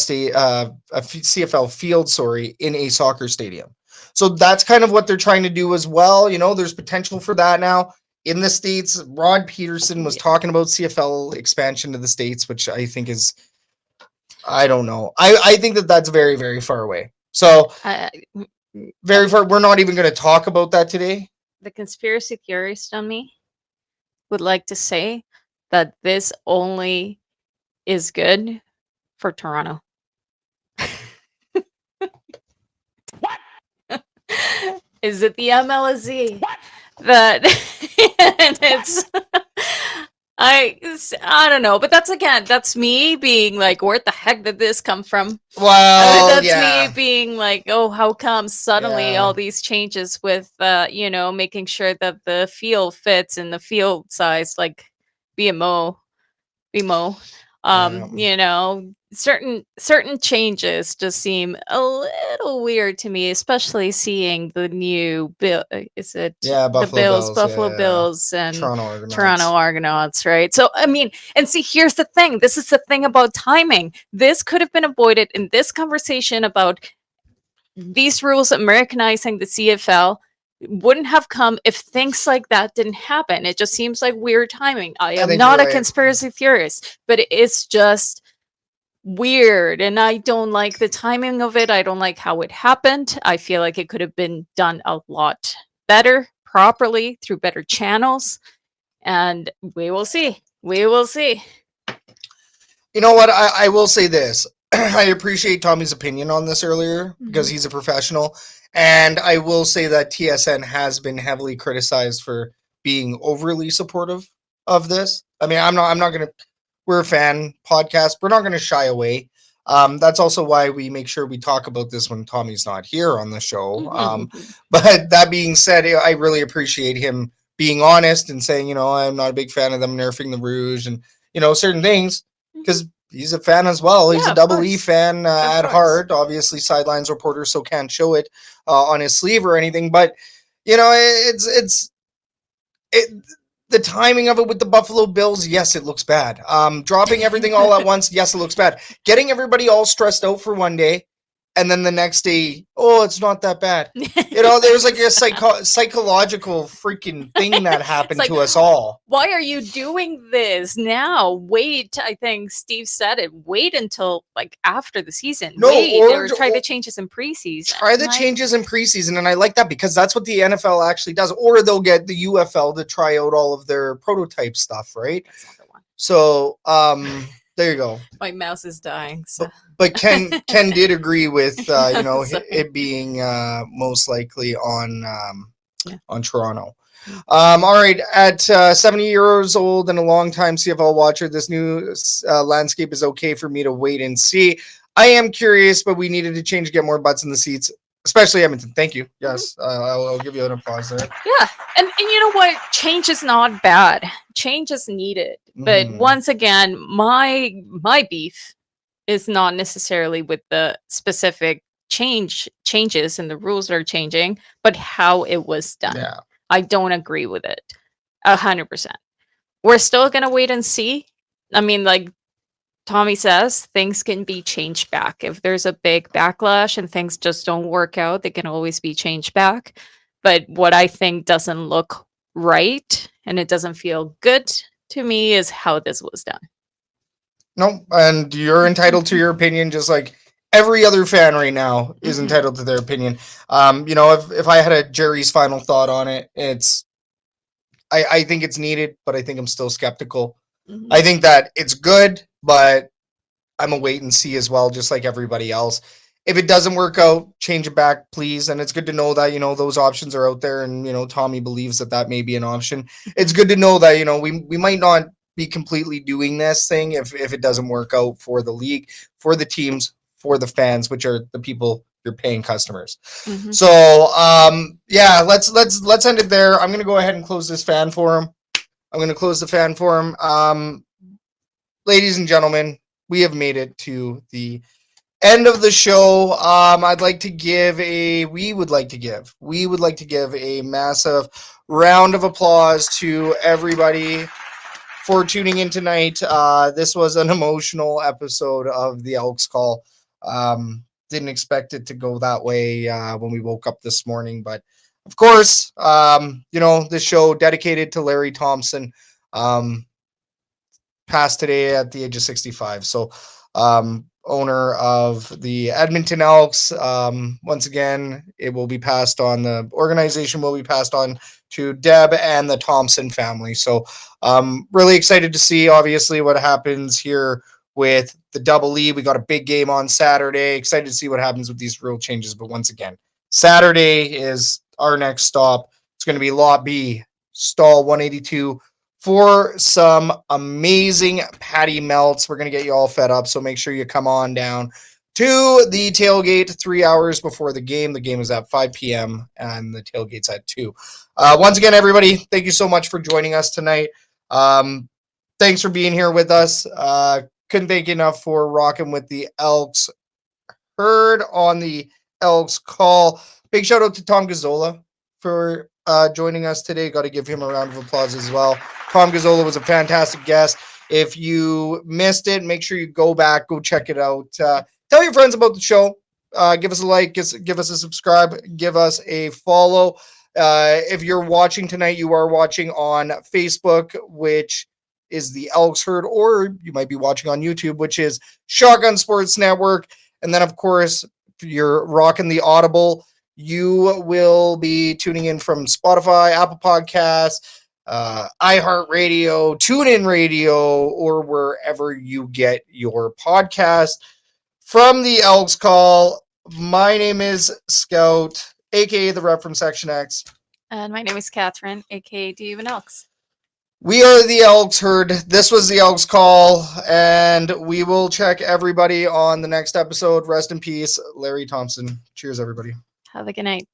field, in a soccer stadium. So that's kind of what they're trying to do as well. There's potential for that now in the States. Rod Peterson was talking about CFL expansion to the States, which I think is, I don't know. I think that's very, very far away. So very far. We're not even going to talk about that today.
The conspiracy theorist on me would like to say that this only is good for Toronto.
What?
Is it the MLSE? What? That it's I don't know, but that's me being like, where the heck did this come from?
Well,
that's me being like, oh, how come suddenly all these changes with making sure that the field fits in the field size, like BMO. Certain changes just seem a little weird to me, especially seeing the new bill. Is it Buffalo Bills and Toronto Argonauts, right? So I mean, and see, here's the thing. This is the thing about timing. This could have been avoided in this conversation about these rules Americanizing the CFL. Wouldn't have come if things like that didn't happen. It just seems like weird timing. I am not a conspiracy theorist, but it's just weird, and I don't like the timing of it. I don't like how it happened. I feel like it could have been done a lot better, properly, through better channels, and we will see. You
know what? I will say this. I appreciate Tommy's opinion on this earlier because he's a professional. And I will say that TSN has been heavily criticized for being overly supportive of this. I mean, I'm not going to, we're a fan podcast. We're not going to shy away. That's also why we make sure we talk about this when Tommy's not here on the show. But that being said, I really appreciate him being honest and saying, I'm not a big fan of them nerfing the Rouge and, certain things, because he's a fan as well. He's a Double E fan at heart. Obviously, sidelines reporter, so can't show it on his sleeve or anything. But it's the timing of it with the Buffalo Bills. Yes, it looks bad. Dropping everything all at once. Yes, it looks bad. Getting everybody all stressed out for one day, and then the next day, oh, it's not that bad. There's like a psychological freaking thing that happened to us all.
Why are you doing this now? Wait, I think Steve said it. Wait until like after the season. Or try the changes in preseason.
Try the changes in preseason, and I like that because that's what the NFL actually does. Or they'll get the UFL to try out all of their prototype stuff, right?
That's not the one.
So, there you go.
My mouse is dying. So.
But Ken did agree with it being most likely on Toronto. All right, at 70 years old and a long-time CFL watcher, this new landscape is okay for me to wait and see. I am curious, but we needed to change to get more butts in the seats, especially Edmonton. Thank you. Yes, I'll give you an applause there.
Yeah, and you know what? Change is not bad. Change is needed. But once again, my beef is not necessarily with the specific changes and the rules that are changing, but how it was done.
Yeah.
I don't agree with it 100%. We're still going to wait and see. I mean, like Tommy says, things can be changed back. If there's a big backlash and things just don't work out, they can always be changed back. But what I think doesn't look right and it doesn't feel good to me is how this was done.
No, and you're entitled to your opinion, just like every other fan right now is entitled to their opinion. If I had a Jerry's final thought on it, I think it's needed, but I think I'm still skeptical. I think that it's good, but I'm a wait and see as well, just like everybody else. If it doesn't work out, change it back, please. And it's good to know that, those options are out there. And, Tommy believes that may be an option. It's good to know that, we might not be completely doing this thing if it doesn't work out for the league, for the teams, for the fans, which are the people, your paying customers.
Mhm.
So yeah, let's end it there. I'm gonna go ahead and close this fan forum. I'm gonna close the fan forum. Ladies and gentlemen, we have made it to the end of the show. We would like to give a massive round of applause to everybody for tuning in tonight. This was an emotional episode of the Elks Call. Didn't expect it to go that way when we woke up this morning, but of course, this show dedicated to Larry Thompson, passed today at the age of 65. So, owner of the Edmonton Elks. Once again, it will be passed on. The organization will be passed on to Deb and the Thompson family. So, really excited to see, obviously, what happens here with the Double E. We got a big game on Saturday. Excited to see what happens with these rule changes. But once again, Saturday is our next stop. It's going to be Lot B, stall 182, for some amazing patty melts. We're going to get you all fed up, so make sure you come on down to the tailgate 3 hours before the game. The game is at 5 p.m. and the tailgate's at 2. Once again, everybody, thank you so much for joining us tonight. Thanks for being here with us. Couldn't thank you enough for rocking with the Elks Herd on the Elks Call. Big shout out to Tom Gazzola for joining us today. Got to give him a round of applause as well. Tom Gazzola was a fantastic guest. If you missed it, make sure you go back, go check it out. Tell your friends about the show. Give us a like, give us a subscribe, give us a follow. If you're watching tonight, you are watching on Facebook, which is the Elks Herd, or you might be watching on YouTube, which is Shotgun Sports Network. And then, of course, if you're rocking the Audible, you will be tuning in from Spotify, Apple Podcasts, iHeartRadio, TuneIn Radio, or wherever you get your podcast. From the Elks Call, my name is Scout, aka the rep from Section X.
And my name is Catherine, aka Do You Even Elks?
We are the Elks Herd. This was the Elks Call, and we will check everybody on the next episode. Rest in peace, Larry Thompson. Cheers, everybody.
Have a good night.